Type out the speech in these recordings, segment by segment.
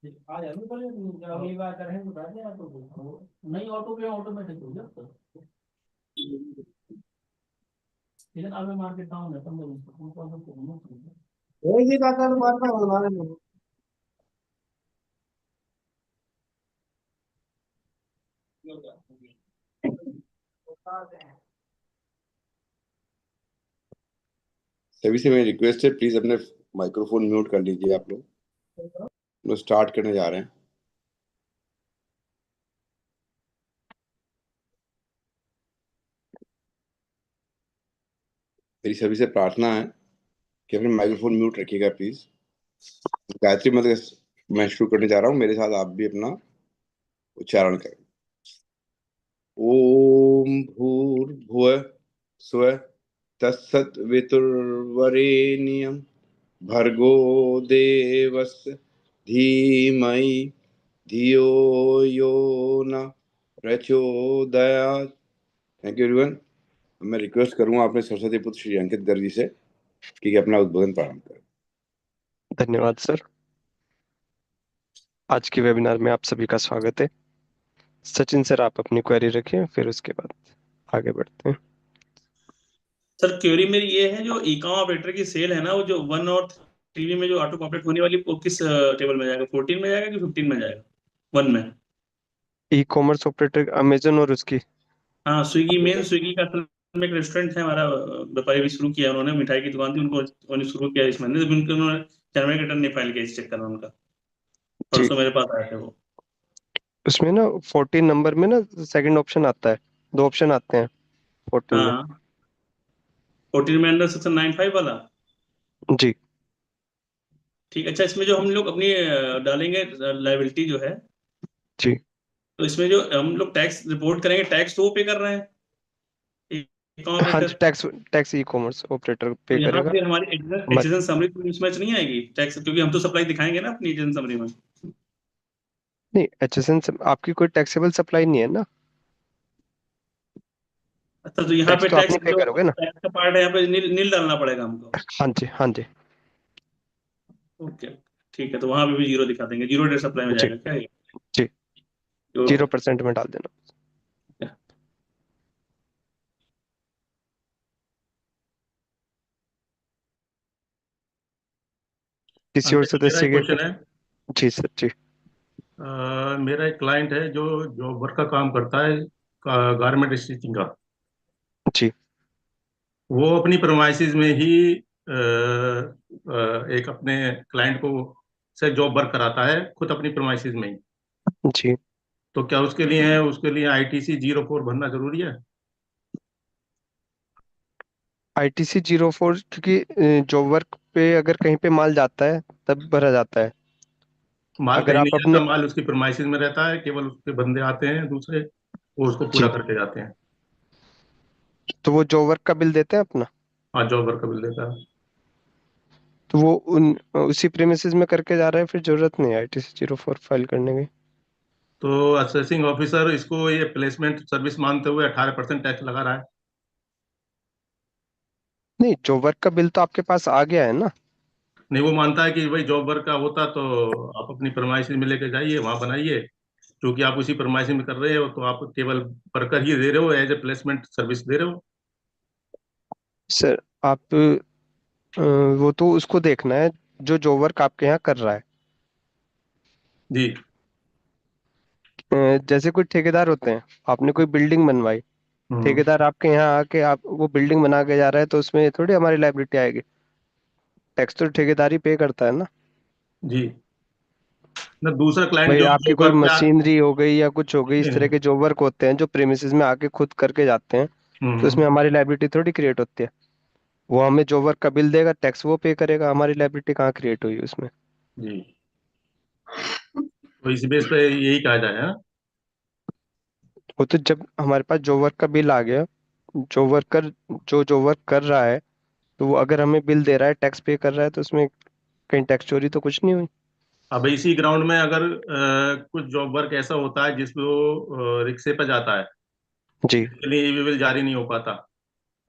आज अभी बोले जब अगली बार करेंगे तो कर देना, तो नहीं ऑटो पे ऑटोमेटिक हो जाता है। लेकिन अभी मार्केट डाउन है, 15 20 को घूमना चाहिए। एक ही जाता है तो बार बार बनवा लेंगे। सभी से मेरी रिक्वेस्ट है, प्लीज अपने माइक्रोफोन म्यूट कर लीजिए। आप लोग स्टार्ट करने जा रहे हैं। मेरी सभी से प्रार्थना है कि अपने माइक्रोफोन म्यूट रखिएगा प्लीज। गायत्री मंत्र मैं शुरू करने जा रहा हूँ, मेरे साथ आप भी अपना उच्चारण करें। ओम भूर्भुवः स्वः तत्सवितुर्वरेण्यं भर्गो देवस्य धीमहि धियो यो न प्रचोदयात्। Thank you everyone. मैं रिक्वेस्ट करूंगा अपने सरस्वती पुत्र श्री अंकित गर्ग जी से कि अपना उद्बोधन प्रारंभ करें। धन्यवाद सर। आज के वेबिनार में आप सभी का स्वागत है। सचिन सर, आप अपनी क्वेरी रखें, फिर उसके बाद आगे बढ़ते हैं। सर क्वेरी मेरी ये है, जो ई कॉम ऑपरेटर की सेल है ना, वो जो 1 और 3 में जो ऑटो कॉपरेट होने वाली, वो किस टेबल में जाएगा? 14 में जाएगा कि 15 में जाएगा? 1 में। ई कॉमर्स ऑपरेटर अमेजन और उसकी हाँ, स्विगी का असल में एक रेस्टोरेंट है हमारा, व्यापारी भी शुरू किया उन्होंने, मिठाई की दुकान थी उनको, उन्होंने शुरू किया इस महीने, तो उन्होंने जनवरी का रिटर्न नहीं फाइल किया इस चक्कर में उनका। जी, परसों मेरे पास आए थे वो। उसमें ना 14 नंबर में ना सेकंड ऑप्शन आता है, दो ऑप्शन आते हैं 14 में। हाँ, 14 में अंडर सेक्शन 95 वाला। जी ठीक। अच्छा, इसमें जो हम लोग अपनी डालेंगे लाइबिलिटी जो है, जी तो इसमें जो हम लोग टैक्स रिपोर्ट करेंगे, टैक्स तो वो पे कर रहे हैं ई-कॉम हाँ जी, operator. Tax tax ecommerce operator तो पे यहाँ करेगा। पे हमारी हमारे एचएसएन समरी तो मिसमैच नहीं आएगी टैक्स, क्योंकि हम तो सप्लाई दिखाएंगे ना अपनी एचएसएन समरी में। नहीं, एचएसएन से आपकी कोई टैक्सेबल सप्लाई नहीं है ना, अच्छा, तो यहाँ टैक्स पे तो आप टैक्स नहीं पे जो करोगे ना। टैक्स का पार्ट है, यहाँ पे नील नील डालना पड़ेगा हमको। हाँ जी हाँ जी ओके। ठीक है, तो वहां पे भी जीरो दिखा देंगे, जीरो डेट सप्लाई में जी जाएगा क्या ये? जी, ओके। 0% में डाल देना। किसी और अंकित, मेरा सदस्य एक के क्वेश्चन है। जी सर जी। मेरा एक क्लाइंट है जो जो वर्क का काम करता है, गारमेंट स्टिचिंग का। जी वो अपनी प्रोमाइसिस में ही एक अपने क्लाइंट को से जॉब वर्क कराता है, खुद अपनी प्रोमाइसिस में ही। जी, तो क्या उसके लिए ITC 04 भरना जरूरी है? ITC 04, क्योंकि जॉब वर्क पे अगर कहीं पे माल जाता है तब भरा जाता है। माल अगर कहीं आप नहीं जाता, अपने माल उसकी प्रोमाइसिस में रहता है, केवल उसके बंदे आते हैं दूसरे, वो उसको पूरा जी, करके जाते हैं। तो वो जॉब वर्क का बिल देते हैं अपना, हाँ, जॉब वर्क का बिल देता है। तो वो उन उसी प्रेमिसेस में करके जा रहा है, फिर जरूरत नहीं है ITC 04 फाइल करने की। तो असेसिंग ऑफिसर इसको ये प्लेसमेंट सर्विस मानते हुए 18% टैक्स लगा रहा है। नहीं, जॉब वर्क का बिल तो आपके पास आ गया है ना। नहीं, वो मानता है कि भाई जॉब वर्क का होता तो आप अपनी फरमाइशी में लेके जाइए, वहां बनाइए। क्योंकि आप उसी फरमाइशी में कर रहे हो, तो आप केवल वर्कर ही दे रहे हो, एज ए प्लेसमेंट सर्विस दे रहे हो। सर आप वो तो उसको देखना है जो जॉब वर्क आपके यहाँ कर रहा है। जी। जैसे कोई ठेकेदार होते हैं, आपने कोई बिल्डिंग बनवाई, हम्म। ठेकेदार आपके यहाँ आके आप वो बिल्डिंग बना के जा रहा है, तो उसमें थोड़ी हमारी लाइबिलिटी आएगी। टैक्स तो ठेकेदार ही पे करता है ना। जी। ना दूसरा क्लाइंट भाई जो आपकी जॉब कोई वर्क का। मशीनरी हो गई या कुछ हो गई, इस तरह हम्म। के जो वर्क होते हैं जो प्रेमिसेस में आके खुद करके जाते हैं, तो हम्म। उसमें हमारी लाइबिलिटी थोड़ी क्रिएट होती है। वो हमें जो वर्क का बिल देगा, टैक्स वो पे करेगा, हमारी लाइबिलिटी कहाँ क्रिएट हुई उसमें। जी। तो इस बेस पे यही कहा जाए, हाँ? वो तो जब हमारे पास जो वर्क का बिल आ गया, जो वर्कर जो वर्क कर रहा है, तो वो अगर हमें बिल दे रहा है, टैक्स पे कर रहा है, तो उसमें कहीं टैक्स चोरी तो कुछ नहीं हुई। अब इसी ग्राउंड में अगर कुछ जॉब वर्क ऐसा होता है जिसमें वो रिक्शे पे जाता है, जी जिसके लिए ईवील जारी नहीं हो पाता,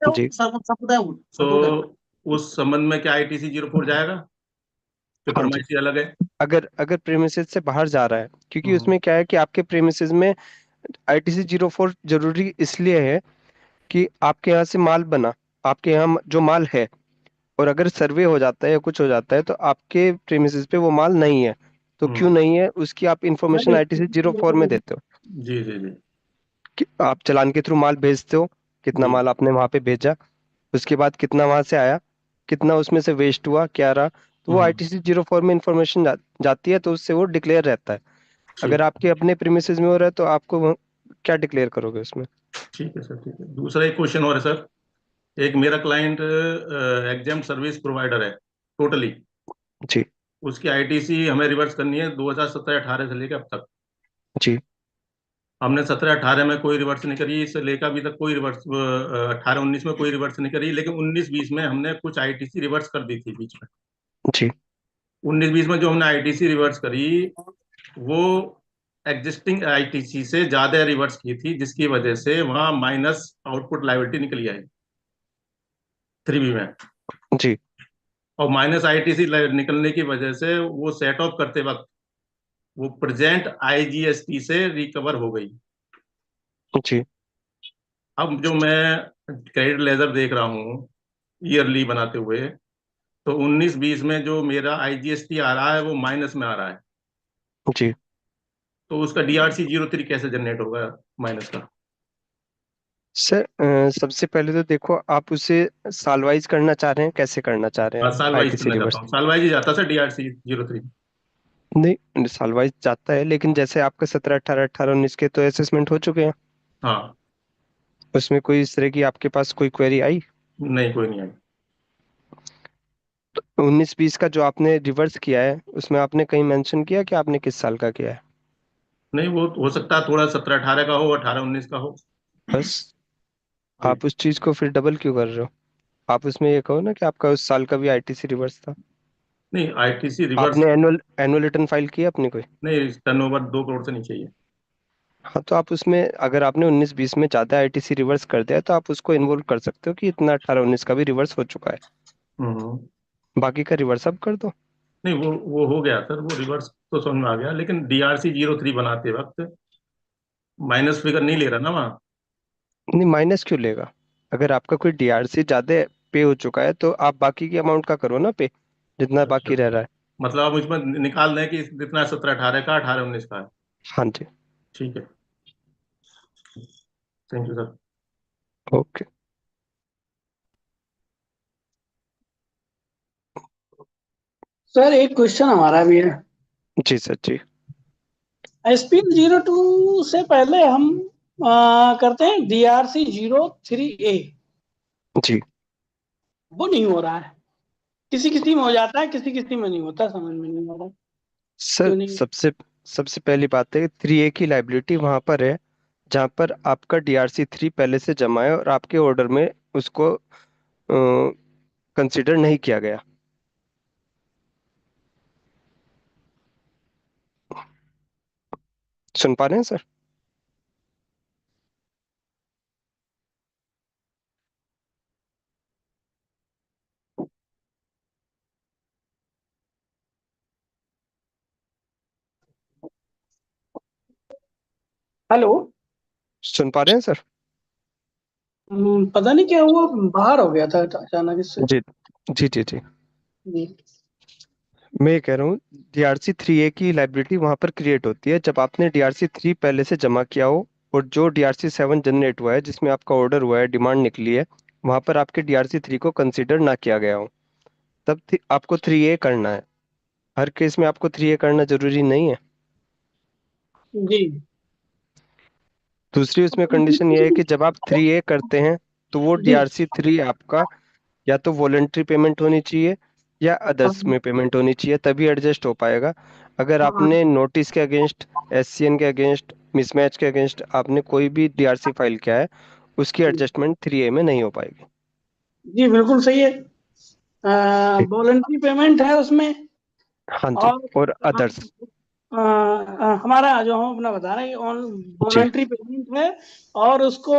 जी, तो उस संबंध में क्या ITC 04 जाएगा? कि हाँ जी, फरमाइशी अलग है? अगर अगर प्रेमिसेस से बाहर जा रहा है, क्योंकि हम्म, उसमें क्या है कि आपके प्रेमिसेस में ITC04 जरूरी इसलिए है कि आपके यहाँ से माल बना, आपके यहाँ जो माल है, और अगर सर्वे हो जाता है या कुछ हो जाता है तो आपके प्रेमिसेस पे वो माल नहीं है, तो क्यों हम्म, नहीं है उसकी आप इंफॉर्मेशन ITC04 में देते हो जी जी जी। कि आप चालान के थ्रू माल भेजते हो, कितना जी माल आपने वहां पे भेजा, उसके बाद कितना वहां से आया, कितना उसमें से वेस्ट हुआ, क्या रहा, तो वो हम्म, ITC04 में इंफॉर्मेशन जाती है, तो उससे वो डिक्लेयर रहता है। अगर ठीक आपके अपने प्रीमिसेस में हो रहा है तो आपको क्या डिक्लेयर करोगे उसमें? ठीक है सर, ठीक है। दूसरा एक क्वेश्चन और है सर। एक मेरा क्लाइंट एग्जाम सर्विस प्रोवाइडर है टोटली, जी उसकी आईटीसी हमें रिवर्स करनी है 2017-18 से लेकर अब तक। जी हमने 17-18 में कोई रिवर्स नहीं करी, इससे लेकर अभी तक कोई रिवर्स 18-19 में कोई रिवर्स नहीं करी, लेकिन 19-20 में हमने कुछ आईटीसी रिवर्स कर दी थी बीच में। जी 19-20 में जो हमने आईटीसी रिवर्स करी, वो एग्जिस्टिंग आईटीसी से ज्यादा रिवर्स की थी, जिसकी वजह से वहां माइनस आउटपुट लायबिलिटी निकली है 3B में। जी और माइनस आईटीसी निकलने की वजह से वो सेट ऑफ करते वक्त वो प्रेजेंट आईजीएसटी से रिकवर हो गई। जी अब जो मैं क्रेडिट लेजर देख रहा हूँ ईयरली बनाते हुए, तो 19-20 में जो मेरा आईजीएसटी आ रहा है वो माइनस में आ रहा है। जी तो उसका DRC03 कैसे जनरेट होगा माइनस का? सर, सबसे पहले तो देखो, आप उसे साल वाइज करना चाह रहे हैं, कैसे करना चाह रहे हैं हाँ, आप साल वाइज ITC करना चाहता रिवर्स? हूँ, साल वाइज ही जाता सर DRC03। नहीं, साल वाइज जाता है, लेकिन जैसे आपका 17 18 18 19 के तो असेसमेंट हो चुके हैं, हाँ। उसमें कोई इस तरह की आपके पास कोई क्वेरी आई? नहीं, कोई नहीं आई। 19 20 का जो आपने रिवर्स किया है उसमें आपने कहीं मेंशन किया कि आपने किस साल का किया है? नहीं, वो हो सकता है थोड़ा 17-18 का हो, 18-19 का हो। बस, जी। आप उस चीज को फिर डबल क्यों कर रहे हो? आप उसमें ये कहो ना कि आपका उस साल का भी ITC रिवर्स था। नहीं, आईटीसी रिवर्स। आपने एनुअल एनुअल रिटर्न फाइल किया अपनी कोई? नहीं, टर्नओवर 2 करोड़ से नहीं चाहिए। हाँ, तो आप उसमें अगर आपने 19 20 में ज्यादा ITC रिवर्स कर दिया है तो आप उसको इन्वॉल्व कर सकते हो कि इतना 18 19 का भी रिवर्स हो चुका है, हम्म। बाकी का रिवर्स अब कर दो। नहीं, वो हो गया सर, वो रिवर्स तो समझ में आ गया, लेकिन DRC03 बनाते वक्त माइनस फिगर नहीं ले रहा ना वहाँ। नहीं, माइनस क्यों लेगा? अगर आपका कोई DRC ज्यादा पे हो चुका है तो आप बाकी की अमाउंट का करो ना पे, जितना अच्छा, बाकी रह रहा है। मतलब आप मुझमें निकाल दें कि जितना 17-18 का 18-19 का है। हाँ जी। ठीक है। Thank you sir. Okay. Sir एक क्वेश्चन हमारा भी है। जी सर जी। SPL02 से पहले हम करते हैं DRC03A, जी वो नहीं हो रहा है। किसी किसी में हो जाता है, किसी किसी में नहीं होता, समझ में नहीं आ रहा सर, क्यों नहीं। सबसे सबसे पहली बात है, 3A की लाइबिलिटी वहां पर है जहां पर आपका DRC3 पहले से जमा है और आपके ऑर्डर में उसको कंसिडर नहीं किया गया। सुन पा रहे हैं सर? हेलो। सुन पा रहे हैं सर? पता नहीं क्या हुआ, बाहर हो गया था अचानक इससे। जी जी जी जी। जी। मैं ये कह रहा हूँ, DRC3A की लाइब्रेरी वहां पर क्रिएट होती है जब आपने DRC3 पहले से जमा किया हो, और जो DRC7 जनरेट हुआ है जिसमें आपका ऑर्डर हुआ है, डिमांड निकली है, वहां पर आपके DRC3 को कंसिडर ना किया गया हो, तब आपको 3A करना है। हर केस में आपको 3A करना जरूरी नहीं है। जी। दूसरी उसमें कंडीशन ये है कि जब आप 3A करते हैं तो वो जी। DRC3 आपका या तो वॉलेंट्री पेमेंट होनी चाहिए या हाँ अदर्स में पेमेंट होनी चाहिए, तभी एडजस्ट हो पाएगा। अगर हाँ। आपने नोटिस के अगेंस्ट, SCN के अगेंस्ट, मिसमैच के अगेंस्ट आपने कोई भी DRC फाइल किया है, उसकी एडजस्टमेंट 3A में नहीं हो पाएगी। जी बिल्कुल सही है। ठीक। वॉलंटरी पेमेंट है उसमें। हाँ जी, और और अदर्स। हमारा जो हम अपना बता रहे हैं ऑन जी वॉलंटरी पेमेंट है। और उसको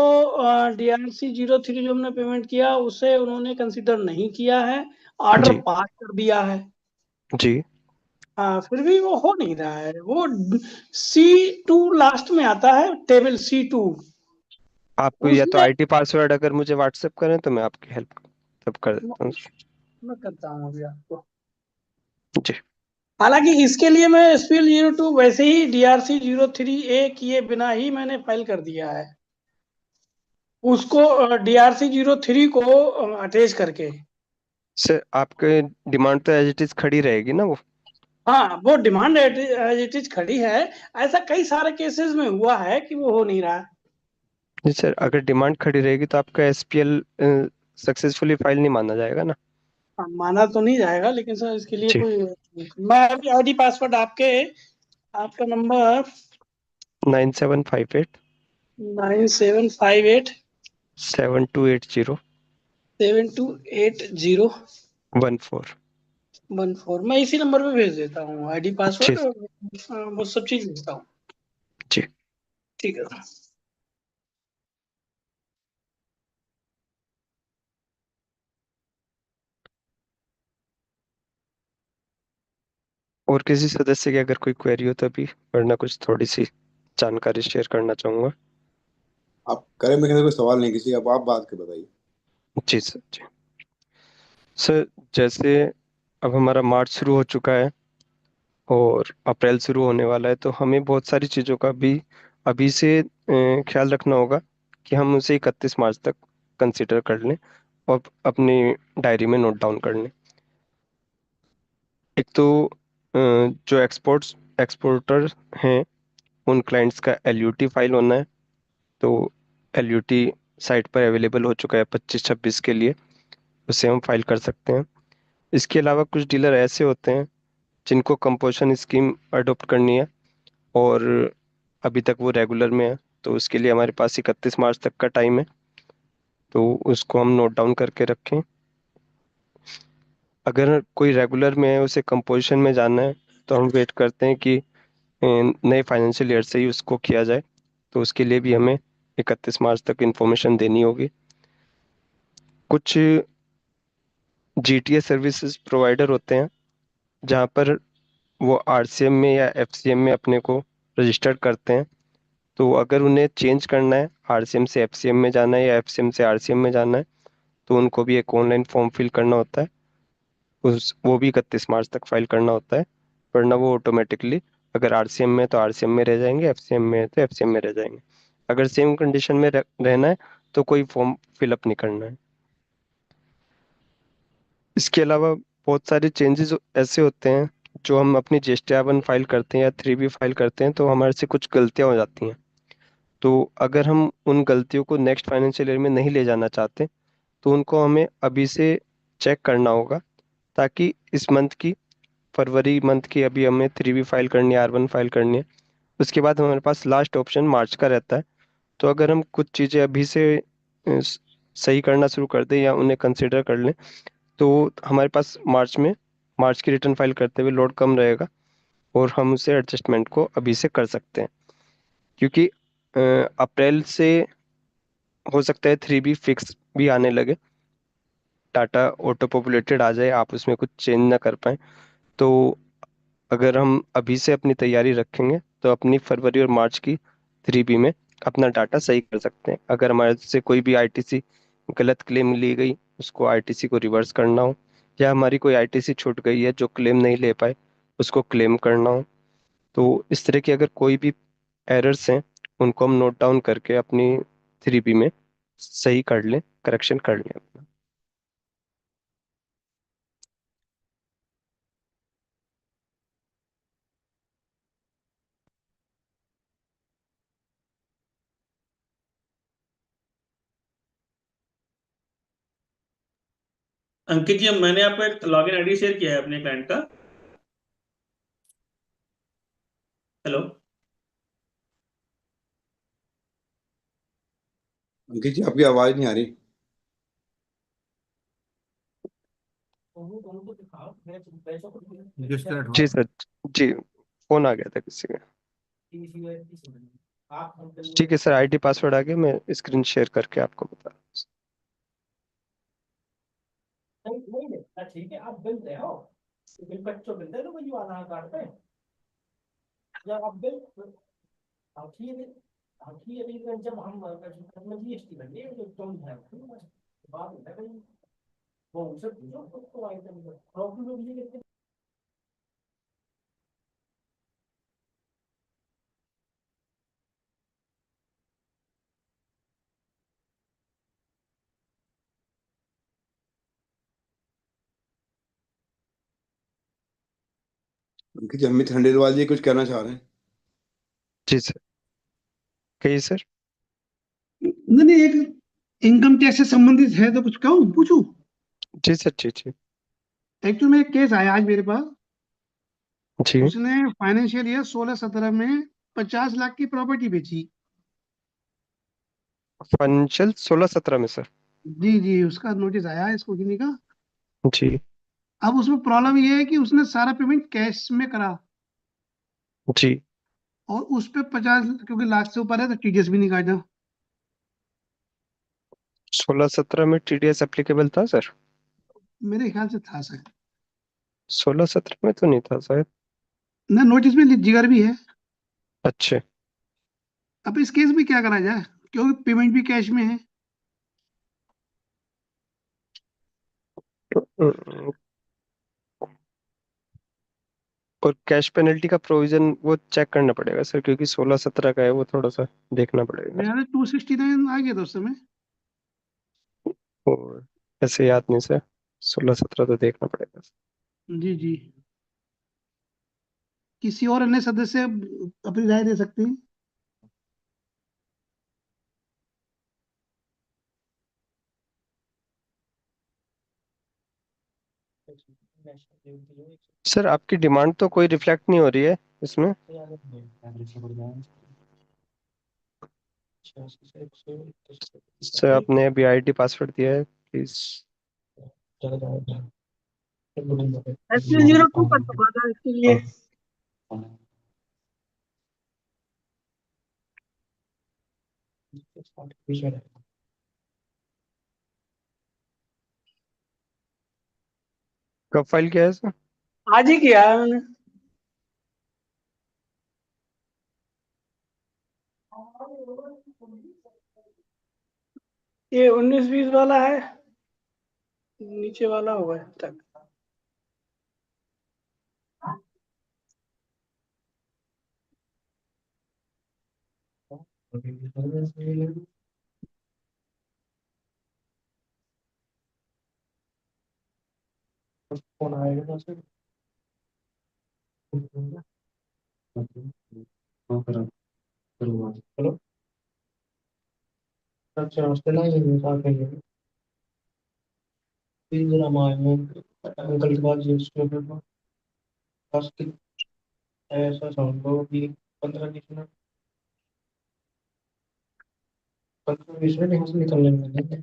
DRC03 जो हमने पेमेंट किया उसे उन्होंने कंसिडर नहीं किया है, ऑर्डर जी पास कर दिया है। जी हाँ, फिर भी वो हो नहीं रहा है। वो C2 लास्ट में आता है, टेबल C2। आप या तो उसमें आईटी पासवर्ड अगर मुझे व्हाट्सएप करें तो मैं आपकी हेल्प तब कर देता हूँ। मैं करता हूँ अभी आपको। जी हालांकि इसके लिए मैं SPL02 वैसे ही DRC03A किए बिना ही मैंने फाइल कर दिया है, उसको DRC03 को अटैच करके। सर, आपके डिमांड तो एज इट इज खड़ी रहेगी ना वो? हाँ, वो डिमांड एज इट इज खड़ी है। ऐसा कई सारे केसेस में हुआ है कि वो हो नहीं रहा है। जी सर, अगर डिमांड खड़ी रहेगी तो आपका एसपीएल सक्सेसफुली फाइल नहीं माना जाएगा ना? हाँ, माना तो नहीं जाएगा, लेकिन सर इसके लिए जी। कोई, मैं अभी आईडी पासवर्ड आपका नंबर 9758 9758 7280 7280 14। 14, मैं इसी नंबर पे भेज देता हूँ आईडी जी पासवर्ड, वो सब चीज भेजता हूँ। जी। ठीक है। और किसी सदस्य की अगर कोई क्वेरी हो तो अभी, वरना कुछ थोड़ी सी जानकारी शेयर करना चाहूंगा। आप करें, मेरे कोई सवाल नहीं किसी का, आप बात के बताइए। जी सर जी। सर, जैसे अब हमारा मार्च शुरू हो चुका है और अप्रैल शुरू होने वाला है, तो हमें बहुत सारी चीज़ों का भी अभी से ख्याल रखना होगा कि हम उसे 31 मार्च तक कंसिडर कर लें और अपनी डायरी में नोट डाउन कर लें। एक तो जो एक्सपोर्टर हैं, उन क्लाइंट्स का एलयूटी फाइल होना है। तो एलयूटी साइट पर अवेलेबल हो चुका है 25-26 के लिए, उसे हम फाइल कर सकते हैं। इसके अलावा कुछ डीलर ऐसे होते हैं जिनको कंपोजिशन स्कीम अडॉप्ट करनी है और अभी तक वो रेगुलर में है, तो उसके लिए हमारे पास 31 मार्च तक का टाइम है, तो उसको हम नोट डाउन करके रखें। अगर कोई रेगुलर में है, उसे कंपोजिशन में जाना है, तो हम वेट करते हैं कि नए फाइनेंशियल ईयर से ही उसको किया जाए, तो उसके लिए भी हमें 31 मार्च तक इंफॉर्मेशन देनी होगी। कुछ जीटीएस सर्विसेज प्रोवाइडर होते हैं जहाँ पर वो आरसीएम में या एफसीएम में अपने को रजिस्टर्ड करते हैं, तो अगर उन्हें चेंज करना है, आरसीएम से एफसीएम में जाना है या एफसीएम से आरसीएम में जाना है, तो उनको भी एक ऑनलाइन फॉर्म फिल करना होता है। वो भी 31 मार्च तक फाइल करना होता है, वरना वो ऑटोमेटिकली, अगर आरसीएम में तो आरसीएम में रह जाएंगे, एफसीएम में तो एफसीएम में रह जाएंगे। अगर सेम कंडीशन में रहना है तो कोई फॉर्म फिलअप नहीं करना है। इसके अलावा बहुत सारे चेंजेस ऐसे होते हैं, जो हम अपनी GST-R1 फाइल करते हैं या 3B फाइल करते हैं तो हमारे से कुछ गलतियां हो जाती हैं। तो अगर हम उन गलतियों को नेक्स्ट फाइनेंशियल ईयर में नहीं ले जाना चाहते, तो उनको हमें अभी से चेक करना होगा, ताकि इस मंथ की, फरवरी मंथ की अभी हमें 3B फाइल करनी है, R1 फाइल करनी है, उसके बाद हमारे पास लास्ट ऑप्शन मार्च का रहता है। तो अगर हम कुछ चीज़ें अभी से सही करना शुरू कर दें या उन्हें कंसिडर कर लें, तो हमारे पास मार्च की रिटर्न फाइल करते हुए लोड कम रहेगा और हम उसे एडजस्टमेंट को अभी से कर सकते हैं। क्योंकि अप्रैल से हो सकता है 3B फिक्स भी आने लगे, डाटा ऑटो पॉपुलेटेड आ जाए, आप उसमें कुछ चेंज ना कर पाए। तो अगर हम अभी से अपनी तैयारी रखेंगे तो अपनी फरवरी और मार्च की 3B में अपना डाटा सही कर सकते हैं। अगर हमारे से कोई भी आईटीसी गलत क्लेम ली गई, उसको आईटीसी को रिवर्स करना हो, या हमारी कोई आईटीसी छूट गई है जो क्लेम नहीं ले पाए, उसको क्लेम करना हो, तो इस तरह की अगर कोई भी एरर्स हैं, उनको हम नोट डाउन करके अपनी 3B में सही कर लें, करेक्शन कर लें अपना। अंकित जी, मैंने आपको एक लॉगिन आईडी शेयर किया है अपने क्लाइंट का। हेलो। अंकित जी, आपकी आवाज नहीं आ रही। डिस्कनेक्ट जी हुआ। सर। जी, फोन आ गया था किसी का। ठीक है सर, आईडी पासवर्ड आ गया, मैं स्क्रीन शेयर करके आपको बता रहा हूँ। बिल बच्चों मिलते हैं ना वही आधार कार्ड पे, जब आप बिल आखिर आखिर जब हम जीएसटी बनी जो तुम है बात है भाई, वो उनसे पूछो तो आइटम प्रॉब्लम होगी कितने। अंकित जी, अमित खंडेलवाल जी कुछ कहना चाह रहे हैं। जी सर, कहिए सर। नहीं नहीं, एक इनकम टैक्स से संबंधित है तो कुछ कहूँ, पूछूं? जी सर, जी जी एक्चुअली में एक केस आया आज मेरे पास। जी। उसने फाइनेंशियल ईयर 16-17 में 50 लाख की प्रॉपर्टी बेची। फाइनेंशियल 16-17 में सर। जी जी, उसका नोटिस आया है इसको गिनी का। जी अब उसमें प्रॉब्लम ये है कि उसने सारा पेमेंट कैश में करा, जी। और उस पे 50, क्योंकि लाख से ऊपर है तो टीडीएस भी नहीं काटा। 16-17 में टीडीएस एप्लीकेबल था सर? मेरे ख्याल से था सर। 16-17 में तो नहीं था शायद। ना, नोटिस में जिगर भी है। अच्छे। अब इस केस में क्या करा जाए, क्योंकि पेमेंट भी कैश में है। अम्म, और कैश पेनल्टी का प्रोविजन वो चेक करना पड़ेगा सर, क्योंकि 16-17 का है, वो थोड़ा सा देखना पड़ेगा। मेरा 269 आ गया था उस समय। और ऐसे याद नहीं सर, 16-17 तो देखना पड़ेगा। जी जी। किसी और अन्य सदस्य अपनी राय दे सकते हैं। सर आपकी डिमांड तो कोई रिफ्लेक्ट नहीं हो रही है इसमें। सर आपने अभी आईडी पासवर्ड दिया है, प्लीज। SPL 02 कर चुका था इसके लिए। कब फाइल किया है सर? आज ही किया है मैंने। ये 19-20 वाला है, नीचे वाला होगा तक। फोन आएगा ना सर। हेलो, अच्छा नमस्ते। नहीं साथ में प्लीज जरा हम आए हैं अंकल के पास जी बस कि ऐसा समझ लो कि 15-20 मिनट, 15-20 मिनट यहाँ से निकलने में लगेंगे।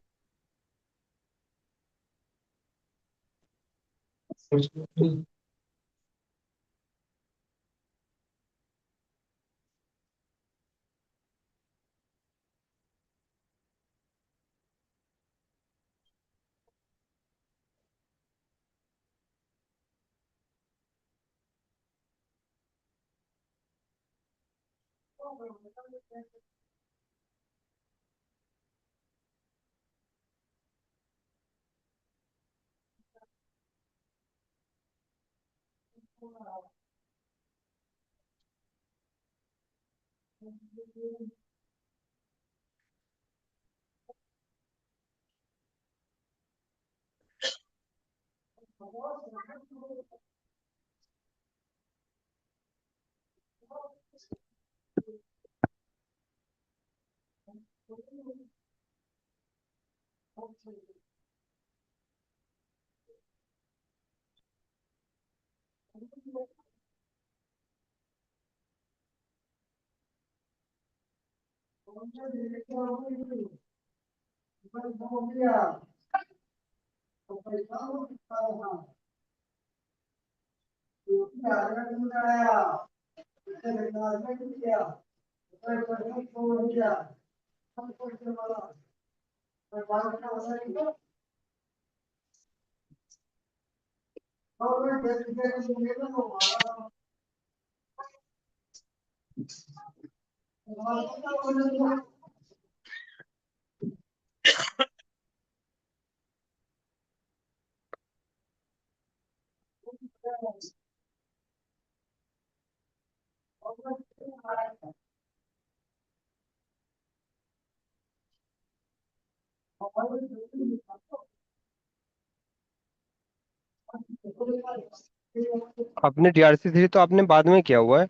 आपने DRC 3 तो आपने बाद में किया हुआ है,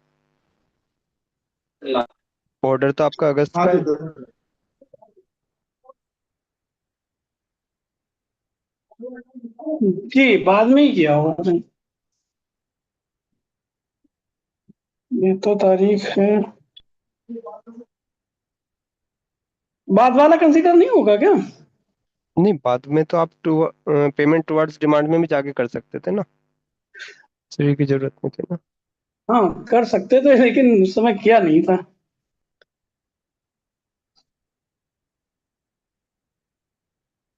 ऑर्डर तो आपका अगस्त हाँ का है। जी बाद में ही किया होगा। ये तो तारीख है, बाद वाला कंसीडर नहीं होगा क्या? नहीं, बाद में तो आप पेमेंट टुवर्ड्स डिमांड में भी जाके कर सकते थे ना, श्री की जरूरत नहीं थी ना। हाँ कर सकते थे, लेकिन उस समय किया नहीं था।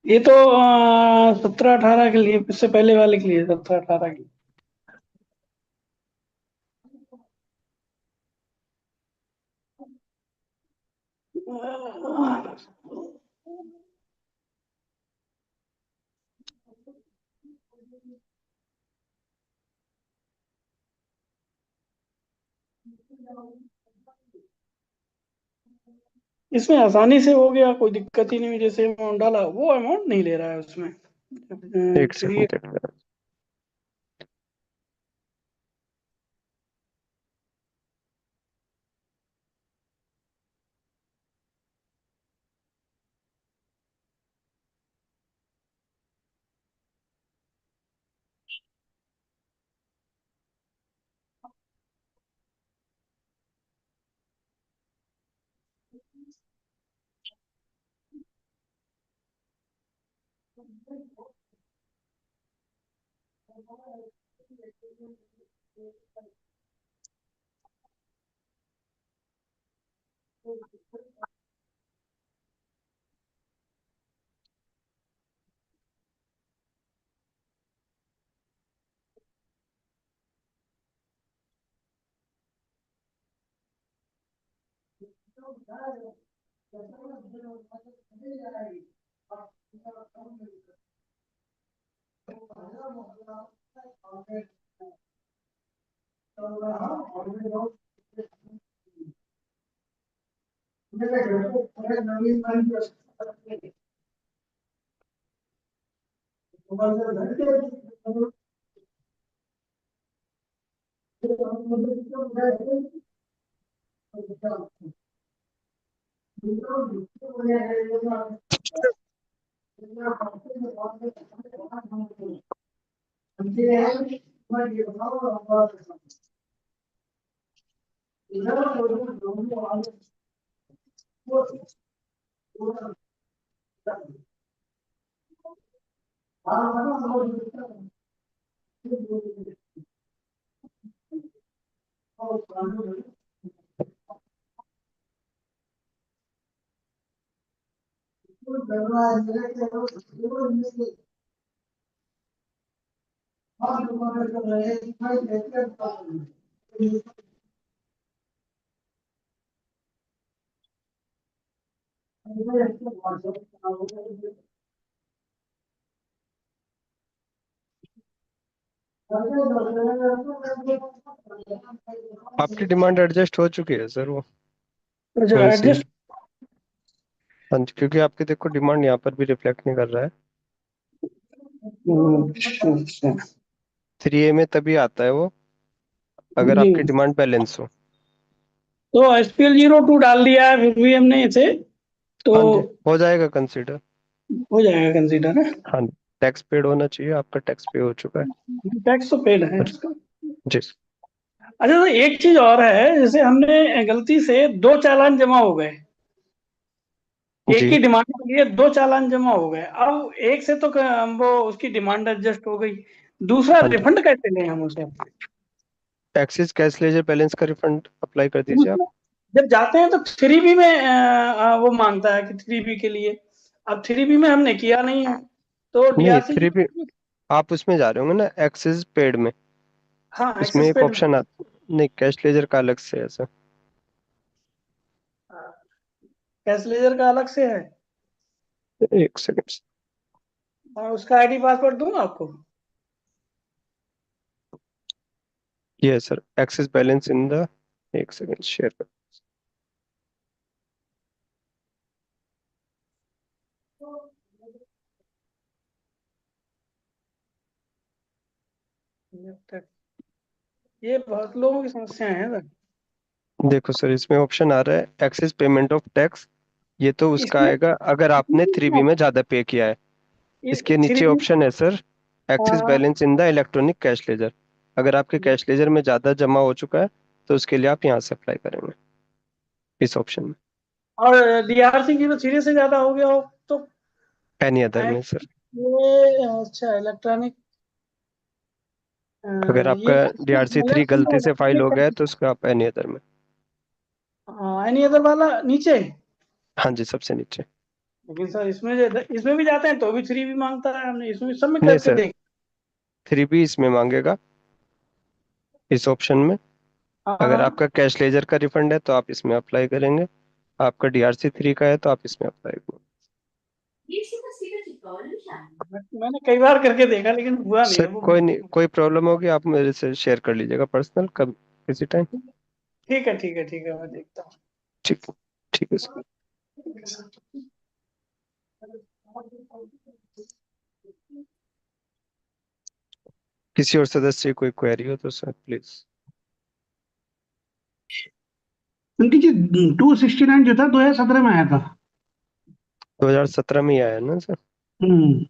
ये तो 17-18 के लिए, इससे पहले वाले के लिए 17-18 के लिए। इसमें आसानी से हो गया, कोई दिक्कत ही नहीं हुई। जैसे अमाउंट डाला वो अमाउंट नहीं ले रहा है उसमें। एक चलिए, सेकंड देख लेना। आपकी डिमांड एडजस्ट हो चुकी है सर वो जो कौन सी। एडजस्ट। हाँ जी, क्योंकि आपकी देखो डिमांड यहाँ पर भी रिफ्लेक्ट नहीं कर रहा है। 3A में तभी आता है वो अगर जी, आपकी डिमांड बैलेंस हो। तो SPL02 डाल दिया है फिर भी हमने इसे, तो हाँ जी, हो जाएगा कंसीडर। हो जाएगा कंसीडर है। हाँ, टैक्स पेड होना चाहिए, आपका टैक्स पे हो चुका है। टैक्स तो पेड है इसका। जी। अच्छा, तो एक चीज और है, जैसे हमने गलती से 2 चालान जमा हो गए, एक जी। ही डिमांड के लिए 2 चालान जमा हो गए। अब एक से तो वो उसकी डिमांड एडजस्ट हो गई, दूसरा हाँ जी, रिफंड कैसे लें हम उसे? एक्सिस कैश लेजर बैलेंस का रिफंड अप्लाई कर दीजिए आप। दूसरा, जब जाते हैं तो 3B में वो मांगता है कि 3B के लिए। अब 3B में हमने किया नहीं है, तो नहीं, DRC 3B आप उसमें जा रहे होंगे ना, एक्सेस पेड में। हाँ, उसमें एक्सेस एक पेड ऑप्शन आता नहीं, कैश लेजर का अलग से है सर। कैश लेजर का अलग से है। एक सेकंड। और उसका आईडी पासवर्ड दूं आपको? ये sir access balance in the, एक सेकंड शेयर कर। ये बहुत लोगों की समस्याएं हैं सर। देखो सर, इसमें ऑप्शन आ रहा है एक्सेस पेमेंट ऑफ टैक्स। ये तो उसका इसमें आएगा अगर आपने 3B में ज्यादा पे किया है। इसके थ्री नीचे ऑप्शन है सर एक्सेस हाँ, balance in the electronic cash ledger. अगर आपके कैश लेजर में ज्यादा जमा हो चुका है तो उसके लिए आप यहाँ से अप्लाई करेंगे इस ऑप्शन में। और DRC 03 से ज्यादा हो गया हो तो एनी अदर में सर। ये अच्छा इलेक्ट्रॉनिक अगर ये आपका DRC 3 गलती से फाइल हो गया है तो उसका आप एनी अदर में। एनी अदर वाला नीचे। हाँ जी, सबसे नीचे। लेकिन सर इसमें भी जाते हैं तो भी 3 भी मांगता है, हमने इसमें सब में नहीं करके सर, देख। 3B इसमें मांगेगा इस ऑप्शन में। अगर हाँ, आपका कैश लेजर का रिफंड है तो आप इसमें अप्लाई करेंगे, आपका DRC 3 का है तो आप इसमें अप्लाई करेंगे। मैंने कई बार करके देखा लेकिन हुआ नहीं सर है वो। कोई नहीं, कोई प्रॉब्लम होगी आप मेरे से शेयर कर लीजिएगा पर्सनल कब, किसी टाइम। ठीक है, ठीक है, ठीक है, मैं देखता हूँ। ठीक, ठीक है सर। किसी और सदस्य की कोई क्वेरी हो तो सर प्लीज। उनकी जी 269 जो था 2017 में आया था। 2017 में ही आया ना सर। हम्म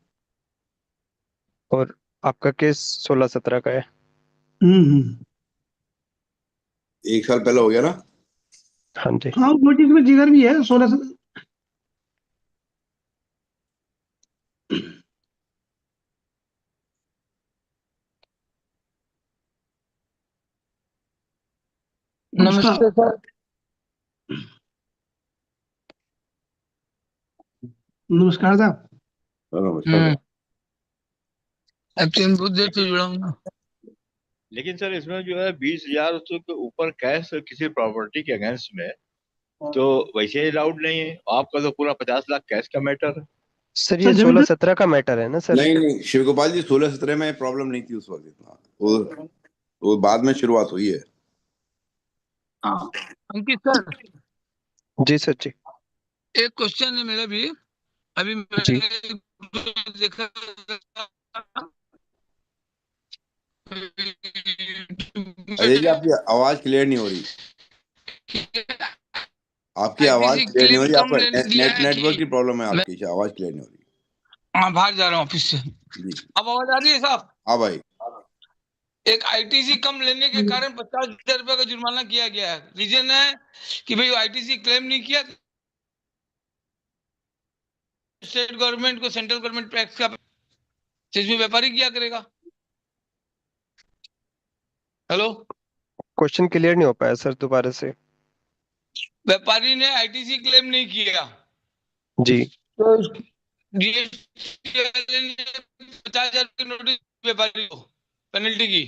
और आपका केस 16-17 का है। हम्म। एक साल पहले हो गया ना। हाँ जी। हाँ, नोटिस में जिगर भी है 16 से। नमस्ते सर। नमस्कार साहब। नमस्कार। एक्चुअली बहुत देर से जुड़ा हूँ ना। लेकिन सर इसमें जो है 20,000 उसके ऊपर कैश किसी प्रॉपर्टी के अगेंस्ट में, तो वैसे अलाउड नहीं है। आपका तो पूरा 50 लाख कैश का मैटर है। सर ये 16-17 का मैटर है ना सर। नहीं नहीं शिव गोपाल जी, 16-17 में प्रॉब्लम नहीं थी उस वक्त इतना। वो बाद में शुरुआत हुई है। हाँ अंकित सर, जी सर जी। एक क्वेश्चन है मेरा भी। अभी जी मैंने देखा अजय जी, आपकी आवाज क्लियर नहीं हो रही। आपकी आवाज आईटीसी क्लियर नहीं हो क्लेम रही। कम आपका दिया है नेटवर्क की कि प्रॉब्लम है मैं आपकी, आवाज क्लियर नहीं हो रही। बाहर जा रहा हूँ ऑफिस से। जी अब आवाज आ रही है साहब? हाँ भाई। एक आईटीसी कम लेने के कारण 50,000 रुपए का जुर्माना किया गया है। रीजन है कि भाई आईटीसी क्लेम नहीं किया, स्टेट गवर्नमेंट को सेंट्रल गवर्नमेंट टैक्स का, इसमें व्यापारी क्या करेगा? हेलो, क्वेश्चन क्लियर नहीं हो पाया सर, दोबारा से। व्यापारी ने आईटीसी क्लेम नहीं किया जी तो जीएसटी वाले ने 50,000 की नोटिस व्यापारी को पेनल्टी की।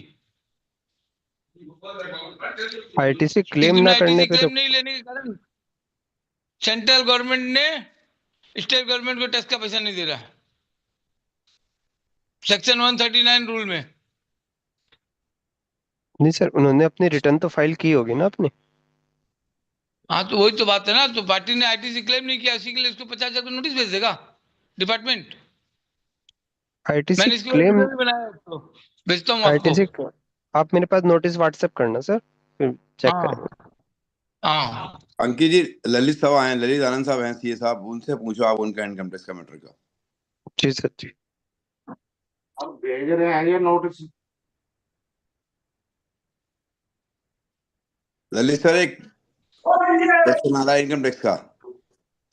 ITC क्लेम लेकिन ना करने आईटीसी पे तो क्लेम नहीं लेने के कारण सेंट्रल गवर्नमेंट ने स्टेट गवर्नमेंट को टैक्स का पैसा नहीं दे रहा है, सेक्शन 139 रूल में। नहीं सर, उन्होंने अपनी रिटर्न तो फाइल की होगी ना अपनी। हाँ तो वही तो बात है ना। तो पार्टी ने आईटीसी क्लेम नहीं किया, इसी के लिए इसको 50,000 का नोटिस भेज देगा डिपार्टमेंट। ITC मैंने इसके बाद क्लेम, वीडियो भी बनाया है, तो भेजता हूँ आपको। ITC आप मेरे पास नोटिस व्हाट्सएप करना सर, फिर चेक करेंगे। हाँ हाँ अंकित जी, ललित साहब आए हैं, ललित आनंद साहब हैं सीए साहब, उनसे पूछो आप उनका इनकम टैक्स का मैटर का। जी सर जी। अब भेज रहे हैं ये नोटिस। ललित सर, एक क्वेश्चन आ रहा है इनकम टैक्स का।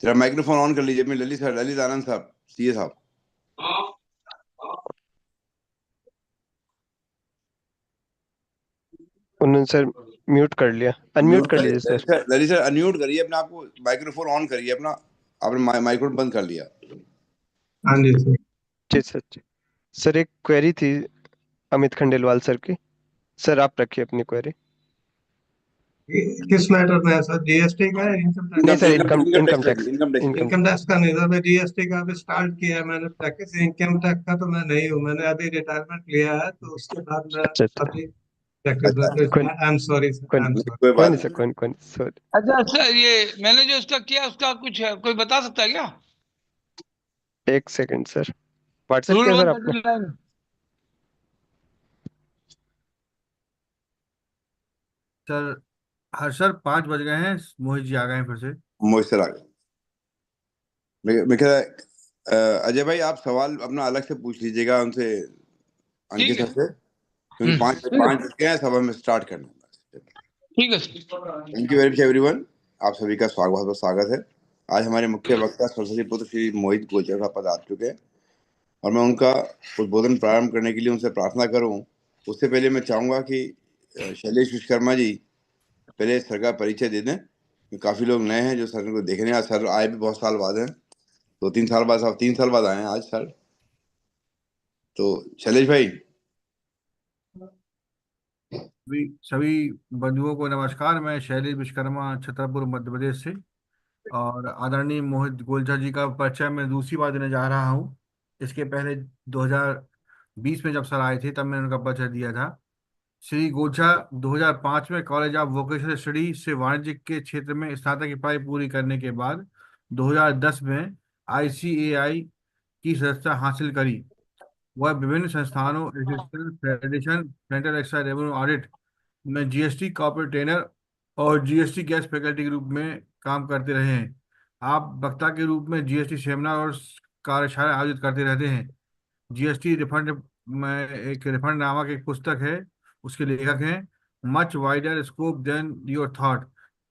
जरा माइक्रोफोन ऑन कर लीजिए अपनी। ललित सर, ललित आनंद साहब, सीए साहब। उन्होंने सर म्यूट कर लिया, अनम्यूट कर लीजिए सर। ललित सर अनम्यूट करिए अपना, आपको माइक्रोफोन ऑन करिए अपना। आपने माइक्रोफोन बंद कर लिया। हाँ जी सर। जी सर जी। सर एक क्वेरी थी अमित खंडेलवाल सर की। सर आप रखिए अपनी क्वेरी। किस मैटर में है सर? जीएसटी का है, इनकम टैक्स? नहीं sir, income income income income tax tax. Income tax income income tax का नहीं सर, मैं जीएसटी का अभी स्टार्ट किया है मैंने प्रैक्टिस। इनकम टैक्स का तो मैं नहीं हूँ, मैंने अभी रिटायरमेंट लिया है, तो उसके बाद मैं अच्छा अच्छा, अभी प्रैक्टिस अच्छा अच्छा, कोई आई एम सॉरी सर, कोई आई एम नहीं, सॉरी। कोई कोई बात नहीं सर, नहीं। कोई नहीं सॉरी। अच्छा अच्छा, ये मैंने जो उसका किया उसका कुछ है, कोई बता सकता है क्या? एक सेकंड सर, व्हाट्सएप रूल किया सर आपने? 139। सर हर सर 5 बज गए हैं, मोहित जी आ गए हैं फिर से। मोहित सर आ गए। मैं कह अजय भाई आप सवाल अपना अलग से पूछ लीजिएगा उनसे, ठीक अंकित है। सर से, क्योंकि पाँच ठीक है, पाँच बज गए हैं, सब हमें स्टार्ट करना है। ठीक है। Thank you very much everyone, आप सभी का बहुत बहुत स्वागत है। आज हमारे मुख्य वक्ता सरस्वती पुत्र श्री मोहित गोलचा साहब पद आ चुके हैं और मैं उनका उद्बोधन प्रारंभ करने के लिए उनसे प्रार्थना करूं। उससे पहले मैं चाहूंगा कि शैलेश विश्वकर्मा जी पहले सर का परिचय दे दें। काफी लोग नए हैं जो सर को देखने, आज सर आए भी बहुत साल बाद हैं, 2-3 साल बाद, साहब 3 साल बाद आए हैं आज सर। तो शैलेश भाई। सभी बंधुओं को नमस्कार। मैं शैलेश विश्वकर्मा, छतरपुर, मध्य प्रदेश से। और आदरणीय मोहित गोलचा जी का परिचय मैं दूसरी बार देने जा रहा हूँ। इसके पहले 2020 में जब सर आए थे तब मैंने उनका परिचय दिया था। श्री गोलचा 2005 में कॉलेज ऑफ वोकेशनल स्टडी से वाणिज्य के क्षेत्र में स्नातक की पढ़ाई पूरी करने के बाद 2010 में ICAI की सदस्यता हासिल करी। वह विभिन्न संस्थानों, association, federation, central excise revenue audit में जीएसटी कॉर्पोरेट ट्रेनर और जीएसटी गैस फैकल्टी के रूप में काम करते रहे हैं। आप वक्ता के रूप में जीएसटी सेमिनार और कार्यशाला आयोजित करते रहते हैं। जीएसटी रिफंड में एक रिफंड नामक एक पुस्तक है, उसके लेखक हैं। Much wider scope than your thought,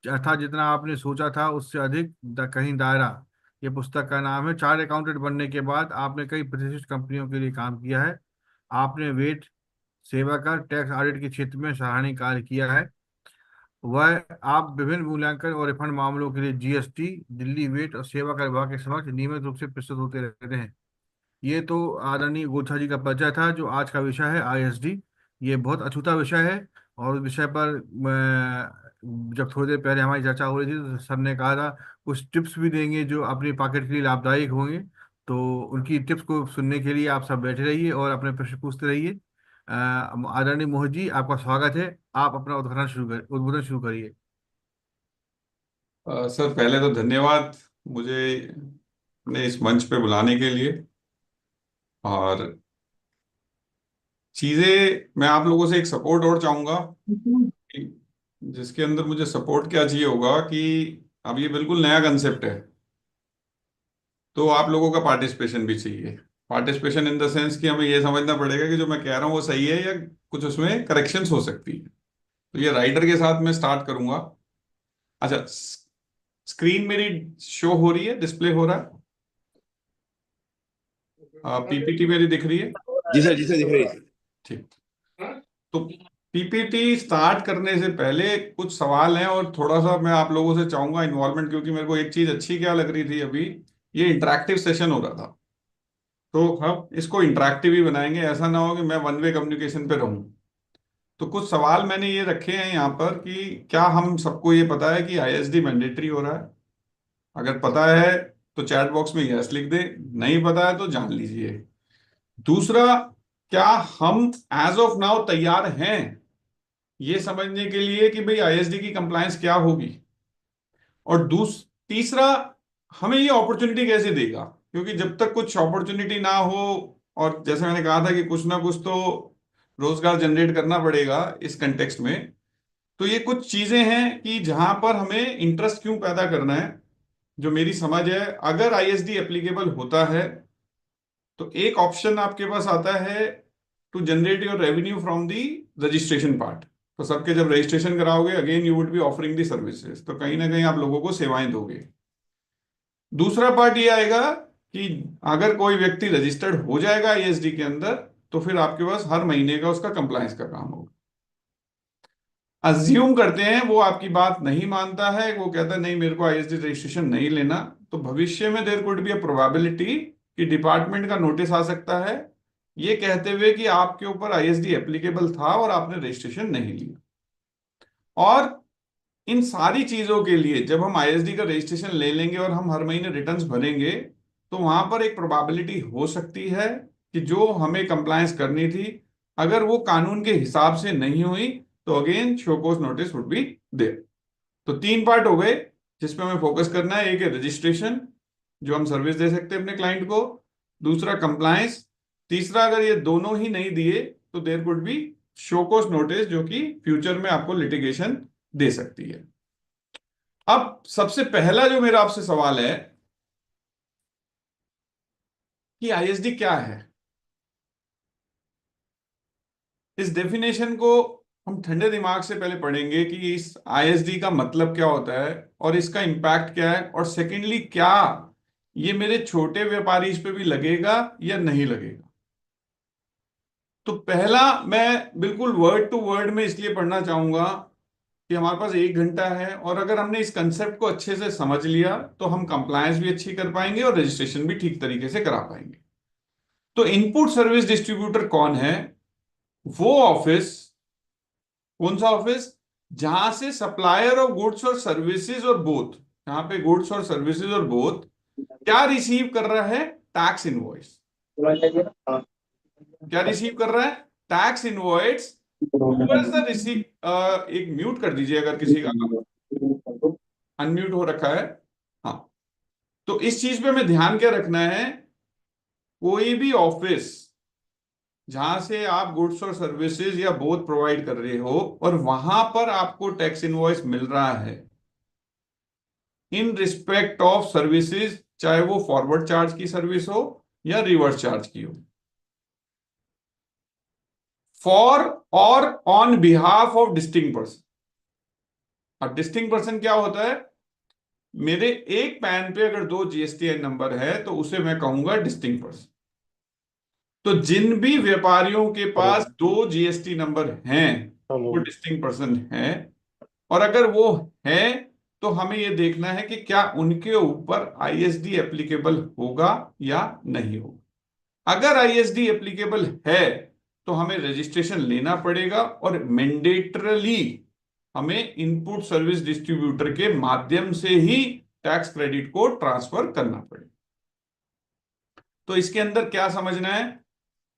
अर्थात जितना आपने सोचा था उससे अधिक कहीं दायरा, ये पुस्तक का नाम है। चार्ट अकाउंटेंट बनने के बाद आपने कई प्रतिष्ठित कंपनियों के लिए काम किया है। आपने वेट, सेवा कर, टैक्स ऑडिट के क्षेत्र में सराहनीय कार्य किया है। वह आप विभिन्न मूल्यांकन और रिफंड मामलों के लिए जीएसटी, दिल्ली वेट और सेवा कर विभाग के समक्ष नियमित रूप से प्रस्तुत होते रहते हैं। ये तो आदरणीय गोथा जी का परिचय था। जो आज का विषय है ISD, ये बहुत अछूता विषय है। और उस विषय पर जब थोड़ी देर पहले हमारी चर्चा हो रही थी तो सर ने कहा था कुछ टिप्स भी देंगे जो अपनी पॉकेट के लिए लाभदायक होंगे। तो उनकी टिप्स को सुनने के लिए आप सब बैठे रहिए और अपने प्रश्न पूछते रहिए। आदरणीय मोहित जी, आपका स्वागत है। आप अपना उद्बोधन शुरू करिए। सर पहले तो धन्यवाद मुझे अपने इस मंच पे बुलाने के लिए। और चीजें मैं आप लोगों से एक सपोर्ट और चाहूंगा, जिसके अंदर मुझे सपोर्ट क्या चाहिए होगा कि अब ये बिल्कुल नया कंसेप्ट है, तो आप लोगों का पार्टिसिपेशन भी चाहिए। पार्टिसिपेशन इन द सेंस कि हमें ये समझना पड़ेगा कि जो मैं कह रहा हूँ वो सही है या कुछ उसमें करेक्शंस हो सकती है। तो ये राइटर के साथ मैं स्टार्ट करूंगा। अच्छा, स्क्रीन मेरी शो हो रही है, डिस्प्ले हो रहा है, PPT मेरी दिख रही है? जी सर, जी सर, दिख रही है। ठीक। तो PPT स्टार्ट करने से पहले कुछ सवाल हैं और थोड़ा सा मैं आप लोगों से चाहूंगा इन्वॉल्वमेंट, क्योंकि मेरे को एक चीज अच्छी क्या लग रही थी, अभी ये इंटरेक्टिव सेशन हो रहा था, तो हम इसको इंटरेक्टिव ही बनाएंगे। ऐसा ना हो कि मैं वन वे कम्युनिकेशन पे रहूं। तो कुछ सवाल मैंने ये रखे हैं यहाँ पर कि क्या हम सबको ये पता है कि ISD मैंडेटरी हो रहा है? अगर पता है तो चैट बॉक्स में यस लिख दे, नहीं पता है तो जान लीजिए। दूसरा, क्या हम एज ऑफ नाउ तैयार हैं ये समझने के लिए कि भाई ISD की कंप्लायंस क्या होगी? और तीसरा, हमें ये अपॉर्चुनिटी कैसे देगा? क्योंकि जब तक कुछ अपॉर्चुनिटी ना हो, और जैसे मैंने कहा था कि कुछ ना कुछ तो रोजगार जनरेट करना पड़ेगा इस कंटेक्स्ट में, तो ये कुछ चीजें हैं कि जहां पर हमें इंटरेस्ट क्यों पैदा करना है। जो मेरी समझ है, अगर ISD एप्लीकेबल होता है तो एक ऑप्शन आपके पास आता है to generate your revenue from the registration part. तो सबके जब रजिस्ट्रेशन कराओगे, again you would be offering the services, तो कहीं ना कहीं आप लोगों को सेवाएं दोगे। दूसरा पार्ट ये आएगा कि अगर कोई व्यक्ति रजिस्टर्ड हो जाएगा ISD के अंदर, तो फिर आपके पास हर महीने का उसका कंप्लायंस का काम होगा। अज्यूम करते हैं वो आपकी बात नहीं मानता है, वो कहता है नहीं मेरे को ISD रजिस्ट्रेशन नहीं लेना, तो भविष्य में there could be a probability कि डिपार्टमेंट का नोटिस आ सकता है ये कहते हुए कि आपके ऊपर आईएसडी एप्लीकेबल था और आपने रजिस्ट्रेशन नहीं लिया। और इन सारी चीजों के लिए जब हम आईएसडी का रजिस्ट्रेशन ले लेंगे और हम हर महीने रिटर्न्स भरेंगे, तो वहां पर एक प्रोबेबिलिटी हो सकती है कि जो हमें कंप्लायंस करनी थी, अगर वो कानून के हिसाब से नहीं हुई, तो again show cause notice would be there. तो 3 पार्ट हो गए जिसपे हमें फोकस करना है। एक है रजिस्ट्रेशन, जो हम सर्विस दे सकते हैं अपने क्लाइंट को। दूसरा कंप्लायंस। तीसरा, अगर ये दोनों ही नहीं दिए तो there could be show cause notice, जो कि फ्यूचर में आपको लिटिगेशन दे सकती है। अब सबसे पहला जो मेरा आपसे सवाल है कि आईएसडी क्या है। इस डेफिनेशन को हम ठंडे दिमाग से पहले पढ़ेंगे कि इस आईएसडी का मतलब क्या होता है और इसका इंपैक्ट क्या है, और सेकेंडली क्या ये मेरे छोटे व्यापारी इस पे भी लगेगा या नहीं लगेगा। तो पहला मैं बिल्कुल वर्ड टू वर्ड में इसलिए पढ़ना चाहूंगा कि हमारे पास 1 घंटा है, और अगर हमने इस कंसेप्ट को अच्छे से समझ लिया तो हम कंप्लायंस भी अच्छी कर पाएंगे और रजिस्ट्रेशन भी ठीक तरीके से करा पाएंगे। तो इनपुट सर्विस डिस्ट्रीब्यूटर कौन है? वो ऑफिस, कौन सा ऑफिस? जहां से सप्लायर ऑफ गुड्स और सर्विसेज और बोथ, यहां पे गुड्स और सर्विसेज और बोथ क्या रिसीव कर रहा है? Tax invoice. क्या रिसीव कर रहा है? Tax invoice. एक म्यूट कर दीजिए अगर किसी का अनम्यूट हो रखा है। हाँ, तो इस चीज पे हमें ध्यान क्या रखना है? कोई भी ऑफिस जहां से आप गुड्स और सर्विसेज या बोथ प्रोवाइड कर रहे हो और वहां पर आपको टैक्स इनवॉइस मिल रहा है इन रिस्पेक्ट ऑफ सर्विसेज, चाहे वो फॉरवर्ड चार्ज की सर्विस हो या रिवर्स चार्ज की हो, फॉर और on behalf of distinct person. अब डिस्टिंक्ट पर्सन क्या होता है? मेरे एक पैन पे अगर 2 जीएसटीआई नंबर है तो उसे मैं कहूंगा डिस्टिंक्ट पर्सन। तो जिन भी व्यापारियों के पास 2 जीएसटी नंबर हैं वो डिस्टिंक्ट पर्सन है, और अगर वो है तो हमें ये देखना है कि क्या उनके ऊपर आईएसडी एप्लीकेबल होगा या नहीं होगा। अगर आईएसडी एप्लीकेबल है तो हमें रजिस्ट्रेशन लेना पड़ेगा और मैंडेटरली हमें इनपुट सर्विस डिस्ट्रीब्यूटर के माध्यम से ही टैक्स क्रेडिट को ट्रांसफर करना पड़ेगा। तो इसके अंदर क्या समझना है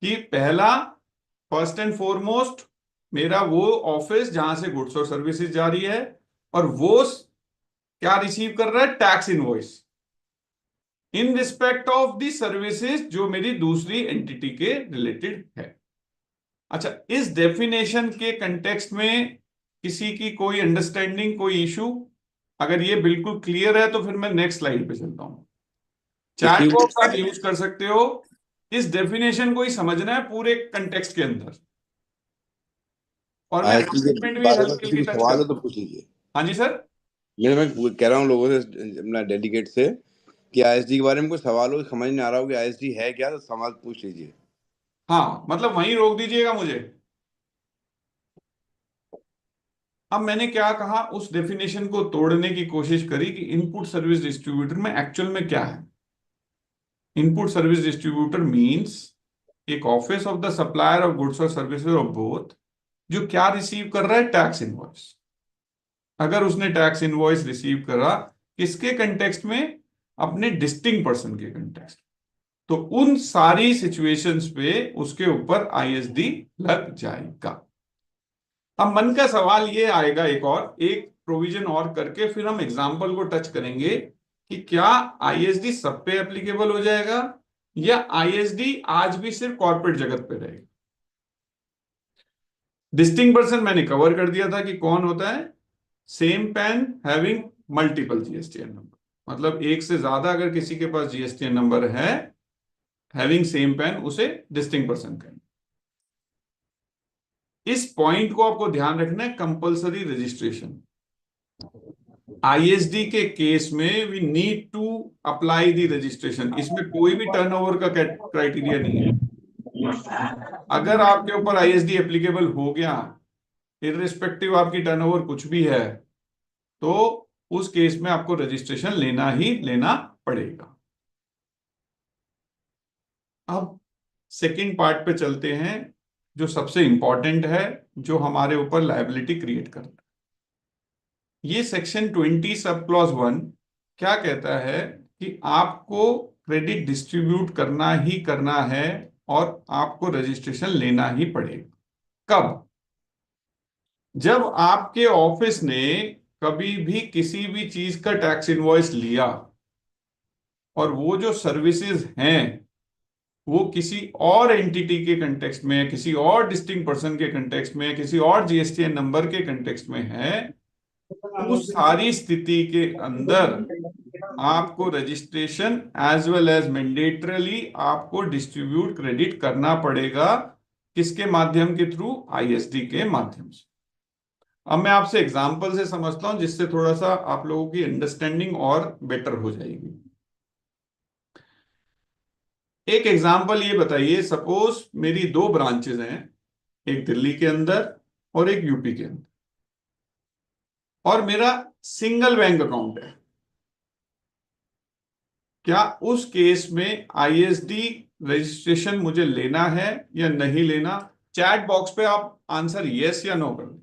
कि पहला, फर्स्ट एंड फॉरमोस्ट, मेरा वो ऑफिस जहां से गुड्स और सर्विसेज जा रही है, और वो क्या रिसीव कर रहा है? Tax invoice in respect of the services जो मेरी दूसरी एंटिटी के रिलेटेड है। अच्छा, इस डेफिनेशन के कंटेक्स्ट में किसी की कोई अंडरस्टैंडिंग, कोई इशू? अगर ये बिल्कुल क्लियर है तो फिर मैं नेक्स्ट स्लाइड पे चलता हूं। चैट बॉक्स आप यूज कर सकते हो। इस डेफिनेशन को ही समझना है पूरे कंटेक्स्ट के अंदर, और मैं स्टेटमेंट भी हल्की हल्की टच सवाल है तो पूछ लीजिए। हाँ जी सर। मैं कह रहा हूँ लोगों से, अपना डेलीगेट से, कि आईएसडी के बारे में कोई सवाल हो, समझ नहीं आ रहा हो कि आईएसडी है क्या, तो सवाल पूछ लीजिए। हाँ, मतलब वहीं रोक दीजिएगा मुझे। अब मैंने क्या कहा, उस डेफिनेशन को तोड़ने की कोशिश करी कि इनपुट सर्विस डिस्ट्रीब्यूटर में एक्चुअल में क्या है। इनपुट सर्विस डिस्ट्रीब्यूटर मींस एक office of the supplier of goods और सर्विसेज ऑफ बोथ, जो क्या रिसीव कर रहा है? Tax invoice. अगर उसने टैक्स इनवॉइस रिसीव करा, किसके कंटेक्स्ट में? अपने डिस्टिंक्ट पर्सन के कंटेक्स्ट, तो उन सारी सिचुएशंस पे उसके ऊपर आईएसडी लग जाएगा। अब मन का सवाल ये आएगा, एक प्रोविजन और करके फिर हम एग्जांपल को टच करेंगे कि क्या आईएसडी सब पे एप्लीकेबल हो जाएगा या आईएसडी आज भी सिर्फ कॉर्पोरेट जगत पे रहेगा। डिस्टिंक्ट पर्सन मैंने कवर कर दिया था कि कौन होता है। Same PAN having multiple GSTN number, मतलब एक से ज्यादा अगर किसी के पास जीएसटीएन नंबर है, हैविंग सेम पैन, उसे डिस्टिंक्ट पर्सन कहेंगे। इस पॉइंट को आपको ध्यान रखना है। कंपल्सरी रजिस्ट्रेशन आईएसडी के केस में we need to apply the registration. इसमें कोई भी टर्नओवर का क्राइटेरिया नहीं है। अगर आपके ऊपर आईएसडी एप्लीकेबल हो गया, इररिस्पेक्टिव आपकी टर्नओवर कुछ भी है, तो उस केस में आपको रजिस्ट्रेशन लेना ही लेना पड़ेगा। अब सेकंड पार्ट पे चलते हैं, जो सबसे इंपॉर्टेंट है, जो हमारे ऊपर लायबिलिटी क्रिएट करता है। ये सेक्शन 20 सब क्लॉज 1 क्या कहता है कि आपको क्रेडिट डिस्ट्रीब्यूट करना ही करना है और आपको रजिस्ट्रेशन लेना ही पड़ेगा। कब? जब आपके ऑफिस ने कभी भी किसी भी चीज का टैक्स इनवॉइस लिया और वो जो सर्विसेज हैं वो किसी और एंटिटी के कंटेक्स्ट में, किसी और डिस्टिंक्ट पर्सन के कंटेक्स्ट में, किसी और जीएसटीएन नंबर के कंटेक्स्ट में है, उस सारी स्थिति के अंदर आपको registration as well as mandatorily आपको डिस्ट्रीब्यूट क्रेडिट करना पड़ेगा। किसके माध्यम के थ्रू? आईएसडी के माध्यम से। अब मैं आपसे एग्जांपल से समझता हूं जिससे थोड़ा सा आप लोगों की अंडरस्टैंडिंग और बेटर हो जाएगी। एक एग्जांपल ये बताइए, सपोज मेरी 2 ब्रांचेस हैं, एक दिल्ली के अंदर और एक यूपी के अंदर, और मेरा सिंगल बैंक अकाउंट है। क्या उस केस में आईएसडी रजिस्ट्रेशन मुझे लेना है या नहीं लेना? चैट बॉक्स पे आप आंसर यस या नो कर दें।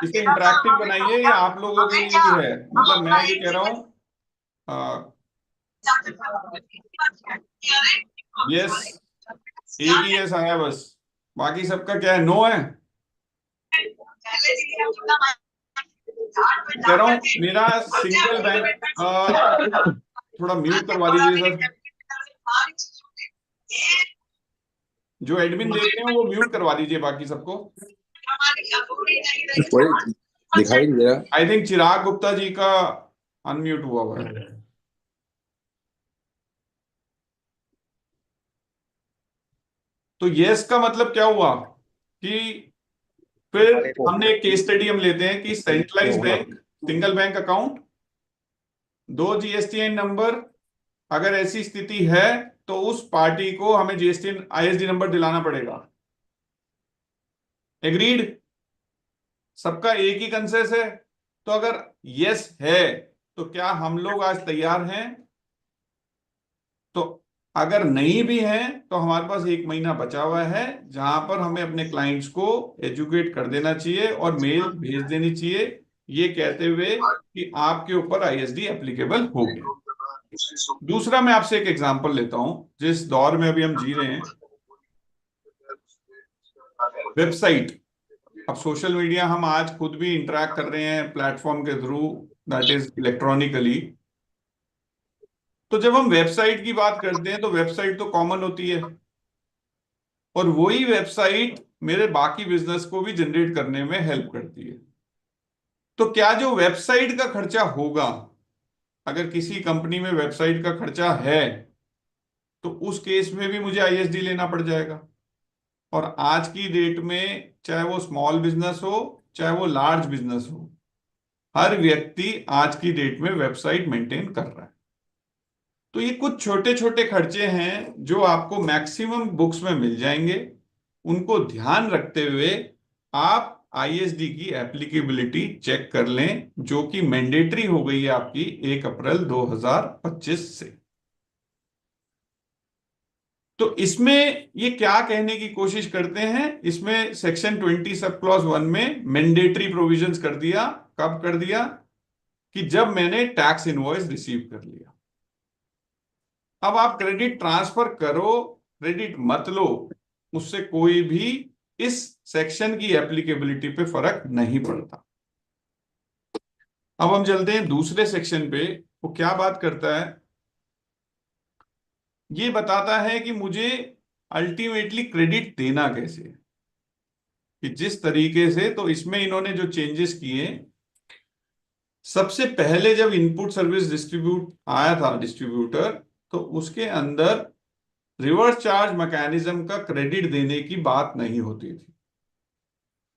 इसे इंटरेक्टिव बनाइए, या आप लोगों के लिए ही है, मतलब मैं ये कह रहा हूं यस, एक ही यस आया बस, बाकी सबका क्या है? नो है। कह रहा हूं मेरा सिंगल बैंक, थोड़ा म्यूट करवा दीजिए सर, जो एडमिन देख रहे हैं वो म्यूट करवा दीजिए बाकी सबको। दिखाई नहीं दे रहा। आई थिंक चिराग गुप्ता जी का अनम्यूट हुआ हुआ है। तो यस का मतलब क्या हुआ कि फिर हमने एक केस स्टडी हम लेते हैं कि centralise bank, single bank account, 2 GSTN number, अगर ऐसी स्थिति है तो उस पार्टी को हमें जीएसटीएन आईएसडी नंबर दिलाना पड़ेगा। एग्रीड? सबका एक ही कंसेंसस है। तो अगर यस है तो क्या हम लोग आज तैयार हैं? तो अगर नहीं भी है तो हमारे पास 1 महीना बचा हुआ है जहां पर हमें अपने क्लाइंट्स को एजुकेट कर देना चाहिए और मेल भेज देनी चाहिए, ये कहते हुए कि आपके ऊपर आईएसडी एप्लीकेबल हो गया। दूसरा, मैं आपसे एक एग्जांपल लेता हूं, जिस दौर में अभी हम जी रहे हैं, वेबसाइट। अब सोशल मीडिया हम आज खुद भी इंटरेक्ट कर रहे हैं प्लेटफॉर्म के थ्रू, दैट इज इलेक्ट्रॉनिकली। तो जब हम वेबसाइट की बात करते हैं तो वेबसाइट तो कॉमन होती है, और वही वेबसाइट मेरे बाकी बिजनेस को भी जनरेट करने में हेल्प करती है। तो क्या जो वेबसाइट का खर्चा होगा, अगर किसी कंपनी में वेबसाइट का खर्चा है, तो उस केस में भी मुझे आईएसडी लेना पड़ जाएगा। और आज की डेट में चाहे वो स्मॉल बिजनेस हो चाहे वो लार्ज बिजनेस हो, हर व्यक्ति आज की डेट में वेबसाइट मेंटेन कर रहा है। तो ये कुछ छोटे छोटे खर्चे हैं जो आपको मैक्सिमम बुक्स में मिल जाएंगे। उनको ध्यान रखते हुए आप आईएसडी की एप्लीकेबिलिटी चेक कर लें, जो कि मैंडेटरी हो गई है आपकी 1 अप्रैल 2025 से। तो इसमें ये क्या कहने की कोशिश करते हैं, इसमें सेक्शन 20 सब क्लॉज 1 में मैंडेटरी प्रोविजंस कर दिया। कब कर दिया? कि जब मैंने टैक्स इनवॉइस रिसीव कर लिया। अब आप क्रेडिट ट्रांसफर करो, क्रेडिट मत लो, उससे कोई भी इस सेक्शन की एप्लीकेबिलिटी पे फर्क नहीं पड़ता। अब हम चलते हैं दूसरे सेक्शन पे। वो क्या बात करता है? ये बताता है कि मुझे अल्टीमेटली क्रेडिट देना कैसे, कि जिस तरीके से, तो इसमें इन्होंने जो चेंजेस किए, सबसे पहले जब इनपुट सर्विस डिस्ट्रीब्यूट आया था डिस्ट्रीब्यूटर, तो उसके अंदर रिवर्स चार्ज मैकेनिज्म का क्रेडिट देने की बात नहीं होती थी।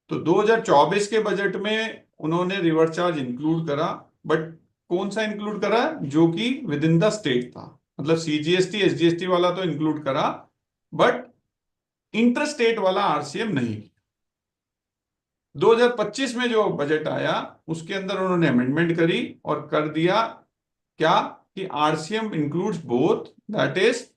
तो 2024 के बजट में उन्होंने रिवर्स चार्ज इंक्लूड करा, बट कौन सा इंक्लूड करा? जो कि विद इन द स्टेट था। मतलब सीजीएसटी एसजीएसटी वाला तो इंक्लूड करा, बट इंटर स्टेट वाला आरसीएम नहीं। 2025 में जो बजट आया उसके अंदर उन्होंने अमेंडमेंट करी और कर दिया क्या, कि RCM includes both, that is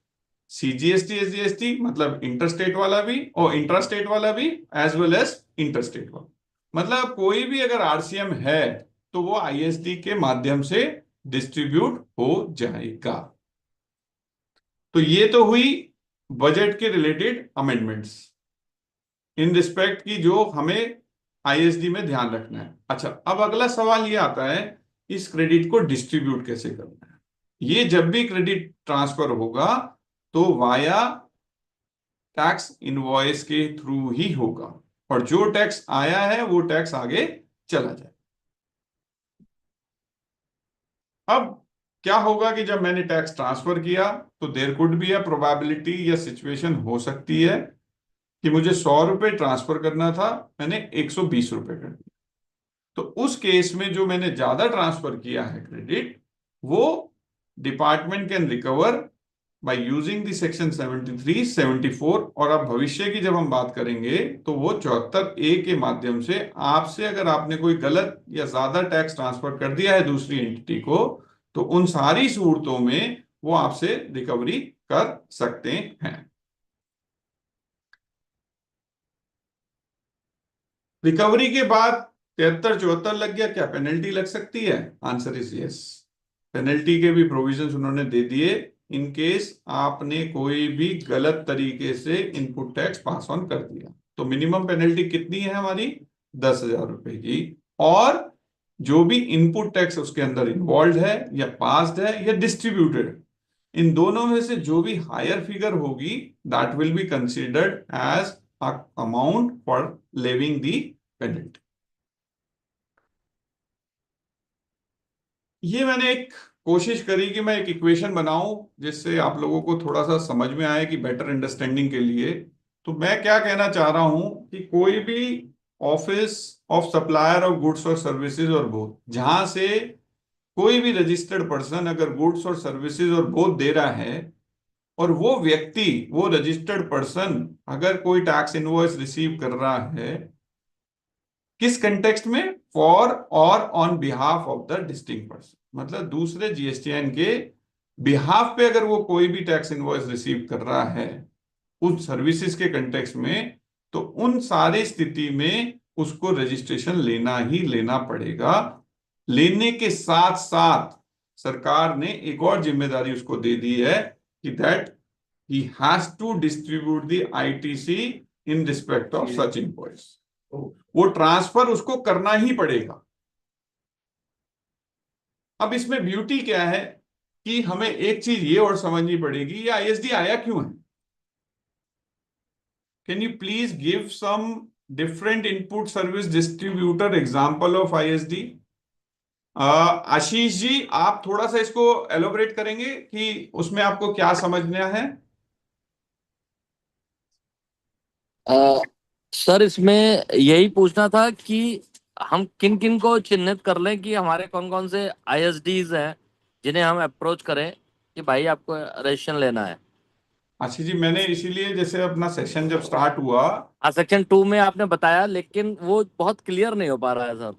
CGST SGST मतलब इंटरस्टेट वाला भी और इंट्रास्टेट वाला भी एज वेल एज इंटरस्टेट वाला। मतलब कोई भी अगर आरसीएम है तो वो आईएसडी के माध्यम से डिस्ट्रीब्यूट हो जाएगा। तो ये तो हुई बजट के रिलेटेड अमेंडमेंट्स इन रिस्पेक्ट की जो हमें आईएसडी में ध्यान रखना है। अच्छा, अब अगला सवाल ये आता है इस क्रेडिट को डिस्ट्रीब्यूट कैसे करना है। ये जब भी क्रेडिट ट्रांसफर होगा तो वाया टैक्स इनवॉइस के थ्रू ही होगा और जो टैक्स आया है वो टैक्स आगे चला जाए। अब क्या होगा कि जब मैंने टैक्स ट्रांसफर किया तो there could be a probability या सिचुएशन हो सकती है कि मुझे 100 रुपए ट्रांसफर करना था, मैंने 120 रुपए कर दिया। तो उस केस में जो मैंने ज्यादा ट्रांसफर किया है क्रेडिट, वो department can recover by using the section 73, 74 और अब भविष्य की जब हम बात करेंगे तो वो 74A के माध्यम से आपसे अगर आपने कोई गलत या ज्यादा टैक्स ट्रांसफर कर दिया है दूसरी एंटिटी को तो उन सारी सूरतों में वो आपसे रिकवरी कर सकते हैं। रिकवरी के बाद 73-74 लग गया, क्या पेनल्टी लग सकती है? Answer is yes. पेनल्टी के भी प्रोविजंस उन्होंने दे दिए इन केस आपने कोई भी गलत तरीके से इनपुट टैक्स पास ऑन कर दिया। तो मिनिमम पेनल्टी कितनी है हमारी? 10,000 रुपए की। और जो भी इनपुट टैक्स उसके अंदर इन्वॉल्व है या पास्ड है या डिस्ट्रीब्यूटेड, इन दोनों में से जो भी हायर फिगर होगी that will be considered as amount for levying the penalty. ये मैंने एक कोशिश करी कि मैं एक इक्वेशन बनाऊं जिससे आप लोगों को थोड़ा सा समझ में आए कि बेटर अंडरस्टैंडिंग के लिए। तो मैं क्या कहना चाह रहा हूं कि कोई भी office of supplier of goods और सर्विसेज और बोथ, जहां से कोई भी रजिस्टर्ड पर्सन अगर गुड्स और सर्विसेज और बोथ दे रहा है और वो व्यक्ति, वो रजिस्टर्ड पर्सन अगर कोई टैक्स इनवॉइस रिसीव कर रहा है, किस कंटेक्स्ट में? फॉर और on behalf of the distinct person, मतलब दूसरे जीएसटीएन के बिहाफ पे अगर वो कोई भी टैक्स इनवॉइस रिसीव कर रहा है उस सर्विसेज के कंटेक्स्ट में, तो उन सारी स्थिति में उसको रजिस्ट्रेशन लेना ही लेना पड़ेगा। लेने के साथ साथ सरकार ने एक और जिम्मेदारी उसको दे दी है कि that he has to distribute the ITC in respect of such invoice. वो ट्रांसफर उसको करना ही पड़ेगा। अब इसमें ब्यूटी क्या है कि हमें एक चीज ये और समझनी पड़ेगी, ये आईएसडी आया क्यों है? Can you please give some different input service distributor example of ISD? Ashish ji, आप थोड़ा सा इसको एलोबरेट करेंगे कि उसमें आपको क्या समझना है? सर, इसमें यही पूछना था कि हम किन किन को चिन्हित कर लें कि हमारे कौन कौन से आईएसडीज हैं जिन्हें हम अप्रोच करें कि भाई आपको रजिस्ट्रेशन लेना है। अच्छा जी, मैंने इसीलिए जैसे अपना सेशन जब स्टार्ट हुआ, सेक्शन 2 में आपने बताया लेकिन वो बहुत क्लियर नहीं हो पा रहा है सर।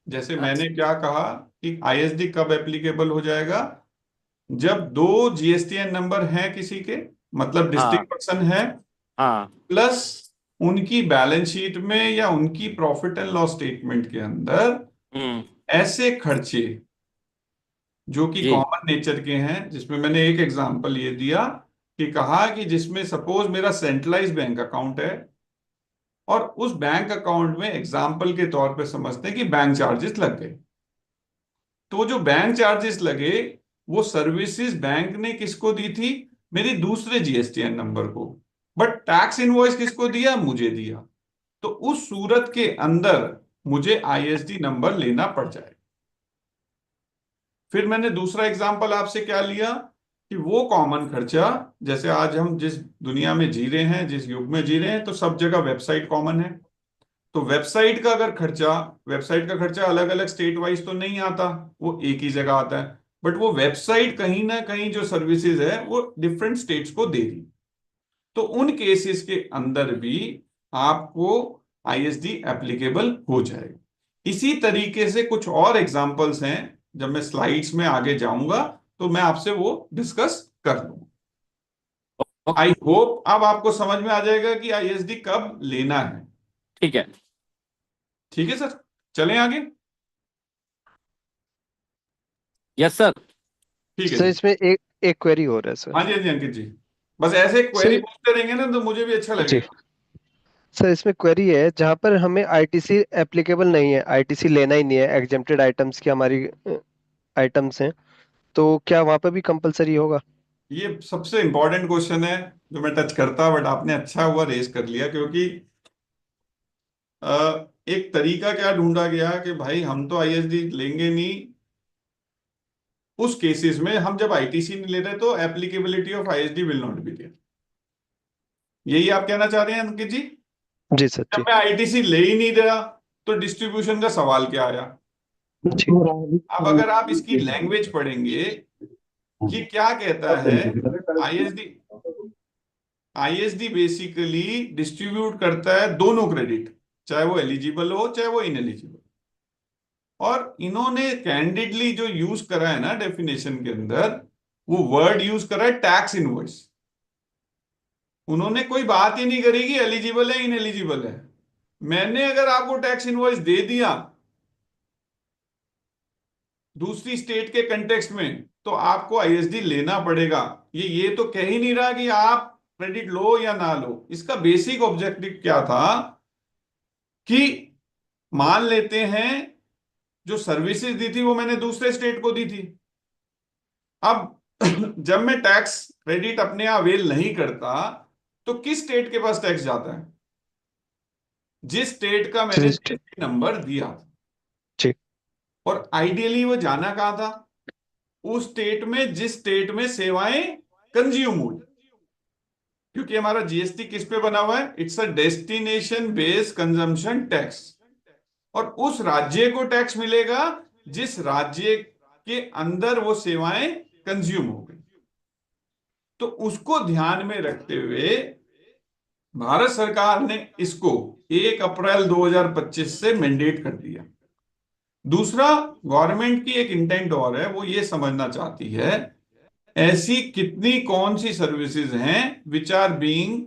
जैसे मैंने क्या कहा कि आईएसडी कब एप्लीकेबल हो जाएगा? जब दो जीएसटीएन नंबर हैं किसी के, मतलब डिस्ट्रिक्ट पर्सन है, प्लस उनकी बैलेंस शीट में या उनकी प्रॉफिट एंड लॉस स्टेटमेंट के अंदर ऐसे खर्चे जो कि कॉमन नेचर के हैं, जिसमें मैंने एक एग्जांपल ये दिया कि कहा कि जिसमें सपोज मेरा सेंट्रलाइज बैंक अकाउंट है और उस बैंक अकाउंट में एग्जांपल के तौर पे समझते हैं कि बैंक चार्जेस लग गए, तो जो बैंक चार्जेस लगे वो सर्विसेज बैंक ने किसको दी थी? मेरे दूसरे जीएसटीएन नंबर को, बट टैक्स इनवॉइस किसको दिया? मुझे दिया। तो उस सूरत के अंदर मुझे आईएसडी नंबर लेना पड़ जाए। फिर मैंने दूसरा एग्जांपल आपसे क्या लिया कि वो कॉमन खर्चा, जैसे आज हम जिस दुनिया में जी रहे हैं, जिस युग में जी रहे हैं, तो सब जगह वेबसाइट कॉमन है। तो वेबसाइट का अगर खर्चा, वेबसाइट का खर्चा अलग अलग स्टेट वाइज तो नहीं आता, वो एक ही जगह आता है, बट वो वेबसाइट कहीं ना कहीं जो सर्विसेज है वो डिफरेंट स्टेट्स को दे रही। तो उन केसेस के अंदर भी आपको आईएसडी एप्लीकेबल हो जाएगा। इसी तरीके से कुछ और एग्जांपल्स हैं, जब मैं स्लाइड्स में आगे जाऊंगा तो मैं आपसे वो डिस्कस कर लूंगा। आई होप अब आपको समझ में आ जाएगा कि आईएसडी कब लेना है। ठीक है। ठीक है सर, चलें आगे। Yes sir. ठीक है सर जी। इसमें एक क्वेरी हो रहा है सर। हाँ जी, हाँ जी अंकित जी, बस ऐसे क्वेरी सर पूछते रहेंगे ना तो मुझे भी अच्छा जी लगेगा। सर, इसमें क्वेरी है जहाँ पर हमें आईटीसी एप्लीकेबल नहीं है, आईटीसी लेना ही नहीं है, एग्जेम्प्टेड आइटम्स की हमारी आइटम्स हैं, तो क्या वहाँ पर भी कंपलसरी होगा? ये सबसे इंपॉर्टेंट क्वेश्चन है जो मैं टच करता, बट आपने अच्छा हुआ रेस कर लिया, क्योंकि एक तरीका क्या ढूंढा गया कि भाई हम तो आईएसडी लेंगे नहीं, उस केसेस में हम जब आईटीसी नहीं ले रहे तो applicability of ISD will not be there. यही आप कहना चाह रहे हैं अंकित जी? जी सर जब जी। मैं आईटीसी ले ही नहीं रहा तो डिस्ट्रीब्यूशन का सवाल क्या आया? जी अब अगर आप इसकी लैंग्वेज पढ़ेंगे कि क्या कहता है, आईएसडी बेसिकली डिस्ट्रीब्यूट करता है दोनों क्रेडिट, चाहे वो एलिजिबल हो चाहे वो इनएलिजिबल। और इन्होंने कैंडिडली जो यूज करा है ना डेफिनेशन के अंदर, वो वर्ड यूज करा है टैक्स इनवॉइस। उन्होंने कोई बात ही नहीं करी कि एलिजिबल है इनएलिजिबल है। मैंने अगर आपको टैक्स इनवॉइस दे दिया दूसरी स्टेट के कंटेक्स्ट में तो आपको आईएसडी लेना पड़ेगा। ये तो कह ही नहीं रहा कि आप क्रेडिट लो या ना लो। इसका बेसिक ऑब्जेक्टिव क्या था कि मान लेते हैं जो सर्विसेज दी थी वो मैंने दूसरे स्टेट को दी थी। अब जब मैं टैक्स क्रेडिट अपने यहां अवेल नहीं करता तो किस स्टेट के पास टैक्स जाता है? जिस स्टेट का मैंने नंबर दिया। जी। और आइडियली वो जाना कहां था? उस स्टेट में जिस स्टेट में सेवाएं कंज्यूम हुई, क्योंकि हमारा जीएसटी किस पे बना हुआ है? It's a destination based consumption tax. और उस राज्य को टैक्स मिलेगा जिस राज्य के अंदर वो सेवाएं कंज्यूम हो गई। तो उसको ध्यान में रखते हुए भारत सरकार ने इसको 1 अप्रैल 2025 से मैंडेट कर दिया। दूसरा, गवर्नमेंट की एक इंटेंट और है, वो ये समझना चाहती है ऐसी कितनी कौन सी सर्विसेज हैं which are being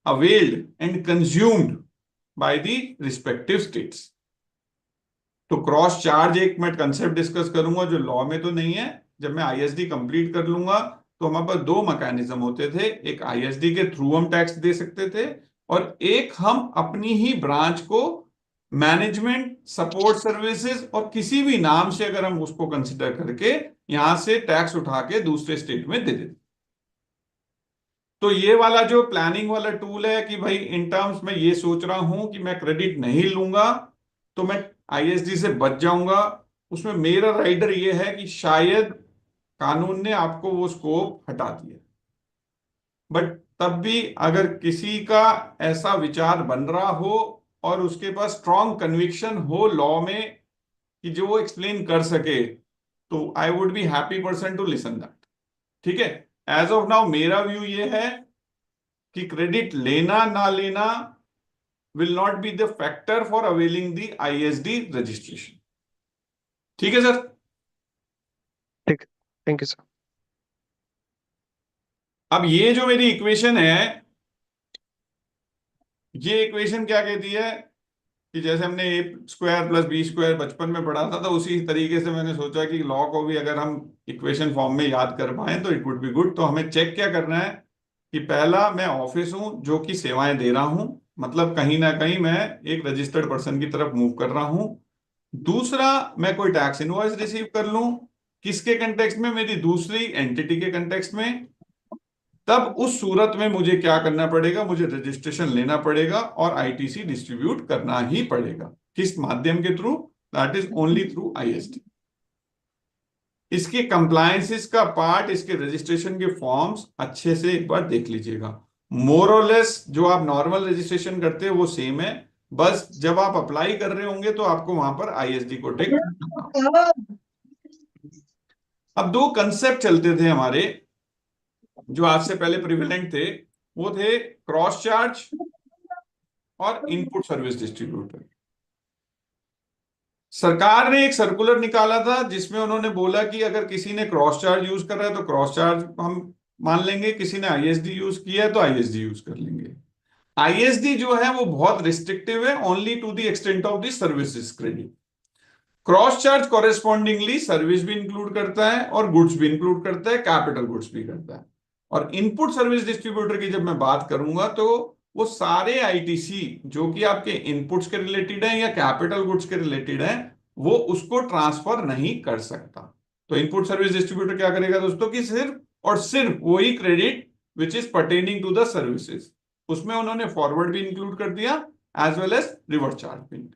availed and consumed by the respective states. तो क्रॉस चार्ज एक मैं कंसेप्ट डिस्कस करूंगा जो लॉ में तो नहीं है। जब मैं आईएसडी कंप्लीट कर लूंगा तो हमारे पास दो मैकेनिज्म होते थे, एक आईएसडी के थ्रू हम टैक्स दे सकते थे और एक हम अपनी ही ब्रांच को मैनेजमेंट सपोर्ट सर्विसेज और किसी भी नाम से अगर हम उसको कंसिडर करके यहां से टैक्स उठा के दूसरे स्टेट में दे देते। तो ये वाला जो प्लानिंग वाला टूल है कि भाई इन टर्म्स में ये सोच रहा हूं कि मैं क्रेडिट नहीं लूंगा तो मैं आईएसडी से बच जाऊंगा, उसमें मेरा राइडर ये है कि शायद कानून ने आपको वो स्कोप हटा दिया। बट तब भी अगर किसी का ऐसा विचार बन रहा हो और उसके पास स्ट्रॉन्ग कन्विक्शन हो लॉ में कि जो वो एक्सप्लेन कर सके, तो I would be happy person to listen that. ठीक है, एज ऑफ नाउ मेरा व्यू ये है कि क्रेडिट लेना ना लेना will not be the factor for availing the ISD registration. ठीक है सर? ठीक, थैंक यू सर। अब ये जो मेरी इक्वेशन है, ये इक्वेशन क्या कहती है कि जैसे हमने ए स्क्वायर प्लस बी स्क्वायर बचपन में पढ़ा था, तो उसी तरीके से मैंने सोचा कि लॉ को भी अगर हम इक्वेशन फॉर्म में याद कर पाए तो इट वुड बी गुड। तो हमें चेक क्या करना है कि पहला, मैं ऑफिस हूं जो कि सेवाएं दे रहा हूं, मतलब कहीं ना कहीं मैं एक रजिस्टर्ड पर्सन की तरफ मूव कर रहा हूं। दूसरा, मैं कोई टैक्स इनवॉइस रिसीव कर लूं, किसके कंटेक्स्ट में? मेरी दूसरी एंटिटी के कंटेक्स्ट में। तब उस सूरत में मुझे क्या करना पड़ेगा? मुझे रजिस्ट्रेशन लेना पड़ेगा और आईटीसी डिस्ट्रीब्यूट करना ही पड़ेगा। किस माध्यम के through? That is only through ISD. इसके कंप्लायंसेस का पार्ट, इसके रजिस्ट्रेशन के फॉर्म्स अच्छे से एक बार देख लीजिएगा। मोर और लेस जो आप नॉर्मल रजिस्ट्रेशन करते हैं वो सेम है, बस जब आप अप्लाई कर रहे होंगे तो आपको वहां पर आईएसडी को टिक। अब दो कंसेप्ट चलते थे हमारे जो आज से पहले प्रिविलेंट थे, वो थे क्रॉस चार्ज और इनपुट सर्विस डिस्ट्रीब्यूटर। सरकार ने एक सर्कुलर निकाला था जिसमें उन्होंने बोला कि अगर किसी ने क्रॉस चार्ज यूज कर रहा है तो क्रॉस चार्ज हम मान लेंगे, किसी ने आईएसडी यूज किया है तो आईएसडी यूज कर लेंगे। आईएसडी जो है वो बहुत रिस्ट्रिक्टिव है, only to the extent of the services credit. Cross charge correspondingly service भी इंक्लूड करता है और गुड्स भी इंक्लूड करता है, कैपिटल गुड्स भी करता है। और इनपुट सर्विस डिस्ट्रीब्यूटर की जब मैं बात करूंगा तो वो सारे आईटीसी जो कि आपके इनपुट्स के रिलेटेड है या कैपिटल गुड्स के रिलेटेड है, वो उसको ट्रांसफर नहीं कर सकता। तो इनपुट सर्विस डिस्ट्रीब्यूटर क्या करेगा दोस्तों कि सिर्फ और सिर्फ वही credit which is pertaining to the services, उसमें उन्होंने फॉरवर्ड भी इंक्लूड कर दिया as well as reverse charge भी।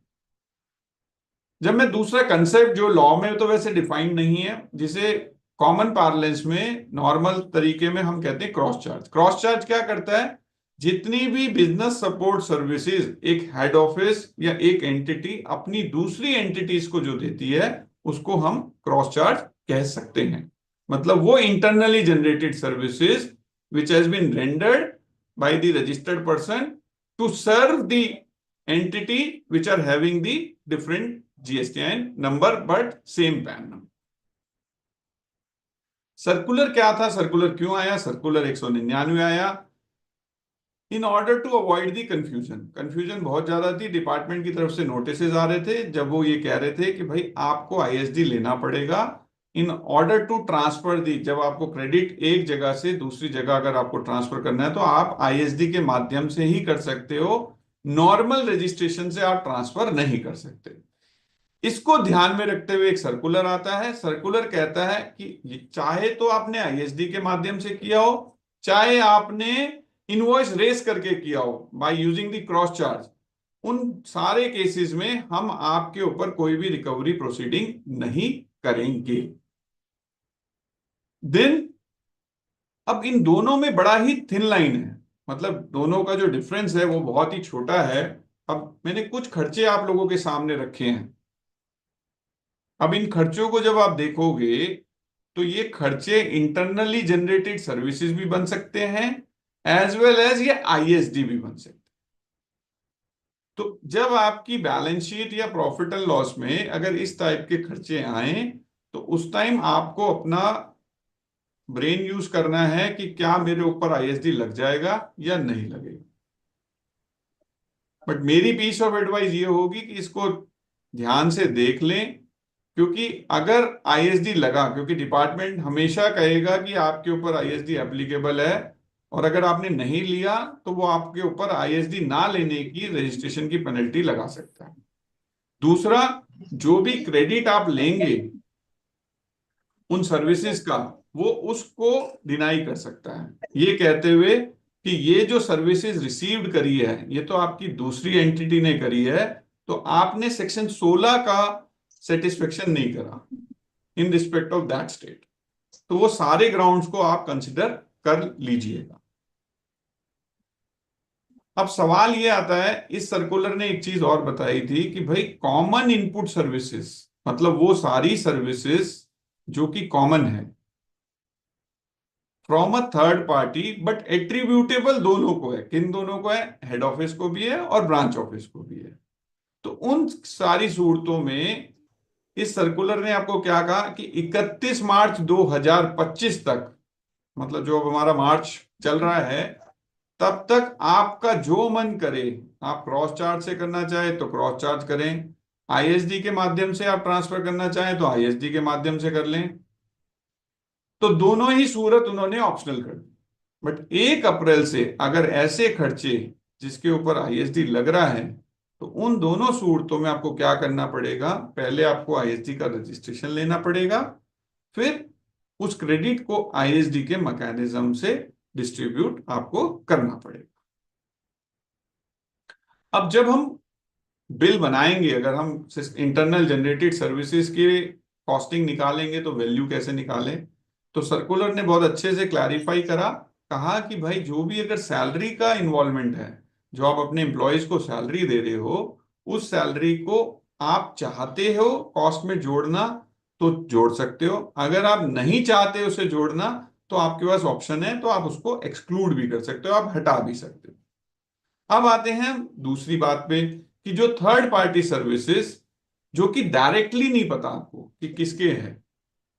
जब मैं दूसरा कंसेप्ट जो लॉ में तो वैसे डिफाइंड नहीं है, जिसे कॉमन पार्लेंस में नॉर्मल तरीके में हम कहते हैं क्रॉस चार्ज। क्रॉस चार्ज क्या करता है, जितनी भी बिजनेस सपोर्ट सर्विसेज एक हेड ऑफिस या एक एंटिटी अपनी दूसरी एंटिटीज को जो देती है उसको हम क्रॉस चार्ज कह सकते हैं। मतलब वो internally generated services which has been rendered by the registered person to serve the entity which are having the different GSTN number but same PAN number. Circular क्या था, सर्कुलर क्यों आया, सर्कुलर 199 आया in order to avoid the confusion बहुत ज्यादा थी। Department की तरफ से नोटिसेज आ रहे थे जब वो ये कह रहे थे कि भाई आपको आईएसडी लेना पड़ेगा इन ऑर्डर टू ट्रांसफर दी। जब आपको क्रेडिट एक जगह से दूसरी जगह अगर आपको ट्रांसफर करना है तो आप आईएसडी के माध्यम से ही कर सकते हो, नॉर्मल रजिस्ट्रेशन से आप ट्रांसफर नहीं कर सकते। इसको ध्यान में रखते हुए एक सर्कुलर आता है। सर्कुलर कहता है कि चाहे तो आपने आईएसडी के माध्यम से किया हो, चाहे आपने इनवॉइस रेस करके किया हो by using the cross charge, उन सारे केसेस में हम आपके ऊपर कोई भी रिकवरी प्रोसीडिंग नहीं करेंगे। देन अब इन दोनों में बड़ा ही थिन लाइन है, मतलब दोनों का जो डिफरेंस है वो बहुत ही छोटा है। अब मैंने कुछ खर्चे आप लोगों के सामने रखे हैं। अब इन खर्चों को जब आप देखोगे तो ये खर्चे इंटरनली जनरेटेड सर्विसेज भी बन सकते हैं एज वेल एज ये आईएसडी भी बन सकते हैं। तो जब आपकी बैलेंस शीट या प्रॉफिट एंड लॉस में अगर इस टाइप के खर्चे आए तो उस टाइम आपको अपना ब्रेन यूज करना है कि क्या मेरे ऊपर आईएसडी लग जाएगा या नहीं लगेगा। बट मेरी पीस ऑफ एडवाइस ये होगी कि इसको ध्यान से देख लें, क्योंकि अगर आईएसडी लगा, क्योंकि डिपार्टमेंट हमेशा कहेगा कि आपके ऊपर आईएसडी एप्लीकेबल है, और अगर आपने नहीं लिया तो वो आपके ऊपर आईएसडी ना लेने की रजिस्ट्रेशन की पेनल्टी लगा सकता है। दूसरा, जो भी क्रेडिट आप लेंगे उन सर्विसेज का, वो उसको डिनाई कर सकता है, ये कहते हुए कि ये जो सर्विसेज रिसीव्ड करी है ये तो आपकी दूसरी एंटिटी ने करी है, तो आपने सेक्शन 16 का सेटिस्फेक्शन नहीं करा इन रिस्पेक्ट ऑफ दैट स्टेट। तो वो सारे ग्राउंड्स को आप कंसिडर कर लीजिएगा। अब सवाल ये आता है, इस सर्कुलर ने एक चीज और बताई थी कि भाई कॉमन इनपुट सर्विसेज, मतलब वो सारी सर्विसेज जो कि कॉमन है from a third party but attributable दोनों को है। किन दोनों को है? हेड ऑफिस को भी है और ब्रांच ऑफिस को भी है। तो उन सारी सूरतों में इस सर्कुलर ने आपको क्या कहा कि 31 मार्च 2025 तक, मतलब जो अब हमारा मार्च चल रहा है, तब तक आपका जो मन करे, आप क्रॉस चार्ज से करना चाहे तो क्रॉस चार्ज करें, आईएसडी के माध्यम से आप ट्रांसफर करना चाहें तो आईएसडी के माध्यम से कर लें। तो दोनों ही सूरत उन्होंने ऑप्शनल कर दी। बट 1 अप्रैल से अगर ऐसे खर्चे जिसके ऊपर आईएसडी लग रहा है तो उन दोनों सूरतों में आपको क्या करना पड़ेगा, पहले आपको आईएसडी का रजिस्ट्रेशन लेना पड़ेगा, फिर उस क्रेडिट को आईएसडी के मैकेनिज्म से डिस्ट्रीब्यूट आपको करना पड़ेगा। अब जब हम बिल बनाएंगे, अगर हम इंटरनल जनरेटेड सर्विसेज की कॉस्टिंग निकालेंगे तो वैल्यू कैसे निकालें, तो सर्कुलर ने बहुत अच्छे से क्लैरिफाई करा, कहा कि भाई जो भी अगर सैलरी का इन्वॉल्वमेंट है, जो आप अपने एम्प्लॉयज को सैलरी दे रहे हो, उस सैलरी को आप चाहते हो कॉस्ट में जोड़ना तो जोड़ सकते हो, अगर आप नहीं चाहते उसे जोड़ना तो आपके पास ऑप्शन है, तो आप उसको एक्सक्लूड भी कर सकते हो, आप हटा भी सकते हो। अब आते हैं दूसरी बात पे कि जो थर्ड पार्टी सर्विसेज जो कि डायरेक्टली नहीं पता आपको कि किसके है,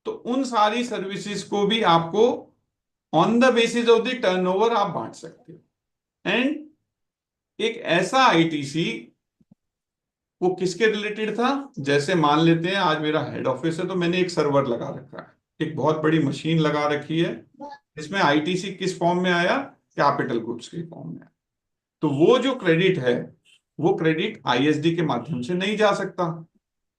तो उन सारी सर्विसेज को भी आपको on the basis of the turnover आप बांट सकते हो। एंड एक ऐसा आईटीसी वो किसके रिलेटेड था, जैसे मान लेते हैं आज मेरा हेड ऑफिस है तो मैंने एक सर्वर लगा रखा है, एक बहुत बड़ी मशीन लगा रखी है, इसमें आईटीसी किस फॉर्म में आया, कैपिटल गुड्स के फॉर्म में आया। तो वो जो क्रेडिट है वो क्रेडिट आईएसडी के माध्यम से नहीं जा सकता।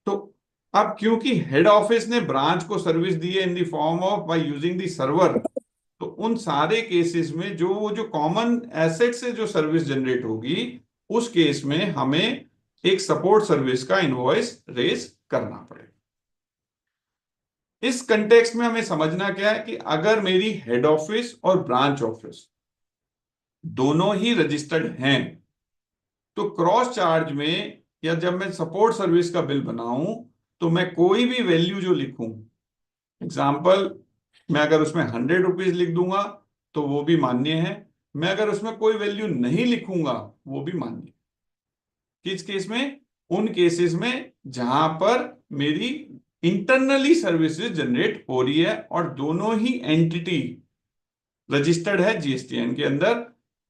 तो अब क्योंकि हेड ऑफिस ने ब्रांच को सर्विस दी है in the form of by using the server, तो उन सारे केसेस में जो कॉमन एसेट से जो सर्विस जनरेट होगी उस केस में हमें एक सपोर्ट सर्विस का इनवॉइस रेज करना पड़ेगा। इस कंटेक्स्ट में हमें समझना क्या है कि अगर मेरी हेड ऑफिस और ब्रांच ऑफिस दोनों ही रजिस्टर्ड हैं तो क्रॉस चार्ज में या जब मैं सपोर्ट सर्विस का बिल बनाऊं तो मैं कोई भी वैल्यू जो लिखूं, एग्जाम्पल मैं अगर उसमें 100 रुपीज लिख दूंगा तो वो भी मान्य है, मैं अगर उसमें कोई वैल्यू नहीं लिखूंगा वो भी मान्य है। किस केस में, उन केसेस में जहां पर मेरी इंटरनली सर्विसेज जनरेट हो रही है और दोनों ही एंटिटी रजिस्टर्ड है जीएसटीएन के अंदर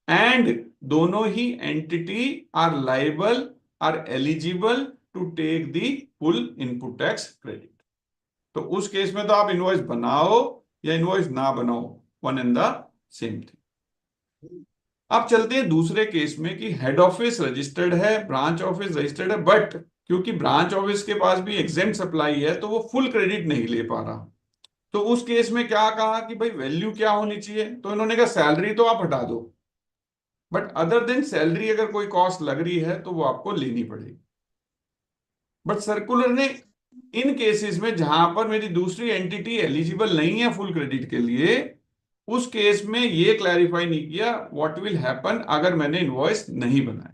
एंड दोनों ही entity are liable are eligible to take the full input tax credit. तो उस केस में तो आप इनवॉइस बनाओ या इनवॉइस ना बनाओ, one and the same thing. अब चलते हैं दूसरे केस में कि हेड ऑफिस रजिस्टर्ड है, ब्रांच ऑफिस रजिस्टर्ड है, बट क्योंकि ब्रांच ऑफिस के पास भी एग्जेम्प्ट सप्लाई है तो वो फुल क्रेडिट नहीं ले पा रहा। तो उस केस में क्या कहा कि भाई वैल्यू क्या होनी चाहिए, तो इन्होंने कहा सैलरी तो आप हटा दो, बट अदर देन सैलरी अगर कोई कॉस्ट लग रही है तो वो आपको लेनी पड़ेगी। बट सर्कुलर ने इन केसेस में जहां पर मेरी दूसरी एंटिटी एलिजिबल नहीं है फुल क्रेडिट के लिए, उस केस में ये क्लैरिफाई नहीं किया व्हाट विल हैपन अगर मैंने इनवॉइस नहीं बनाया,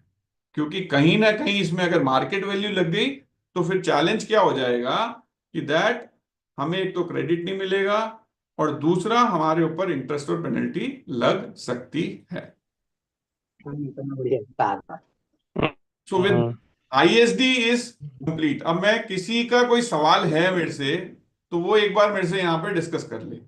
क्योंकि कहीं ना कहीं इसमें अगर मार्केट वैल्यू लग गई तो फिर चैलेंज क्या हो जाएगा कि दैट हमें एक तो क्रेडिट नहीं मिलेगा और दूसरा हमारे ऊपर इंटरेस्ट और पेनल्टी लग सकती है। So with ISD is complete. अब मैं किसी का कोई सवाल है मेरे से तो वो एक बार मेरे से यहां पे डिस्कस कर ले।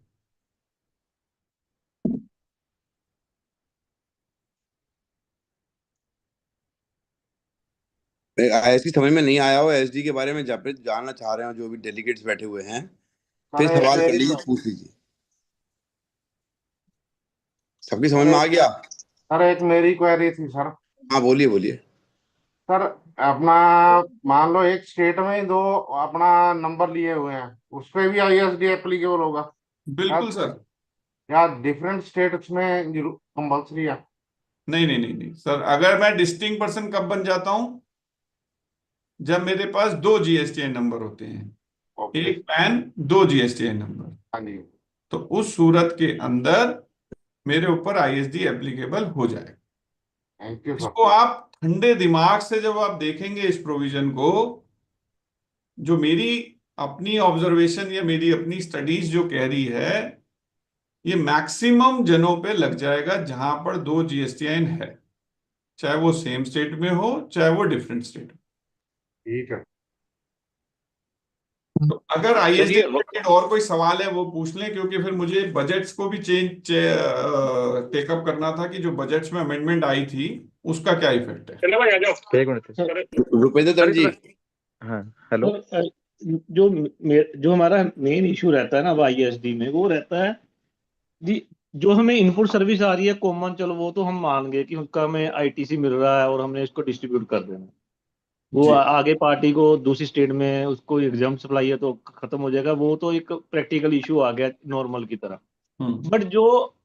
आईएसडी समझ में नहीं आया हो, एसडी के बारे में जब भी जानना चाह रहे हो जो भी डेलीगेट्स बैठे हुए हैं फिर सवाल कर लीजिए, पूछ लीजिए। सबकी समझ में आ गया? सर एक मेरी क्वेरी थी सर। हाँ बोलिए बोलिए। सर अपना मान लो एक स्टेट में दो अपना नंबर लिए हुए हैं, उस पे भी आईएसडी एप्लीकेबल होगा? बिल्कुल सर। या डिफरेंट स्टेट्स में कंपल्सरी है? नहीं नहीं नहीं नहीं सर, अगर मैं डिस्टिंक्ट पर्सन कब बन जाता हूं, जब मेरे पास 2 जीएसटीआई नंबर होते हैं, एक पैन 2 जीएसटीआई नंबर, तो उस सूरत के अंदर मेरे ऊपर आईएसडी एप्लीकेबल हो जाएगा। इसको आप ठंडे दिमाग से जब आप देखेंगे इस प्रोविजन को, जो मेरी अपनी ऑब्जर्वेशन या मेरी अपनी स्टडीज जो कह रही है, ये मैक्सिमम जनों पे लग जाएगा जहां पर 2 जीएसटीआई है, चाहे वो सेम स्टेट में हो चाहे वो डिफरेंट स्टेट में। ठीक है। तो अगर आईएसडी रिलेटेड और कोई सवाल है वो पूछ लें, क्योंकि फिर मुझे बजट्स को भी टेकअप करना था कि जो बजट्स में अमेंडमेंट आई थी उसका क्या इफेक्ट है। चलो भाई आ जाओ। एक मिनट रुपेंद्र जी। हाँ हेलो। जो हमारा मेन इशू रहता है ना आईएसडी में, वो रहता है जी जो हमें इनपुट सर्विस आ रही है कॉमन, चलो वो तो हम मान गए कि उसका हमें आईटीसी मिल रहा है और हमने इसको डिस्ट्रीब्यूट कर देना, वो आगे पार्टी को दूसरी स्टेट में उसको एग्जाम सप्लाई है तो खत्म हो जाएगा, वो तो एक प्रैक्टिकल इशू आ गया नॉर्मल की तरह। बट जो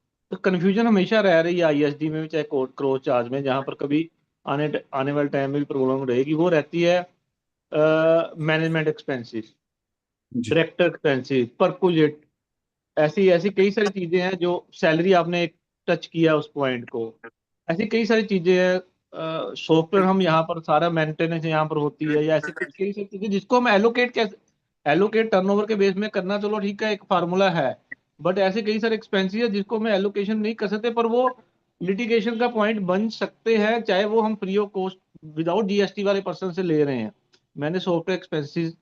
कंफ्यूजन हमेशा रह रही है आईएसडी में चाहे क्रॉस चार्ज में, जहां पर कभी आने वाले टाइम में भी प्रॉब्लम रहेगी, वो रहती है management expenses, director expenses, percolate, ऐसी कई सारी चीजें हैं जो सैलरी आपने टच किया उस पॉइंट को, ऐसी कई सारी चीजें हैं, सॉफ्टवेयर हम यहाँ पर सारा मेंटेनेंस यहाँ पर होती है, या ऐसी कई सारी चीजें जिसको हम एलोकेट टर्नओवर के बेस में करना, चलो ठीक है एक फार्मूला है, बट ऐसे कई सारे एक्सपेंसेस है जिसको हम एलोकेशन नहीं कर सकते, पर वो लिटिगेशन का पॉइंट बन सकते हैं, चाहे वो हम free of cost without GST वाले पर्सन से ले रहे हैं। मैंने सॉफ्टवेयर एक्सपेंसेस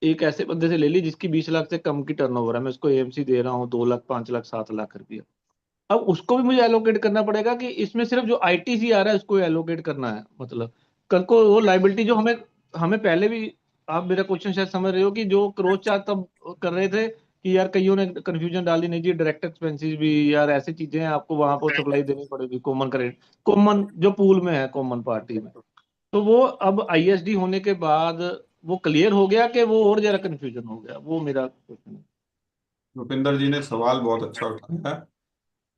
एक ऐसे बंदे से ले ली जिसकी 20 लाख से कम की टर्नओवर है, मैं उसको एएमसी दे रहा हूँ 2 लाख 5 लाख 7 लाख रुपया। अब उसको भी मुझे एलोकेट करना पड़ेगा कि इसमें सिर्फ जो आईटीसी आ रहा है उसको एलोकेट करना है। मतलब कल को वो लाइबिलिटी जो हमें हमें पहले भी, आप मेरा क्वेश्चन शायद समझ रहे हो कि जो क्रॉस चार्ट तब कर रहे थे कि यार कईयों ने कंफ्यूजन डाली, नहीं जी डायरेक्ट एक्सपेंसेस भी यार ऐसी चीजें हैं, आपको वहां पर सप्लाई देनी पड़ेगी कॉमन क्रेडिट, कॉमन जो पूल में है कॉमन पार्टी में। तो वो अब आईएसडी होने के बाद वो क्लियर हो गया कि वो और ज्यादा कंफ्यूजन हो गया, वो मेरा क्वेश्चन है। रुपिंदर जी ने सवाल बहुत अच्छा उठाया।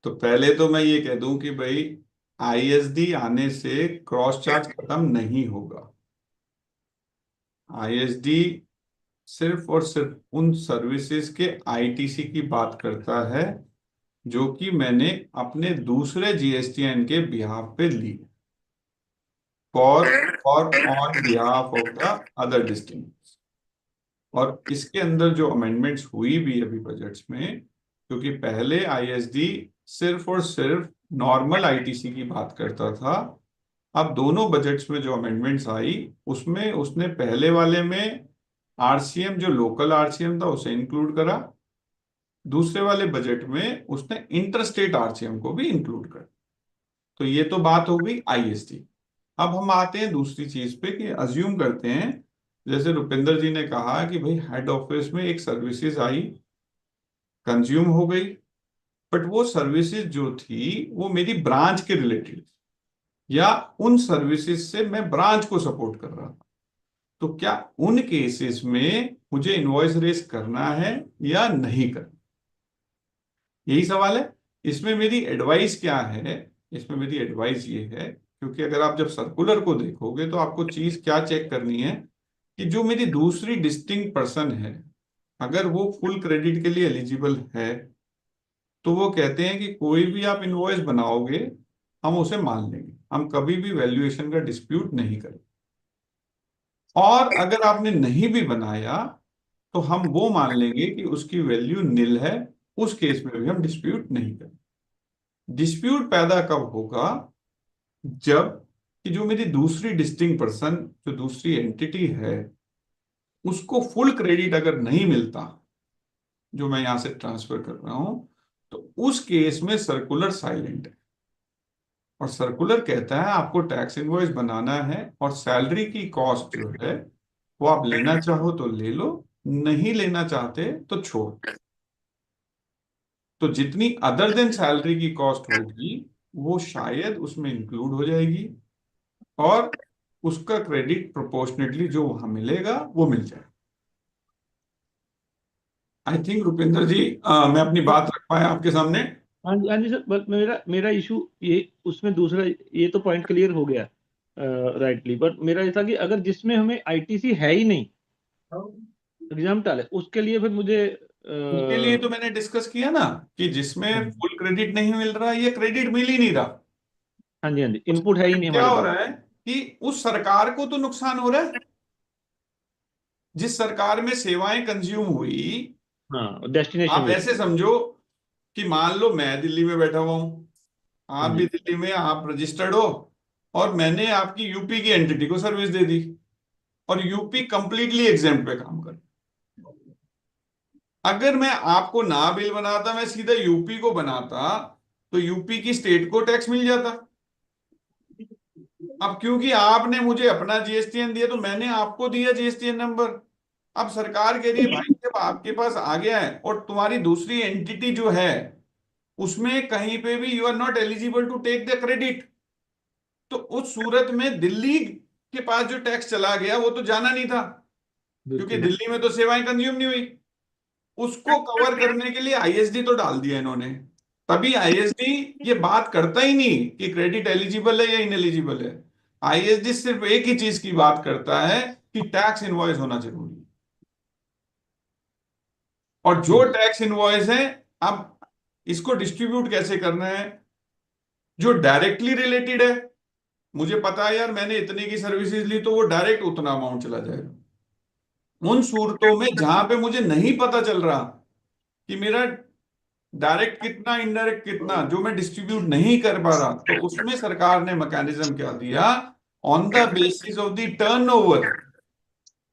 तो पहले तो मैं ये कह दूं कि भाई आईएसडी आने से क्रॉस चार्ज खत्म नहीं होगा। आईएसडी सिर्फ और सिर्फ उन सर्विसेज के आईटीसी की बात करता है जो कि मैंने अपने दूसरे जीएसटीएन के बिहाफ पे ली, फॉर और on behalf of the other district. और इसके अंदर जो अमेंडमेंट्स हुई भी अभी बजट्स में, क्योंकि पहले आईएसडी सिर्फ और सिर्फ नॉर्मल आईटीसी की बात करता था, अब दोनों बजट्स में जो अमेंडमेंट्स आई उसमें उसने पहले वाले में आरसीएम जो लोकल आरसीएम था उसे इंक्लूड करा, दूसरे वाले बजट में उसने इंटरस्टेट आरसीएम को भी इंक्लूड करा। तो ये तो बात हो गई आईएसडी। अब हम आते हैं दूसरी चीज पे कि अज्यूम करते हैं, जैसे रुपिंदर जी ने कहा कि भाई हेड ऑफिस में एक सर्विसेज आई, कंज्यूम हो गई, बट वो सर्विसेज जो थी वो मेरी ब्रांच के रिलेटेड या उन सर्विसेज से मैं ब्रांच को सपोर्ट कर रहा था। तो क्या उन केसेस में मुझे इनवॉइस रेस करना है या नहीं करना, यही सवाल है। इसमें मेरी एडवाइस क्या है? इसमें मेरी एडवाइस ये है, क्योंकि अगर आप जब सर्कुलर को देखोगे तो आपको चीज क्या चेक करनी है कि जो मेरी दूसरी डिस्टिंक्ट पर्सन है, अगर वो फुल क्रेडिट के लिए एलिजिबल है तो वो कहते हैं कि कोई भी आप इनवॉइस बनाओगे हम उसे मान लेंगे, हम कभी भी वैल्यूएशन का डिस्प्यूट नहीं करेंगे। और अगर आपने नहीं भी बनाया तो हम वो मान लेंगे कि उसकी वैल्यू निल है, उस केस में भी हम डिस्प्यूट नहीं करेंगे। डिस्प्यूट पैदा कब होगा? जब कि जो मेरी दूसरी डिस्टिंक्ट पर्सन, जो दूसरी एंटिटी है, उसको फुल क्रेडिट अगर नहीं मिलता जो मैं यहां से ट्रांसफर कर रहा हूं, तो उस केस में सर्कुलर साइलेंट है। और सर्कुलर कहता है आपको टैक्स इनवॉइस बनाना है और सैलरी की कॉस्ट जो है वो आप लेना चाहो तो ले लो, नहीं लेना चाहते तो छोड़। तो जितनी अदर देन सैलरी की कॉस्ट होगी वो शायद उसमें इंक्लूड हो जाएगी और उसका क्रेडिट प्रोपोर्शनेटली जो वहां मिलेगा वो मिल जाएगा। आई थिंक रुपिंदर जी मैं अपनी बात रख पाया आपके सामने। हाँ जी, हाँ जी सर, बट मेरा मेरा इशू ये उसमें दूसरा, ये तो पॉइंट क्लियर हो गया राइटली, बट मेरा ये था कि अगर जिसमें हमें आईटीसी है ही नहीं, एग्जाम्पल है, उसके लिए फिर मुझे उसके लिए तो मैंने डिस्कस किया ना कि जिसमें फुल क्रेडिट नहीं मिल रहा, ये क्रेडिट मिल ही नहीं रहा। हाँ जी, हाँ जी, इनपुट है ही नहीं क्या हमारे हो पास। रहा है कि उस सरकार को तो नुकसान हो रहा है, जिस सरकार में सेवाएं कंज्यूम हुई। हाँ, डेस्टिनेशन आप ऐसे समझो कि मान लो मैं दिल्ली में बैठा हुआ हूं, आप भी दिल्ली में, आप रजिस्टर्ड हो और मैंने आपकी यूपी की एंटिटी को सर्विस दे दी और यूपी कंप्लीटली एग्जेम्प्ट पे काम कर। अगर मैं आपको ना बिल बनाता, मैं सीधा यूपी को बनाता, तो यूपी की स्टेट को टैक्स मिल जाता। अब क्योंकि आपने मुझे अपना जीएसटीएन दिया तो मैंने आपको दिया जीएसटीएन नंबर। अब सरकार कह रही है भाई जब आपके पास आ गया है और तुम्हारी दूसरी एंटिटी जो है उसमें कहीं पे भी you are not eligible to take the credit, तो उस सूरत में दिल्ली के पास जो टैक्स चला गया वो तो जाना नहीं था, क्योंकि दिल्ली में तो सेवाएं कंज्यूम नहीं हुई। उसको कवर करने के लिए आईएसडी तो डाल दिया इन्होंने। तभी आईएसडी ये बात करता ही नहीं कि क्रेडिट एलिजिबल है या इनएलिजिबल है। आईएसडी सिर्फ एक ही चीज की बात करता है कि टैक्स इनवॉइस होना जरूरी है। और जो टैक्स इनवॉइस है, अब इसको डिस्ट्रीब्यूट कैसे करना है? जो डायरेक्टली रिलेटेड है, मुझे पता है यार मैंने इतने की सर्विसेज ली तो वो डायरेक्ट उतना अमाउंट चला जाएगा। उन सूरतों में जहां पे मुझे नहीं पता चल रहा कि मेरा डायरेक्ट कितना, इनडायरेक्ट कितना, जो मैं डिस्ट्रीब्यूट नहीं कर पा रहा, तो उसमें सरकार ने मैकेनिज्म क्या दिया? On the basis of the turnover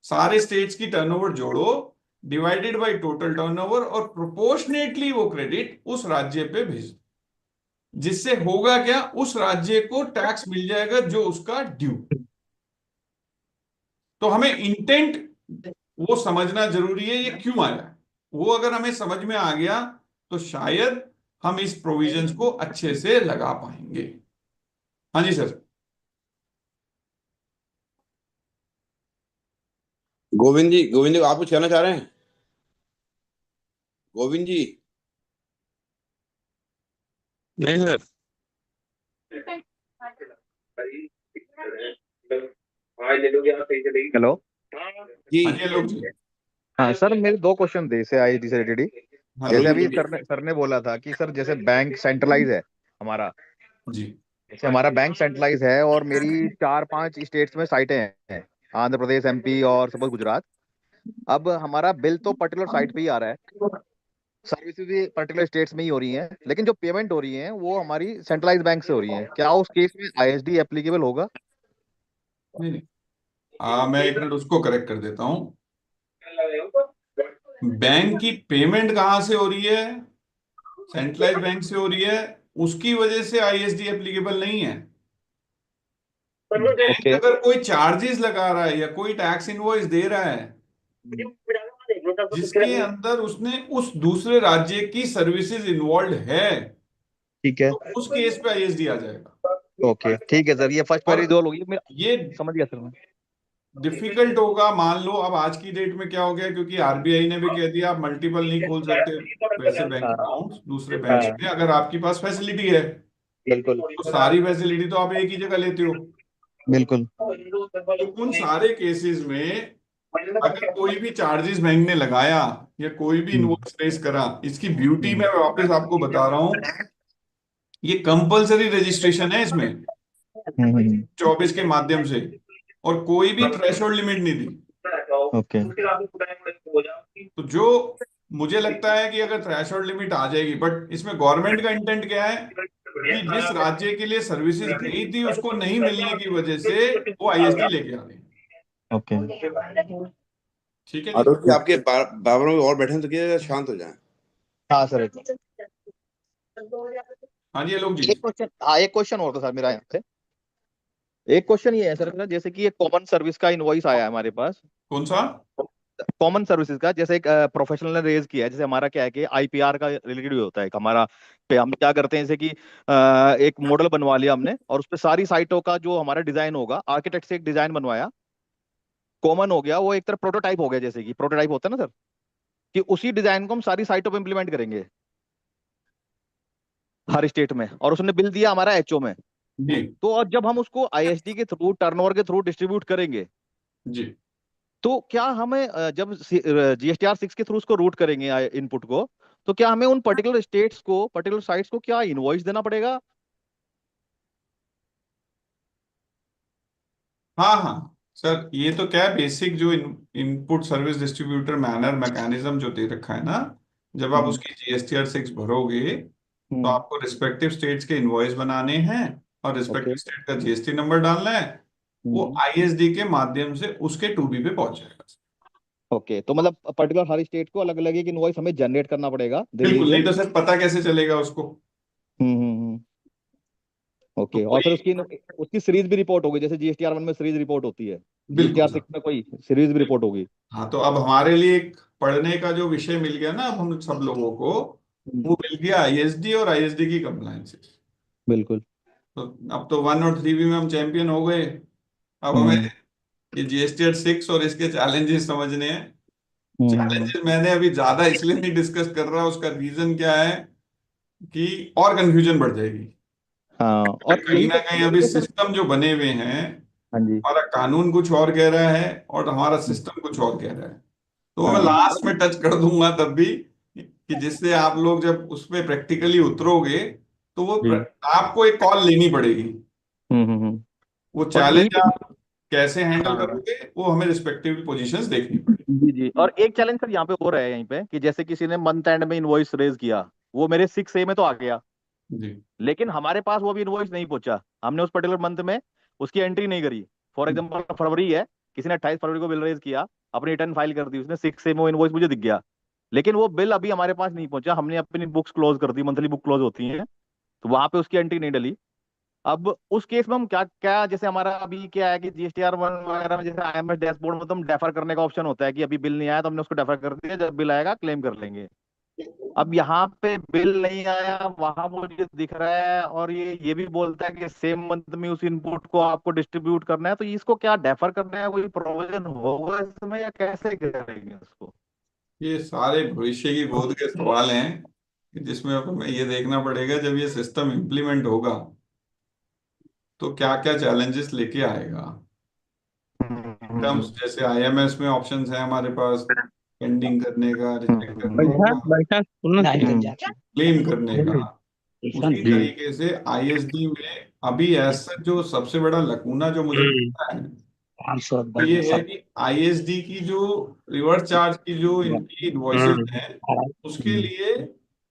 सारे स्टेट्स की टर्नओवर जोड़ो, डिवाइडेड बाय टोटल टर्नओवर, और प्रोपोर्शनेटली वो क्रेडिट उस राज्य पे भेज दो, जिससे होगा क्या, उस राज्य को टैक्स मिल जाएगा जो उसका ड्यू। तो हमें इंटेंट वो समझना जरूरी है, ये क्यों आया। वो अगर हमें समझ में आ गया तो शायद हम इस प्रोविजंस को अच्छे से लगा पाएंगे। हाँ जी सर। गोविंद जी आप कुछ कहना चाह रहे हैं? गोविंद जी। नहीं सर। हेलो जी। हाँ जी लोग जी। हाँ सर, मेरे दो क्वेश्चन थे इससे आईआईटी से रिलेटेड ही। हाँ जैसे जी अभी बोलिए। सर ने बोला था कि सर जैसे बैंक सेंट्रलाइज है हमारा, जी जैसे हमारा बैंक सेंट्रलाइज है और मेरी 4-5 स्टेट्स में साइटें हैं, आंध्र प्रदेश, एमपी और सपोज गुजरात। अब हमारा बिल तो पर्टिकुलर साइट पे ही आ रहा है, सर्विसेज भी पर्टिकुलर स्टेट्स में ही हो रही हैं, लेकिन जो पेमेंट हो रही है वो हमारी सेंट्रलाइज बैंक से हो रही है। क्या उस केस में आईएसडी एप्लीकेबल होगा? नहीं नहीं, मैं एक मिनट उसको करेक्ट कर देता हूं। बैंक की पेमेंट कहां से हो रही है? सेंट्रलाइज बैंक से हो रही है, उसकी वजह से आईएसडी एप्लीकेबल नहीं है। बैंक अगर कोई चार्जेस लगा रहा है या कोई टैक्स इनवॉइस दे रहा है जिसके अंदर उसने उस दूसरे राज्य की सर्विसेज इन्वॉल्व है, ठीक है, तो उस केस पे आईएसडी आ जाएगा। ओके ठीक है सर, ये फर्स्ट और क्वेरी दो होगी। ये समझ गया सर मैं। डिफिकल्ट होगा। मान लो अब आज की डेट में क्या हो गया, क्योंकि आरबीआई ने भी कह दिया आप मल्टीपल नहीं खोल सकते वैसे बैंक हाँ अकाउंट दूसरे हाँ, बैंक्स में, अगर आपके पास फैसिलिटी है बिल्कुल तो सारी फैसिलिटी तो आप एक ही जगह लेते हो। बिल्कुल। तो उन सारे केसेस में अगर कोई भी चार्जेस बैंक ने लगाया या कोई भी इनवॉइस रेज करा, इसकी ब्यूटी मैं वापस आपको बता रहा हूं, ये कंपलसरी रजिस्ट्रेशन है इसमें 24 के माध्यम से, और कोई भी थ्रेशोल्ड लिमिट नहीं दी। ओके तो जो मुझे लगता है कि अगर थ्रेशोल्ड लिमिट आ जाएगी, बट इसमें गवर्नमेंट का इंटेंट क्या है कि जिस राज्य के लिए सर्विसेज गई थी उसको नहीं मिलने की वजह से वो आईएसडी लेके आ रही। ओके ठीक है आलोक जी जी। आपके बाबर में और बैठे हैं तो क्या शांत हो जाएं। हाँ सर, हाँ जी आलोक जी। एक क्वेश्चन, हाँ एक क्वेश्चन और था सर मेरा यहाँ से। एक क्वेश्चन ये है सर मेरा, जैसे कि एक कॉमन सर्विस का इनवॉइस आया है हमारे पास। कौन सा? कॉमन सर्विसेज का, जैसे एक प्रोफेशनल ने रेज किया है, जैसे हमारा क्या है कि आईपीआर का रिलेटेड होता है हमारा। पे हम क्या करते हैं, जैसे कि एक मॉडल बनवा लिया हमने और उस पर सारी साइटों का जो हमारा डिजाइन होगा, आर्किटेक्ट से एक डिजाइन बनवाया, कॉमन हो गया, वो एक तरह प्रोटोटाइप हो गया। जैसे कि प्रोटोटाइप होता है ना सर, कि उसी डिजाइन को हम सारी साइटों पे इंप्लीमेंट करेंगे हर स्टेट में, और उसने बिल दिया हमारा एचओ में। जी तो और जब हम उसको आईएसडी के थ्रू, टर्नओवर के थ्रू डिस्ट्रीब्यूट करेंगे, जी। तो क्या हमें जब जीएसटीआर 6 के थ्रू उसको रूट करेंगे इनपुट को, तो क्या हमें उन पर्टिकुलर स्टेट्स को, पर्टिकुलर साइट्स को क्या इनवॉइस देना पड़ेगा? हाँ हाँ सर, ये तो क्या है, बेसिक जो input service distributor manner mechanism जो दे रखा है ना, जब आप उसकी जीएसटीआर 6 भरोगे तो आपको रिस्पेक्टिव स्टेट्स के इनवॉइस बनाने हैं और रिस्पेक्टिव ओके स्टेट का जीएसटी नंबर डालना है। वो आईएसडी के माध्यम से उसके टूबी पे पहुंच जाएगा। ओके, तो मतलब पर्टिकुलर हर स्टेट को अलग अलग एक इनवॉइस हमें जनरेट करना पड़ेगा दिल्ली बिल्कुल, के। नहीं तो सर पता कैसे चलेगा उसको। तो ओके, और फिर कोई उसकी उसकी सीरीज भी रिपोर्ट होगी, जैसे जीएसटीआर 1 में सीरीज रिपोर्ट होती है, बिल्कुल जीएसटीआर सर। 6 में कोई सीरीज भी रिपोर्ट होगी। हाँ, तो अब हमारे लिए एक पढ़ने का जो विषय मिल गया ना, अब हम सब लोगों को वो मिल गया आईएसडी और आईएसडी की कंप्लायंसेस। बिल्कुल। तो अब तो 1 और 3 में हम चैंपियन हो गए। अब हमें ये जीएसटी 6 और इसके चैलेंजेस समझने हैं। चैलेंजेस मैंने अभी ज्यादा इसलिए नहीं डिस्कस कर रहा, उसका रीजन क्या है कि और कंफ्यूजन बढ़ जाएगी। हाँ, और कहीं यही ना तो कहीं अभी सिस्टम जो बने हुए हैं, हाँ जी। हमारा कानून कुछ और कह रहा है और हमारा सिस्टम कुछ और कह रहा है। तो वो मैं हाँ लास्ट में टच कर दूंगा तब भी, कि जिससे आप लोग जब उसमें प्रैक्टिकली उतरोगे तो वो जी। आपको एक कॉल लेनी पड़ेगी। वो और यही चैलेंज तो आप कैसे हैंडल हाँ करोगे, वो हमें रिस्पेक्टिव पोजीशंस देखनी पड़ेगी। जी जी, और एक चैलेंज सर यहाँ पे हो रहा है यहीं पे, कि जैसे किसी ने मंथ एंड में इनवॉइस रेज किया, वो मेरे 6A में तो आ गया, जी लेकिन हमारे पास वो भी इनवॉइस नहीं पहुंचा, हमने उस पर्टिकुलर मंथ में उसकी एंट्री नहीं करी। फॉर एग्जांपल फरवरी है, किसी ने 28 फरवरी को बिल रेज किया, अपनी रिटर्न फाइल कर दी, उसने 6 से वो इनवॉइस मुझे दिख गया, लेकिन वो बिल अभी हमारे पास नहीं पहुंचा, हमने अपनी बुक्स क्लोज कर दी, मंथली बुक क्लोज होती है, तो वहां पे उसकी एंट्री नहीं डली। अब उस केस में हम क्या क्या, जैसे हमारा अभी क्या है कि GSTR 1 वगैरह में जैसे IMS डैशबोर्ड में तो हम डेफर करने का ऑप्शन होता है कि अभी बिल नहीं आया तो हमने उसको डेफर कर दिया, जब बिल आएगा क्लेम कर लेंगे। अब यहाँ पे बिल नहीं आया, वहां मुझे दिख रहा है, और ये भी बोलता है कि सेम मंथ में उस इनपुट को आपको डिस्ट्रीब्यूट करना है, तो इसको क्या डेफर करना है, कोई प्रोविजन होगा इसमें या कैसे करेंगे उसको? ये सारे भविष्य की गोद के सवाल हैं कि जिसमें अब हमें ये देखना पड़ेगा जब ये सिस्टम इम्प्लीमेंट होगा तो क्या क्या चैलेंजेस लेके आएगा। टर्म्स जैसे IMS में ऑप्शंस हैं हमारे पास, पेंडिंग करने का, रिजेक्ट करने का, क्लेम करने का। उसी तरीके से ISD में अभी ऐसा जो सबसे बड़ा लकूना जो मुझे लगता है तो ये है कि ISD की जो रिवर्स चार्ज की जो इनकी इनवॉइसेस हैं उसके लिए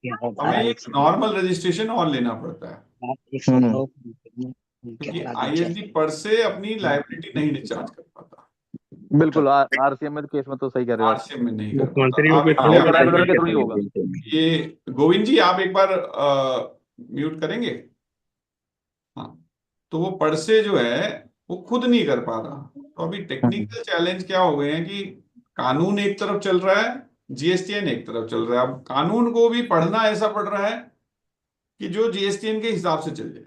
हमें एक नॉर्मल रजिस्ट्रेशन और लेना पड़ता है, क्योंकि ISD पर से अपनी लायबिलिटी नहीं डिस्चार्ज कर पाता। बिल्कुल, RCM में केस में तो सही कह रहे हो आप। RCM में नहीं कर पाता। आप एक बार रेगुलर के थ्रू ही होगा। ये गोविंद जी आप एक बार म्यूट करेंगे। हाँ, तो वो पर से जो है वो खुद नहीं कर पा रहा। तो अभी टेक्निकल चैलेंज क्या हो गए हैं कि कानून एक तरफ चल रहा है, GSTN एक तरफ चल रहा है। अब कानून को भी पढ़ना ऐसा पड़ रहा है कि जो GSTN के हिसाब से चल जाए।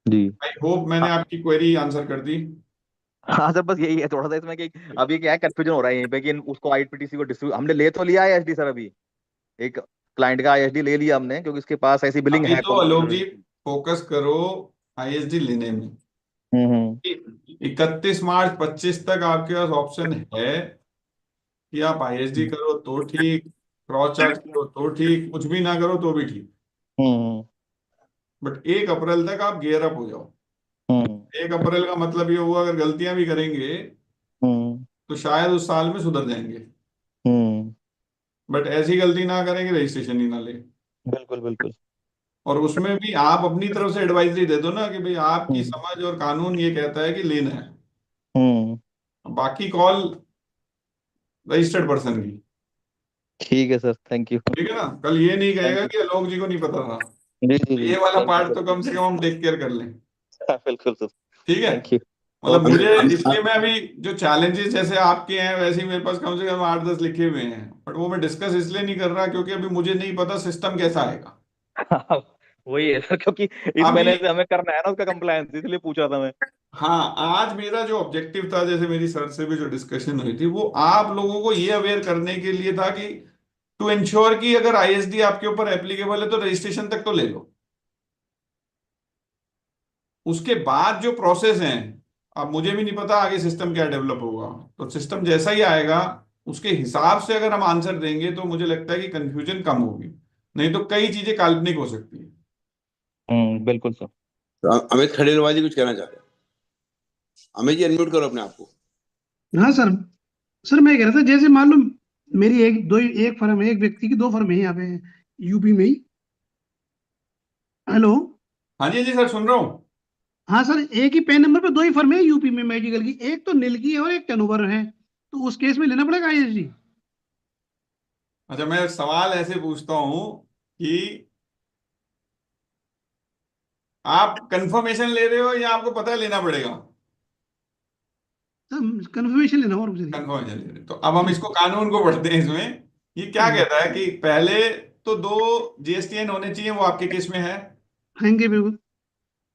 जी, आई होप मैंने आपकी क्वेरी आंसर कर दी। हाँ सर, बस यही है थोड़ा सा इसमें कि अभी क्या है, कंफ्यूजन हो रहा है यहीं पे कि उसको IPTC को डिस्ट्रीब्यूट हमने ले तो लिया है ISD सर, अभी एक क्लाइंट का ISD ले लिया हमने क्योंकि उसके पास ऐसी बिलिंग अभी है। तो आलोक जी फोकस करो ISD लेने में। 31 मार्च 25 तक आपके पास ऑप्शन है कि आप ISD करो तो ठीक, क्रॉस चार्ज करो तो ठीक, कुछ भी ना करो तो भी ठीक। बट 1 अप्रैल तक आप गियर अप हो जाओ। 1 अप्रैल का मतलब ये हुआ अगर गलतियां भी करेंगे तो शायद उस साल में सुधर जाएंगे, बट ऐसी गलती ना करेंगे रजिस्ट्रेशन ही ना ले। बिल्कुल बिल्कुल। और उसमें भी आप अपनी तरफ से एडवाइजरी दे दो ना कि भाई आपकी समझ और कानून ये कहता है कि लेना है, बाकी कॉल रजिस्टर्ड पर्सन की। ठीक है सर, थैंक यू। ठीक है ना, कल ये नहीं कहेगा कि आलोक जी को नहीं पता था। तो ये वाला पार्ट तो कम से कम हम टेक केयर कर लें। बिल्कुल सर, ठीक है। Thank you. मतलब मुझे इसलिए मैं अभी जो चैलेंजेस जैसे आपके हैं वैसे ही मेरे पास कम से कम 8-10 लिखे हुए हैं, बट वो मैं डिस्कस इसलिए नहीं कर रहा क्योंकि अभी मुझे नहीं पता सिस्टम कैसा आएगा। वही है सर, क्योंकि इस महीने से हमें करना है ना उसका कंप्लायंस, इसलिए पूछ रहा था मैं। हाँ, आज मेरा जो ऑब्जेक्टिव था, जैसे मेरी सर से भी जो डिस्कशन हुई थी, वो आप लोगों को ये अवेयर करने के लिए था कि टू इंश्योर कि अगर ISD आपके ऊपर एप्लीकेबल है तो रजिस्ट्रेशन तक तो ले लो। उसके बाद जो प्रोसेस है, अब मुझे भी नहीं पता आगे सिस्टम क्या डेवलप होगा, तो सिस्टम जैसा ही आएगा उसके हिसाब से अगर हम आंसर देंगे तो मुझे लगता है कि कंफ्यूजन कम होगी, नहीं तो कई चीजें काल्पनिक हो सकती है। बिल्कुल सर। तो अमित खड़ेलवाल जी कुछ कहना चाहते हैं? अमित जी अनम्यूट करो अपने आप को। हाँ सर, सर मैं कह रहा था जैसे मान लो मेरी एक फर्म है, एक व्यक्ति की 2 फर्म है यहाँ पे यूपी में ही। हेलो। हाँ जी सर, सुन रहा हूँ। हाँ सर, एक ही पैन नंबर पे 2 ही फर्म है यूपी में मेडिकल की, एक तो नील की है और एक टर्नओवर है, तो उस केस में लेना पड़ेगा ISD? अच्छा, मैं सवाल ऐसे पूछता हूं कि आप कंफर्मेशन ले रहे हो या आपको पता है लेना पड़ेगा? कंफर्मेशन लेना और कंफर्मेशन ले रहे। तो अब हम इसको कानून को पढ़ते हैं। इसमें ये क्या कहता है कि पहले तो 2 GSTN होने चाहिए, वो आपके केस में है। बिल्कुल।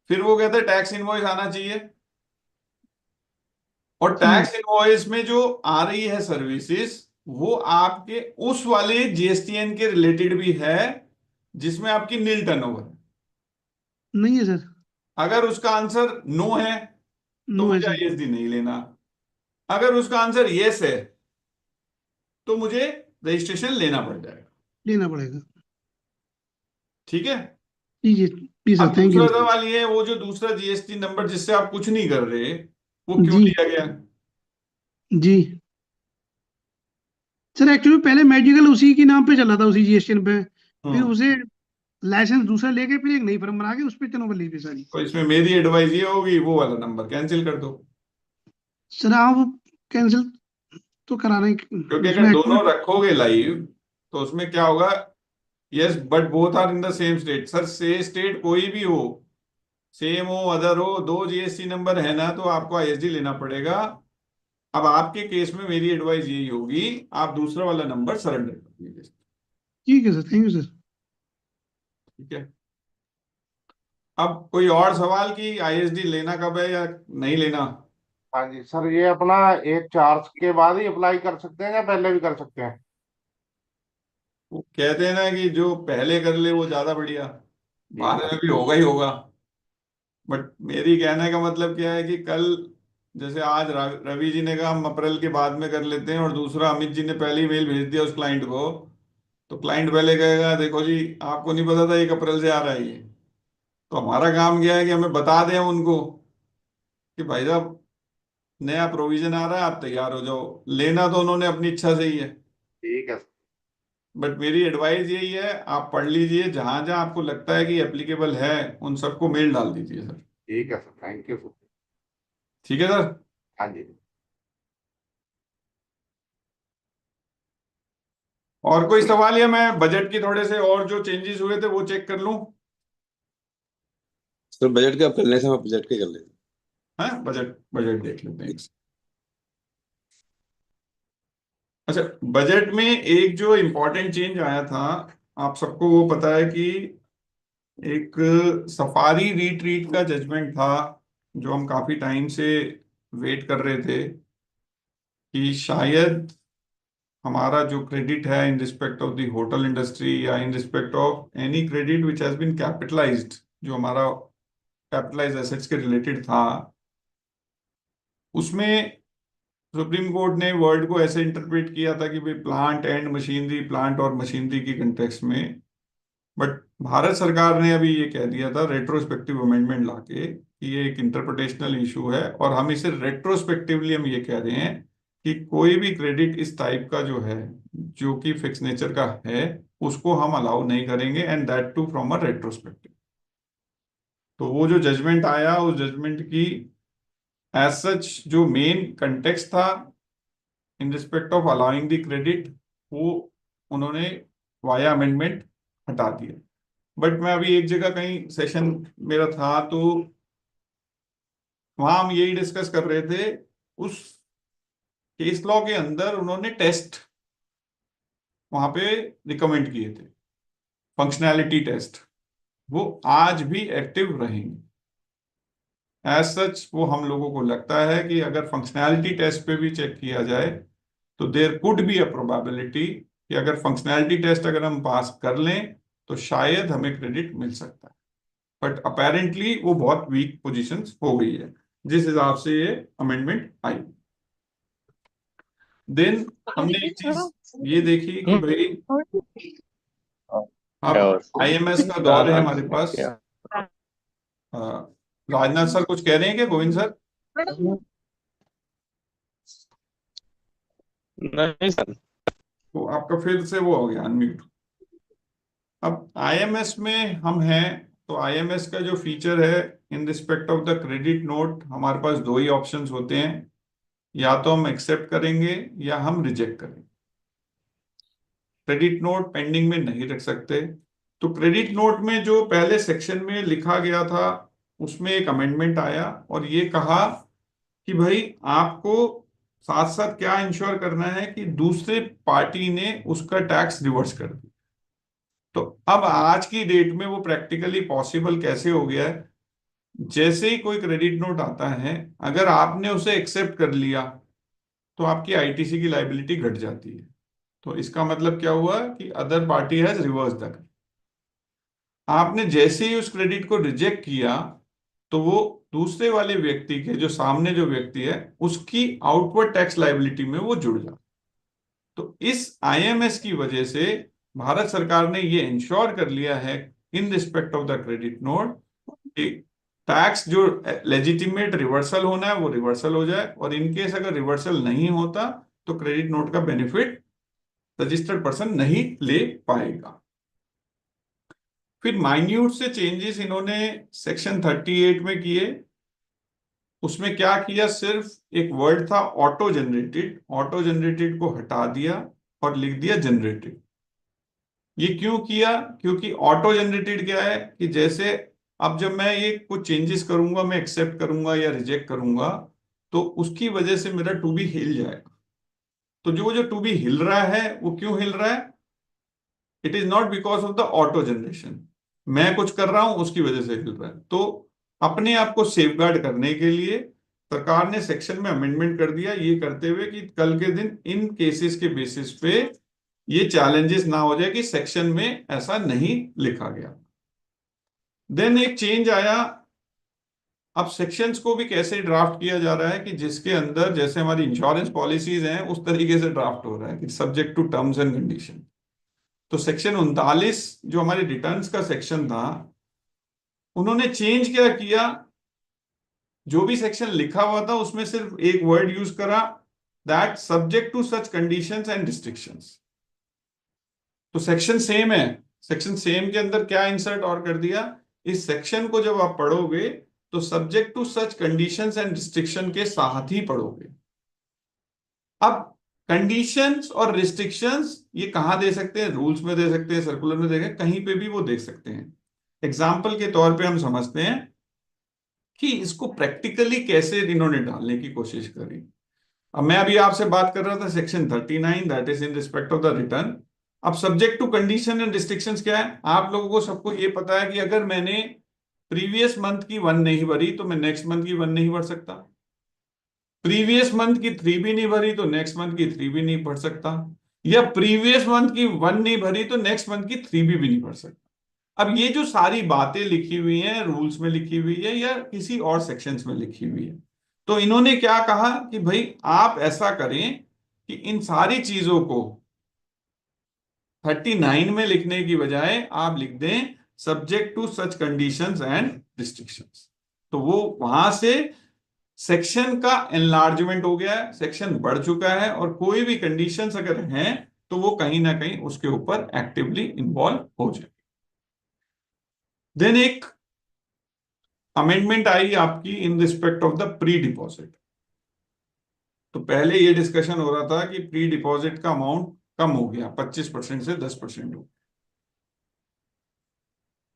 फिर वो कहता है टैक्स इनवॉइस आना चाहिए, और टैक्स इनवॉइस में जो आ रही है सर्विसेज वो आपके उस वाले GSTN के रिलेटेड भी है जिसमें आपकी नील टर्नओवर नहीं है सर। अगर उसका आंसर नो है तो मुझे ISD नहीं लेना। अगर उसका आंसर यस है तो मुझे रजिस्ट्रेशन लेना पड़ेगा। ठीक है। Sir, thank you. दूसरा सवाल ये है, वो जो दूसरा GST नंबर जिससे आप कुछ नहीं कर रहे वो क्यों दिया गया? जी सर, एक्चुअली पहले मेडिकल उसी के नाम पे चला था, उसी GSTN पे, फिर उसे लाइसेंस दूसरा लेके फिर एक नई फर्म बना के उस पर टर्नओवर ली थी सारी। तो इसमें मेरी एडवाइस ये होगी, वो वाला नंबर कैंसिल कर दो, सर आप वो कैंसिल तो कराना ही, क्योंकि उसमें अगर दोनों एक्टिव रखोगे लाइव तो उसमें क्या होगा, yes but both are in the same state. Sir से स्टेट कोई भी हो, सेम हो अदर हो, दो जीएसटी नंबर है ना, तो आपको आईएसडी लेना पड़ेगा। अब आपके केस में मेरी एडवाइस यही होगी, आप दूसरा वाला नंबर सरेंडर कर दीजिए। ठीक है सर, थैंक यू सर। ठीक है, अब कोई और सवाल कि आईएसडी लेना कब है या नहीं लेना? हाँ जी सर, ये अपना एक चार्ज के बाद ही अप्लाई कर सकते हैं या पहले भी कर सकते हैं? वो कहते हैं ना कि जो पहले कर ले वो ज्यादा बढ़िया, बाद में भी होगा ही होगा। बट मेरी कहने का मतलब क्या है कि कल जैसे आज रवि जी ने कहा हम अप्रैल के बाद में कर लेते हैं, और दूसरा अमित जी ने पहले ही मेल भेज दिया उस क्लाइंट को, तो क्लाइंट पहले कहेगा देखो जी आपको नहीं पता था 1 अप्रैल से आ रहा है ये। तो हमारा काम क्या है कि हमें बता दें उनको कि भाई साहब नया प्रोविजन आ रहा है, आप तैयार हो जाओ। लेना तो उन्होंने अपनी इच्छा से ही है, ठीक है। बट मेरी एडवाइस यही है, आप पढ़ लीजिए, जहां जहां आपको लगता है कि एप्लीकेबल है उन सबको मेल डाल दीजिए सर। ठीक है सर, थैंक यू सर। ठीक है सर। हाँ जी। और कोई सवाल, या मैं बजट की थोड़े से और जो चेंजेस हुए थे वो चेक कर लूं? सर बजट का आप कर लें, सर बजट के कर लें। हाँ बजट बजट देख लेते हैं। अच्छा, बजट में एक जो इम्पोर्टेंट चेंज आया था, आप सबको वो पता है कि एक सफारी रीट्रीट का जजमेंट था जो हम काफी टाइम से वेट कर रहे थे कि शायद हमारा जो क्रेडिट है in respect of the hotel industry या in respect of any credit which has been capitalised, जो हमारा कैपिटलाइज एसेट्स के रिलेटेड था, उसमें सुप्रीम कोर्ट ने वर्ड को ऐसे इंटरप्रेट किया था कि भाई प्लांट एंड मशीनरी, प्लांट और मशीनरी की कंटेक्स्ट में। बट भारत सरकार ने अभी ये कह दिया था रेट्रोस्पेक्टिव अमेंडमेंट लाके कि ये एक इंटरप्रिटेशनल इशू है, और हम इसे रेट्रोस्पेक्टिवली हम ये कह रहे हैं कि कोई भी क्रेडिट इस टाइप का जो है, जो कि फिक्स नेचर का है, उसको हम अलाउ नहीं करेंगे, and that too from a retrospective. तो वो जो जजमेंट आया, उस जजमेंट की एज सच जो मेन कंटेक्स्ट था इन respect of allowing the credit, वो उन्होंने वाया अमेंडमेंट हटा दिया। बट मैं अभी एक जगह कहीं सेशन मेरा था, तो वहां हम यही डिस्कस कर रहे थे, उस केस लॉ के अंदर उन्होंने टेस्ट वहां पे रिकमेंड किए थे, फंक्शनैलिटी टेस्ट, वो आज भी एक्टिव रहेंगे। एज सच वो हम लोगों को लगता है कि अगर फंक्शनैलिटी टेस्ट पे भी चेक किया जाए तो there could be a probability कि अगर फंक्शनैलिटी टेस्ट अगर हम पास कर लें तो शायद हमें क्रेडिट मिल सकता है। बट अपेरेंटली वो बहुत वीक पोजीशन हो गई है जिस हिसाब से ये अमेंडमेंट आई। देन हमने एक चीज ये देखी कि भाई अब आईएमएस का दौर है हमारे पास। राजनाथ सर कुछ कह रहे हैं क्या? गोविंद सर? नहीं सर, तो आपका फिर से वो हो गया अनम्यूट। अब आईएमएस में हम हैं, तो आईएमएस का जो फीचर है in respect of the credit note, हमारे पास दो ही ऑप्शंस होते हैं, या तो हम एक्सेप्ट करेंगे या हम रिजेक्ट करेंगे। क्रेडिट नोट पेंडिंग में नहीं रख सकते। तो क्रेडिट नोट में जो पहले सेक्शन में लिखा गया था उसमें एक अमेंडमेंट आया और ये कहा कि भाई आपको साथ साथ क्या इंश्योर करना है कि दूसरे पार्टी ने उसका टैक्स रिवर्स कर दिया। तो अब आज की डेट में वो प्रैक्टिकली पॉसिबल कैसे हो गया है, जैसे ही कोई क्रेडिट नोट आता है, अगर आपने उसे एक्सेप्ट कर लिया तो आपकी आईटीसी की लाइबिलिटी घट जाती है। तो इसका मतलब क्या हुआ कि other party has reverse the. आपने जैसे ही उस क्रेडिट को रिजेक्ट किया तो वो दूसरे वाले व्यक्ति के, जो सामने जो व्यक्ति है, उसकी आउटवर्ड टैक्स लाइबिलिटी में वो जुड़ जाता। तो इस आईएमएस की वजह से भारत सरकार ने ये इंश्योर कर लिया है in respect of the credit note कि टैक्स जो लेजिटिमेट रिवर्सल होना है वो रिवर्सल हो जाए, और इनकेस अगर रिवर्सल नहीं होता तो क्रेडिट नोट का बेनिफिट रजिस्टर्ड पर्सन नहीं ले पाएगा। फिर माइन्यूट से चेंजेस इन्होंने सेक्शन 38 में किए। उसमें क्या किया, सिर्फ एक वर्ड था ऑटो जनरेटेड को हटा दिया और लिख दिया जनरेटेड। ये क्यों किया? क्योंकि ऑटो जनरेटेड क्या है कि जैसे अब जब मैं ये कुछ चेंजेस करूंगा, मैं एक्सेप्ट करूंगा या रिजेक्ट करूंगा, तो उसकी वजह से मेरा टू बी हिल जाएगा। तो जो टू बी हिल रहा है वो क्यों हिल रहा है? It is not because of the auto generation, मैं कुछ कर रहा हूं उसकी वजह से हिल रहा है। तो अपने आप को सेफगार्ड करने के लिए सरकार ने सेक्शन में अमेंडमेंट कर दिया, ये करते हुए कि कल के दिन इन केसेस के बेसिस पे ये चैलेंजेस ना हो जाए कि सेक्शन में ऐसा नहीं लिखा गया। देन एक चेंज आया, अब सेक्शंस को भी कैसे ड्राफ्ट किया जा रहा है कि जिसके अंदर जैसे हमारी इंश्योरेंस पॉलिसीज हैं उस तरीके से ड्राफ्ट हो रहा है कि subject to terms and condition. तो सेक्शन 39 जो हमारे रिटर्न्स का सेक्शन था, उन्होंने चेंज क्या किया, जो भी सेक्शन लिखा हुआ था उसमें सिर्फ एक वर्ड यूज करा, that subject to such conditions and restrictions. तो सेक्शन सेम है, सेक्शन सेम के अंदर क्या इंसर्ट और कर दिया, इस सेक्शन को जब आप पढ़ोगे तो subject to such conditions and restriction के साथ ही पढ़ोगे। अब कंडीशंस और रिस्ट्रिक्शंस ये कहां दे सकते हैं? रूल्स में दे सकते हैं, सर्कुलर में देखें, कहीं पे भी वो देख सकते हैं। एग्जाम्पल के तौर पे हम समझते हैं कि इसको प्रैक्टिकली कैसे इन्होंने डालने की कोशिश करी। अब मैं अभी आपसे बात कर रहा था section 39, that is in respect of the return. अब subject to condition and restrictions क्या है? आप लोगों को सबको ये पता है कि अगर मैंने प्रीवियस मंथ की 1 नहीं भरी तो मैं नेक्स्ट मंथ की 1 नहीं भर सकता, प्रीवियस मंथ की 3 भी नहीं भरी तो नेक्स्ट मंथ की 3 भी नहीं भर सकता, या प्रीवियस मंथ की 1 नहीं भरी तो नेक्स्ट मंथ की 3 भी नहीं भर सकता। अब ये जो सारी बातें लिखी हुई हैं, रूल्स में लिखी हुई है या किसी और सेक्शंस में लिखी हुई है, तो इन्होंने क्या कहा कि भाई आप ऐसा करें कि इन सारी चीजों को 39 में लिखने की बजाय आप लिख दें subject to such conditions and restrictions. तो वो वहां से सेक्शन का एनलार्जमेंट हो गया है, सेक्शन बढ़ चुका है, और कोई भी कंडीशंस अगर हैं तो वो कहीं ना कहीं उसके ऊपर एक्टिवली इन्वॉल्व हो जाए। देन एक अमेंडमेंट आई आपकी इन respect of the pre deposit. तो पहले ये डिस्कशन हो रहा था कि प्री डिपॉजिट का अमाउंट कम हो गया, 25% से 10% हो गया।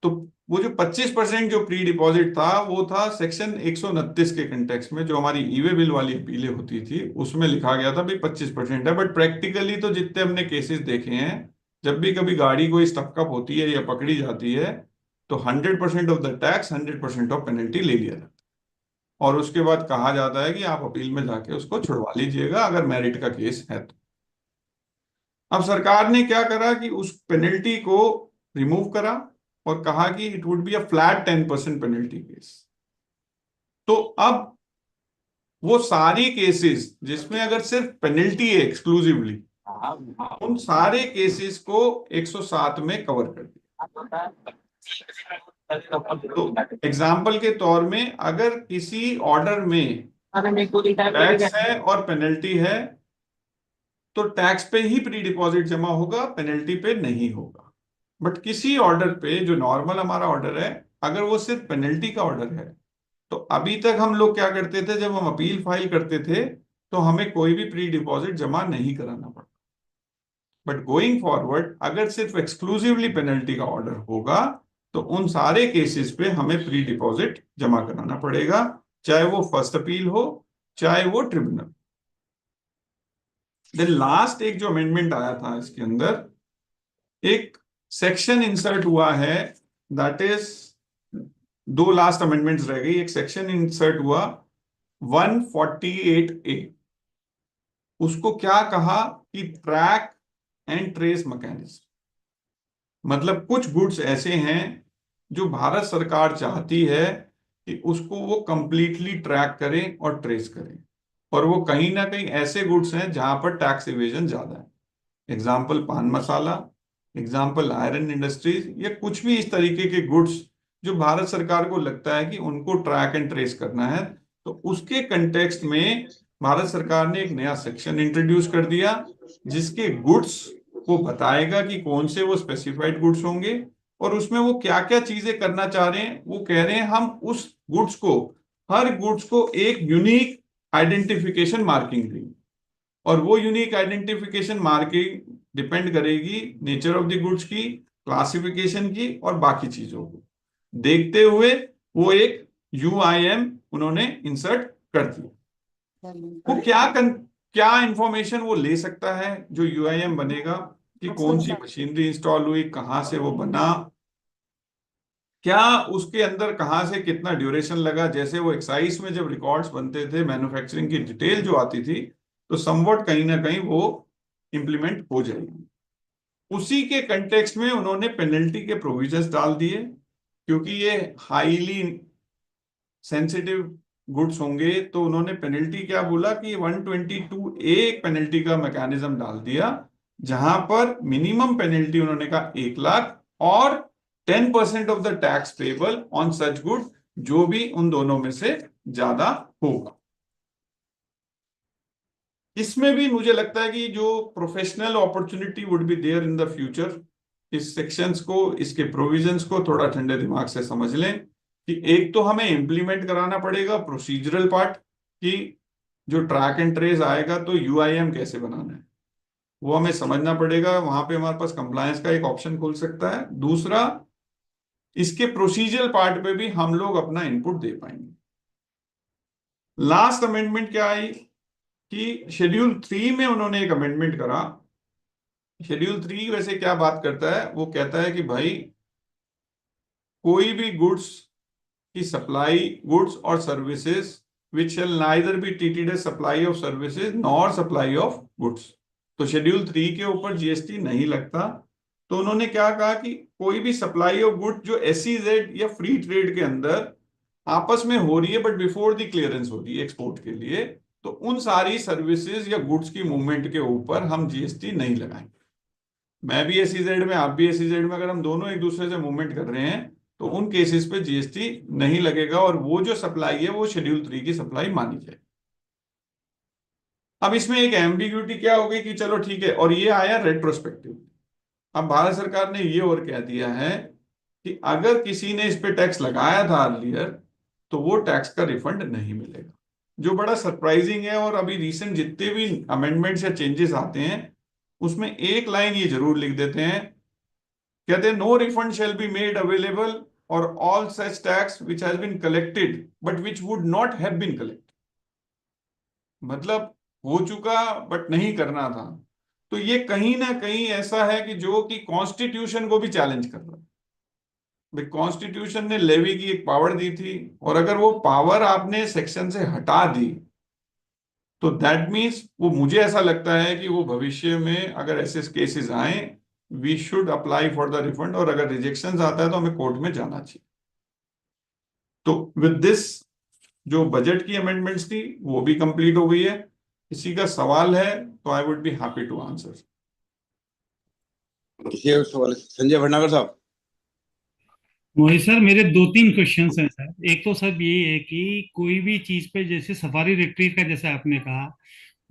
तो वो जो 25% जो प्री डिपॉजिट था वो था सेक्शन 129 के कंटेक्स्ट में, जो हमारी ई वे बिल वाली अपीलें होती थी उसमें लिखा गया था भाई 25% है। बट प्रैक्टिकली तो जितने हमने केसेस देखे हैं, जब भी कभी गाड़ी कोई स्टकअप होती है या पकड़ी जाती है तो 100% of the tax, 100% of penalty ले लिया जाता है, और उसके बाद कहा जाता है कि आप अपील में जाके उसको छुड़वा लीजिएगा अगर मेरिट का केस है तो। अब सरकार ने क्या करा कि उस पेनल्टी को रिमूव करा और कहा कि it would be a flat 10% penalty case. तो अब वो सारी केसेस जिसमें अगर सिर्फ पेनल्टी है एक्सक्लूसिवली, उन सारे केसेस को 107 में कवर कर दिया। तो एग्जाम्पल के तौर में अगर किसी ऑर्डर में टैक्स है और पेनल्टी है तो टैक्स पे ही प्री डिपॉजिट जमा होगा, पेनल्टी पे नहीं होगा। बट किसी ऑर्डर पे जो नॉर्मल हमारा ऑर्डर है, अगर वो सिर्फ पेनल्टी का ऑर्डर है, तो अभी तक हम लोग क्या करते थे, जब हम अपील फाइल करते थे तो हमें कोई भी प्री डिपॉजिट जमा नहीं कराना पड़ता। बट गोइंग फॉरवर्ड अगर सिर्फ एक्सक्लूसिवली पेनल्टी का ऑर्डर होगा तो उन सारे केसेस पे हमें प्री डिपॉजिट जमा कराना पड़ेगा, चाहे वो फर्स्ट अपील हो चाहे वो ट्रिब्यूनल। देन लास्ट एक जो अमेंडमेंट आया था इसके अंदर, एक सेक्शन इंसर्ट हुआ है, दैट इज 2 लास्ट अमेंडमेंट्स रह गई। एक सेक्शन इंसर्ट हुआ 148A, उसको क्या कहा कि ट्रैक एंड ट्रेस मैकेनिज्म। मतलब कुछ गुड्स ऐसे हैं जो भारत सरकार चाहती है कि उसको वो कंप्लीटली ट्रैक करें और ट्रेस करें, और वो कहीं ना कहीं ऐसे गुड्स हैं जहां पर टैक्स इवेजन ज्यादा है। एग्जाम्पल पान मसाला, एग्जाम्पल आयरन इंडस्ट्रीज, या कुछ भी इस तरीके के गुड्स जो भारत सरकार को लगता है कि उनको ट्रैक एंड ट्रेस करना है। तो उसके कंटेक्स्ट में भारत सरकार ने एक नया सेक्शन इंट्रोड्यूस कर दिया जिसके गुड्स को बताएगा कि कौन से वो स्पेसिफाइड गुड्स होंगे और उसमें वो क्या क्या चीजें करना चाह रहे हैं। वो कह रहे हैं हम उस गुड्स को, हर गुड्स को एक यूनिक आइडेंटिफिकेशन मार्किंग देंगे, और वो यूनिक आइडेंटिफिकेशन मार्किंग डिपेंड करेगी नेचर ऑफ द गुड्स की, क्लासिफिकेशन की और बाकी चीजों को देखते हुए वो एक UIM उन्होंने इंसर्ट कर दिया। वो क्या इंफॉर्मेशन वो ले सकता है जो UIM बनेगा, कि कौन सी मशीनरी इंस्टॉल हुई, कहां से वो बना, क्या उसके अंदर कहां से कितना ड्यूरेशन लगा। जैसे वो एक्साइज में जब रिकॉर्ड्स बनते थे, मैन्युफैक्चरिंग की डिटेल जो आती थी, तो समवट कहीं ना कहीं वो इंप्लीमेंट हो जाएगी। उसी के कंटेक्स्ट में उन्होंने पेनल्टी के प्रोविजंस डाल दिए, क्योंकि ये हाईली सेंसिटिव गुड्स होंगे। तो उन्होंने पेनल्टी क्या बोला कि 122A एक पेनल्टी का मैकेनिज्म डाल दिया, जहां पर मिनिमम पेनल्टी उन्होंने कहा 1 लाख और 10% of the tax payable on such good, जो भी उन दोनों में से ज्यादा होगा। इसमें भी मुझे लगता है कि जो professional opportunity would be there in the future, इस सेक्शंस को, इसके प्रोविजंस को थोड़ा ठंडे दिमाग से समझ लें कि एक तो हमें इंप्लीमेंट कराना पड़ेगा प्रोसीजरल पार्ट, कि जो ट्रैक एंड ट्रेस आएगा तो UIM कैसे बनाना है वो हमें समझना पड़ेगा। वहां पे हमारे पास कंप्लायंस का एक ऑप्शन खुल सकता है। दूसरा, इसके प्रोसीजरल पार्ट पे भी हम लोग अपना इनपुट दे पाएंगे। लास्ट अमेंडमेंट क्या आई कि शेड्यूल 3 में उन्होंने एक अमेंडमेंट करा। शेड्यूल 3 वैसे क्या बात करता है, वो कहता है कि भाई कोई भी गुड्स की सप्लाई, गुड्स और services which shall neither be treated as supply of services nor supply of goods, तो शेड्यूल 3 के ऊपर GST नहीं लगता। तो उन्होंने क्या कहा कि कोई भी सप्लाई ऑफ गुड जो SEZ या फ्री ट्रेड के अंदर आपस में हो रही है, बट बिफोर द क्लियरेंस हो रही है एक्सपोर्ट के लिए, तो उन सारी सर्विसेज या गुड्स की मूवमेंट के ऊपर हम GST नहीं लगाएंगे। मैं भी SEZ में, आप भी SEZ में, अगर हम दोनों एक दूसरे से मूवमेंट कर रहे हैं तो उन केसेस पे GST नहीं लगेगा, और वो जो सप्लाई है वो शेड्यूल 3 की सप्लाई मानी जाए। अब इसमें एक एम्बिग्यूटी क्या हो गई कि चलो ठीक है, और ये आया रेट्रोस्पेक्टिव। अब भारत सरकार ने ये और कह दिया है कि अगर किसी ने इस पे टैक्स लगाया था अर्लियर, तो वो टैक्स का रिफंड नहीं मिलेगा, जो बड़ा सरप्राइजिंग है। और अभी रिसेंट जितने भी अमेंडमेंट्स या चेंजेस आते हैं, उसमें एक लाइन ये जरूर लिख देते हैं, कहते हैं no refund shall be made available और all such tax which has been collected but which would not have been collected. मतलब हो चुका बट नहीं करना था। तो ये कहीं ना कहीं ऐसा है कि जो कि कॉन्स्टिट्यूशन को भी चैलेंज कर रहा है। भाई कॉन्स्टिट्यूशन ने लेवी की एक पावर दी थी, और अगर वो पावर आपने सेक्शन से हटा दी, तो दैट मीन्स वो, मुझे ऐसा लगता है कि वो भविष्य में अगर ऐसे केसेस आए, we should apply for the refund, और अगर रिजेक्शन आता है तो हमें कोर्ट में जाना चाहिए। तो विद दिस जो बजट की अमेंडमेंट्स थी वो भी कंप्लीट हो गई है। किसी का सवाल है तो I would be happy to answer. Sanjay Bhatnagar साहब। मोहित सर, मेरे 2-3 क्वेश्चंस हैं सर। एक तो सर ये है कि कोई भी चीज पे, जैसे सफारी रिट्रीव का जैसे आपने कहा,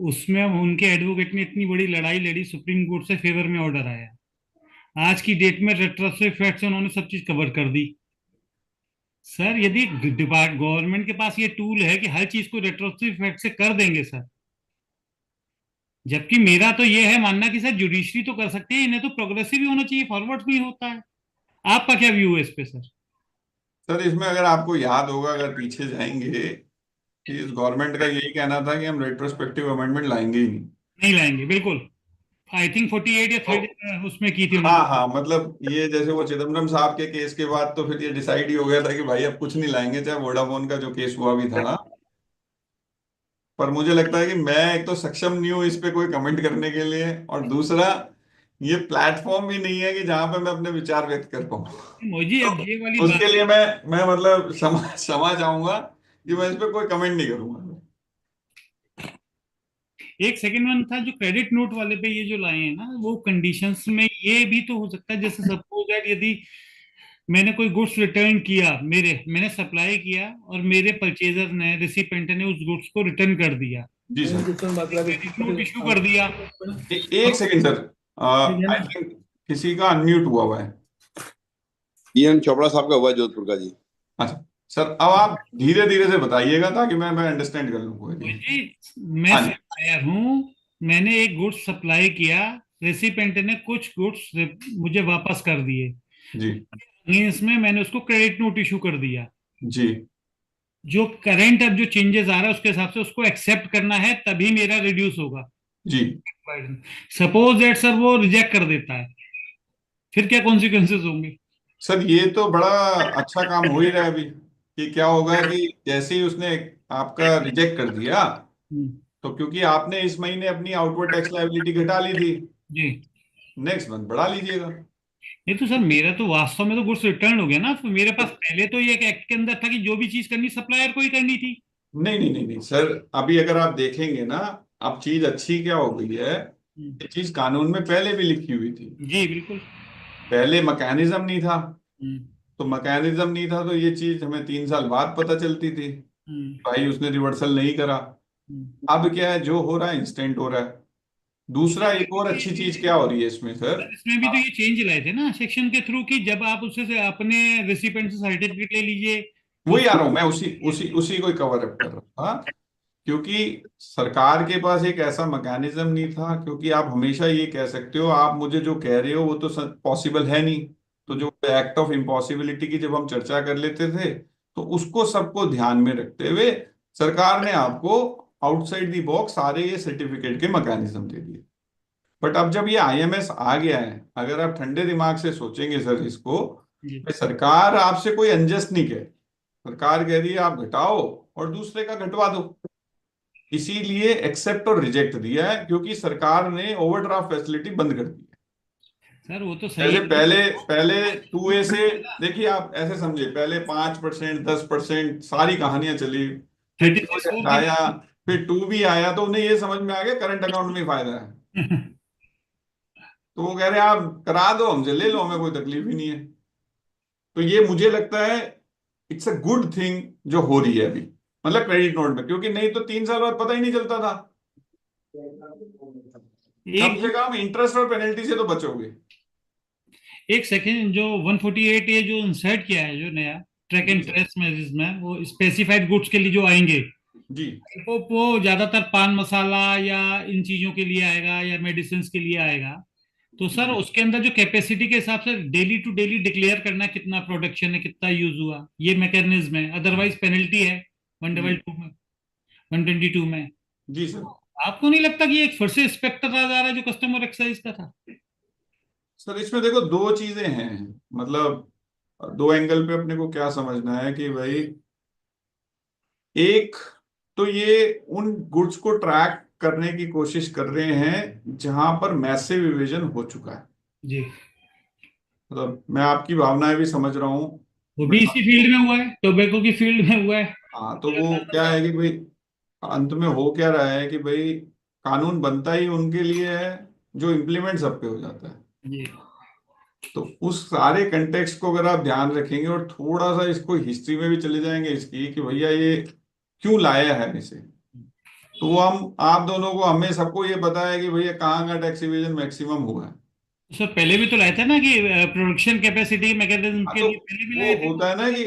उसमें उनके एडवोकेट ने इतनी बड़ी लड़ाई लड़ी, सुप्रीम कोर्ट से फेवर में ऑर्डर आया। आज की डेट में रेट्रोस्पेक्टिव इफेक्ट से उन्होंने सब चीज कवर कर दी। सर यदि गवर्नमेंट के पास ये टूल है कि हर चीज को रेट्रोस्पेक्टिव इफेक्ट से कर देंगे सर, जबकि मेरा तो ये है मानना कि सर जुडिशरी तो कर सकते हैं, इन्हें तो प्रोग्रेसिव भी होना चाहिए, फॉरवर्ड भी होता है। आपका क्या व्यू है इस पे सर? सर इसमें अगर आपको याद होगा, अगर पीछे जाएंगे, कि इस गवर्नमेंट का यही कहना था कि हम रेट्रोस्पेक्टिव अमेंडमेंट लाएंगे ही नहीं लाएंगे, बिल्कुल। आई थिंक 48 या 30 उसमें की थी। हाँ, मतलब ये जैसे वो चिदम्बरम साहब के केस के बाद तो फिर ये डिसाइड ही हो गया था कि भाई अब कुछ नहीं लाएंगे, चाहे वोडाफोन का जो केस हुआ भी था। पर मुझे लगता है कि मैं एक तो सक्षम नहीं हूँ इस पे कोई कमेंट करने के लिए, और दूसरा ये प्लेटफॉर्म भी नहीं है कि जहां पे मैं अपने विचार व्यक्त कर पाऊँ। मुझे अब ये वाली उसके लिए मैं मतलब क्षमा चाहूंगा कि मैं इस पे कोई कमेंट नहीं करूंगा। एक सेकंड वन था जो क्रेडिट नोट वाले पे ये जो लाए हैं ना, वो कंडीशंस में ये भी तो हो सकता है, जैसे सपोज दैट यदि मैंने कोई गुड्स रिटर्न किया, मैंने सप्लाई किया और मेरे परचेजर ने, रिसिपेंट ने उस गुड्स को रिटर्न कर दिया, जी सर, क्रेडिट नोट इशू कर दिया। एक सेकंड सर, आई थिंक किसी का अनम्यूट हुआ है। PM चोपड़ा साहब का हुआ है जोधपुर का जी। अच्छा सर, अब आप धीरे धीरे से बताइएगा ताकि मैं अंडरस्टैंड कर लूँ कोई मोहित नहीं। जी, मैं हाँ जी सप्लायर हूँ, मैंने एक गुड्स सप्लाई किया, रेसिपेंट ने कुछ गुड्स मुझे वापस कर दिए, जी इसमें मैंने उसको क्रेडिट नोट इशू कर दिया। जी जो करंट अब जो चेंजेस आ रहा है उसके हिसाब से उसको एक्सेप्ट करना है, तभी मेरा रिड्यूस होगा। जी सपोज दैट सर वो रिजेक्ट कर देता है, फिर क्या कॉन्सिक्वेंसेस होंगे? सर, ये तो बड़ा अच्छा काम हो ही रहा है अभी कि क्या होगा कि जैसे ही उसने आपका रिजेक्ट कर दिया, तो क्योंकि आपने इस महीने अपनी आउटवर्ड टैक्स लायबिलिटी घटा ली थी, जी नेक्स्ट मंथ बढ़ा लीजिएगा। नहीं तो सर मेरा तो वास्तव में तो गुड्स रिटर्न हो गया ना, तो मेरे पास पहले तो ये एक्ट के अंदर था कि जो भी चीज करनी सप्लायर को ही करनी थी। नहीं नहीं नहीं नहीं सर, अभी अगर आप देखेंगे ना, अब चीज अच्छी क्या हो गई है, ये चीज कानून में पहले भी लिखी हुई थी। जी बिल्कुल। पहले मैकेनिज्म नहीं था, तो मैकेनिज्म नहीं था तो ये चीज हमें 3 साल बाद पता चलती थी, भाई उसने रिवर्सल नहीं करा। अब क्या है, जो हो रहा है इंस्टेंट हो रहा है। दूसरा एक और अच्छी चीज क्या हो रही है इसमें सर, इसमें भी तो ये चेंज लाए थे ना सेक्शन के थ्रू कि जब आप उससे से अपने रेसिपेंट से सर्टिफिकेट ले लीजिए तो वही आ रहा हूं मैं, उसी उसी उसी को कवर अप कर रहा था। क्योंकि सरकार के पास एक ऐसा मैकेनिज्म नहीं था, क्योंकि आप हमेशा ये कह सकते हो, आप मुझे जो कह रहे हो वो तो पॉसिबल है नहीं। तो जो एक्ट ऑफ इम्पॉसिबिलिटी की जब हम चर्चा कर लेते थे, तो उसको सबको ध्यान में रखते हुए सरकार ने आपको आउटसाइड दी बॉक्स सारे ये सर्टिफिकेट के मैकेनिज्म दे दिए। बट अब जब ये IMS आ गया है, अगर आप ठंडे दिमाग से सोचेंगे सर इसको, भाई सरकार आपसे कोई अनजस्ट नहीं कह, सरकार कह रही है आप घटाओ और दूसरे का घटवा दो। इसीलिए एक्सेप्ट और रिजेक्ट दिया है, क्योंकि सरकार ने ओवरड्राफ्ट फैसिलिटी बंद कर दी है। सर वो तो सही जैसे है। पहले पहले 2A से, देखिए आप ऐसे समझे, पहले 5%, 10% सारी कहानियां चली, फिर 2 आया, फिर 2B आया, तो उन्हें ये समझ में आ गया करंट अकाउंट में ही फायदा है। तो वो कह रहे हैं आप करा दो, हमसे ले लो, हमें कोई तकलीफ ही नहीं है। तो ये मुझे लगता है इट्स अ गुड थिंग जो हो रही है अभी, मतलब क्रेडिट नोट में, क्योंकि नहीं तो 3 साल बाद पता ही नहीं चलता था। कम से कम इंटरेस्ट और पेनल्टी से तो बचोगे। एक सेकेंड, जो 148A जो इंसर्ट किया है जो नया ट्रैक एंड ट्रेस में, जिसमें वो स्पेसिफाइड गुड्स के लिए जो आएंगे जी, वो ज्यादातर पान मसाला या इन चीजों के लिए आएगा या मेडिसिन के लिए आएगा, तो सर उसके अंदर जो कैपेसिटी के हिसाब से डेली टू डेली डिक्लेयर करना कितना प्रोडक्शन है, कितना यूज हुआ, ये मैकेनिज्म है। अदरवाइज पेनल्टी है 122 में, 122 में। जी सर। आपको नहीं लगता कि एक फिर से स्पेक्टर आ जा रहा है जो कस्टमर एक्साइज का था? सर इसमें देखो 2 चीजें हैं, मतलब 2 एंगल पे अपने को क्या समझना है कि भाई, एक तो ये उन गुड्स को ट्रैक करने की कोशिश कर रहे हैं जहां पर मैसिव इवेजन हो चुका है। जी, मतलब मैं आपकी भावनाएं भी समझ रहा हूँ, वो भी इसी फील्ड में हुआ है, टोबैको की फील्ड में हुआ है। हाँ। तो वो क्या है कि भाई अंत में हो क्या रहा है कि भाई कानून बनता ही उनके लिए है जो इम्प्लीमेंट सब पे हो जाता है। जी। तो उस सारे कंटेक्स्ट को अगर आप ध्यान रखेंगे और थोड़ा सा इसको हिस्ट्री में भी चले जाएंगे इसकी कि भैया ये क्यों लाया है इसे, तो वो हम आप दोनों को, हमें सबको ये पता है कि भैया कहाँ का टैक्स इवेजन मैक्सिमम हुआ है। सर पहले भी तो लाया था ना कि प्रोडक्शन कैपेसिटी मैकेनिज्म के तो लिए पहले भी लाए वो थे, होता है ना कि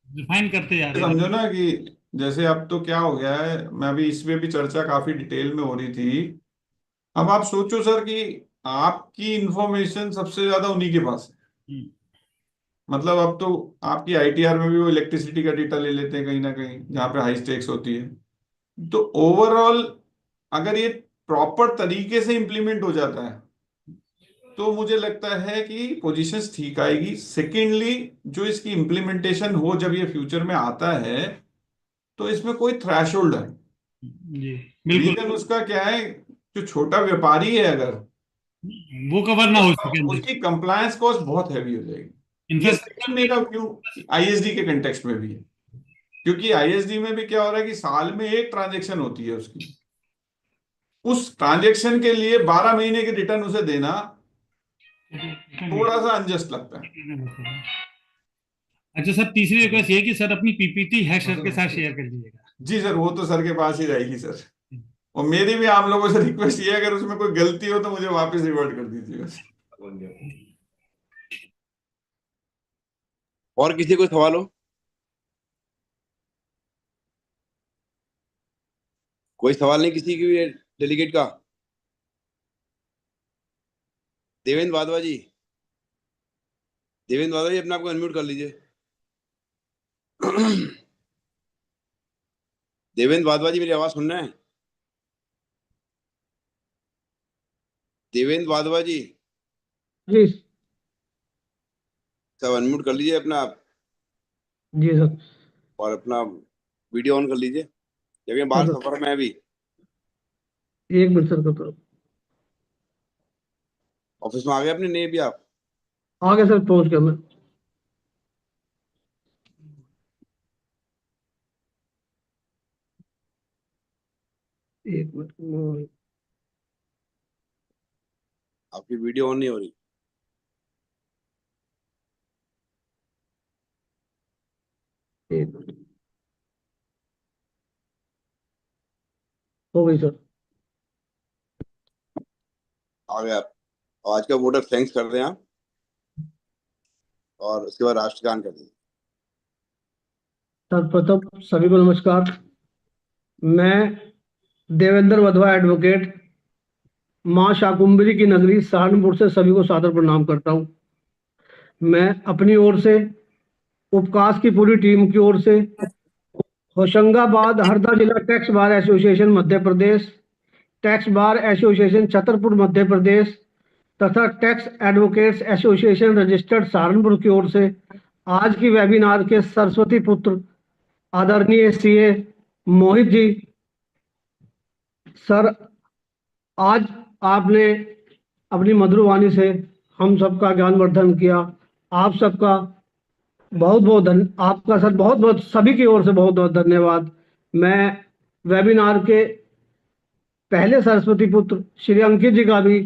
रिफाइन करते जा रहे हैं। समझो ना कि जैसे अब तो क्या हो गया है, मैं अभी इसमें भी चर्चा काफी डिटेल में हो रही थी। अब आप सोचो सर कि आपकी इंफॉर्मेशन सबसे ज्यादा उन्हीं के पास है। मतलब अब तो आपकी ITR में भी वो इलेक्ट्रिसिटी का डेटा ले लेते हैं कहीं ना कहीं, जहाँ पे हाई स्टेक्स होती है। तो ओवरऑल अगर ये प्रॉपर तरीके से इंप्लीमेंट हो जाता है तो मुझे लगता है कि पोजीशंस ठीक आएगी। सेकेंडली, जो इसकी इम्प्लीमेंटेशन हो जब ये फ्यूचर में आता है, तो इसमें कोई थ्रेशोल्ड है। जी बिल्कुल। रीजन उसका क्या है, जो छोटा व्यापारी है अगर वो कवर ना हो सके, उसकी कंप्लायंस कॉस्ट बहुत हैवी हो जाएगी। ये इनफैक्ट सेकंड मेरा क्यों ISD के कंटेक्स्ट में भी है, क्योंकि ISD में भी क्या हो रहा है कि साल में एक ट्रांजेक्शन होती है उसकी, उस ट्रांजेक्शन के लिए 12 महीने की रिटर्न उसे देना थोड़ा सा अनजस्ट लगता है। अच्छा सर, तीसरी रिक्वेस्ट ये कि सर अपनी PPT है सर के साथ शेयर कर दीजिएगा। जी सर, वो तो सर के पास ही रहेगी सर। और मेरी भी आप लोगों से रिक्वेस्ट ये है, अगर उसमें कोई गलती हो तो मुझे वापस रिवर्ट कर दीजिएगा। और किसी को सवाल हो? कोई सवाल नहीं किसी की भी डेलीगेट का? देवेंद्र वाधवा जी, देवेंद्र वाधवा जी अपने आप को अनम्यूट कर लीजिए। देवेंद्र वाधवा जी मेरी आवाज सुन रहे हैं? देवेंद्र वाधवा जी जी सब अनम्यूट कर लीजिए अपना आप, जी सर। और अपना वीडियो ऑन कर लीजिए, क्योंकि हाँ बाहर सर, सफर में है अभी, 1 मिनट सर करता हूँ। ऑफिस में आ गए अपने? नहीं अभी आप? आ गया सर, पहुंच गया मैं। एक मिनट। आपकी वीडियो ऑन नहीं हो रही। एक मिनट, हो गई सर। आ गए आप। और आज का वोटर थैंक्स कर दें आप, और उसके बाद राष्ट्रगान कर दें। सर्वप्रथम सभी को नमस्कार। मैं देवेंद्र वधवा एडवोकेट, मां शाकुंभरी की नगरी सहारनपुर से सभी को सादर प्रणाम करता हूं। मैं अपनी ओर से, उपकाश की पूरी टीम की ओर से, होशंगाबाद हरदा जिला tax bar association Madhya Pradesh, tax bar association Chhatarpur Madhya Pradesh तथा tax advocates association registered Saharanpur की ओर से आज की वेबिनार के सरस्वती पुत्र आदरणीय सीए मोहित जी सर, आज आपने अपनी मधुर वाणी से हम सबका ज्ञानवर्धन किया। आप सबका बहुत बहुत आपका सर बहुत बहुत सभी की ओर से बहुत बहुत धन्यवाद। मैं वेबिनार के पहले सरस्वती पुत्र श्री अंकित जी का भी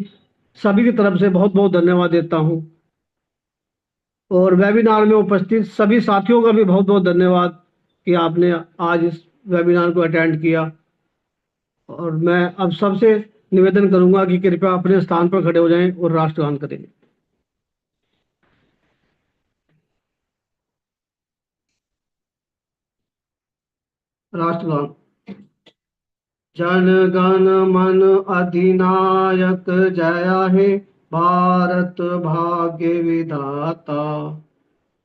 सभी की तरफ से बहुत बहुत धन्यवाद देता हूं, और वेबिनार में उपस्थित सभी साथियों का भी बहुत बहुत धन्यवाद कि आपने आज इस वेबिनार को अटेंड किया। और मैं अब सबसे निवेदन करूंगा कि कृपया अपने स्थान पर खड़े हो जाएं और राष्ट्रगान करेंगे। राष्ट्रगान। जन गण मन अधिनायक जय हे भारत भाग्य विधाता,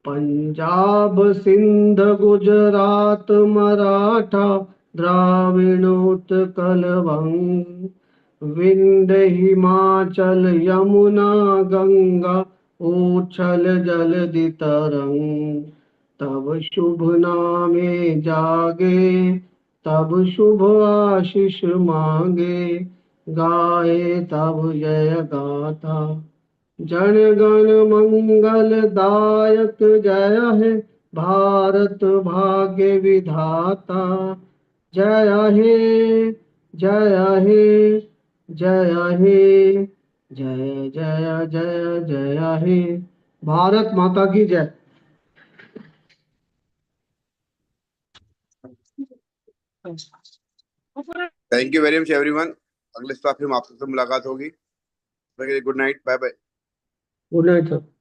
पंजाब सिंध गुजरात मराठा द्राविड़ उत्कल बंग, विंध्य हिमाचल यमुना गंगा उच्छल जलधि तरंग, तब शुभ नामे जागे तब शुभ आशीष मांगे, गाए तब जय गाथा। जन गण मंगल दायक जय हे भारत भाग्य विधाता, जय हे जय हे जय हे जय जय जय जय हे। भारत माता की जय। Thank you very much everyone. अगले सप्ताह फिर आपसे मुलाकात होगी। Good night, bye bye. Good night sir.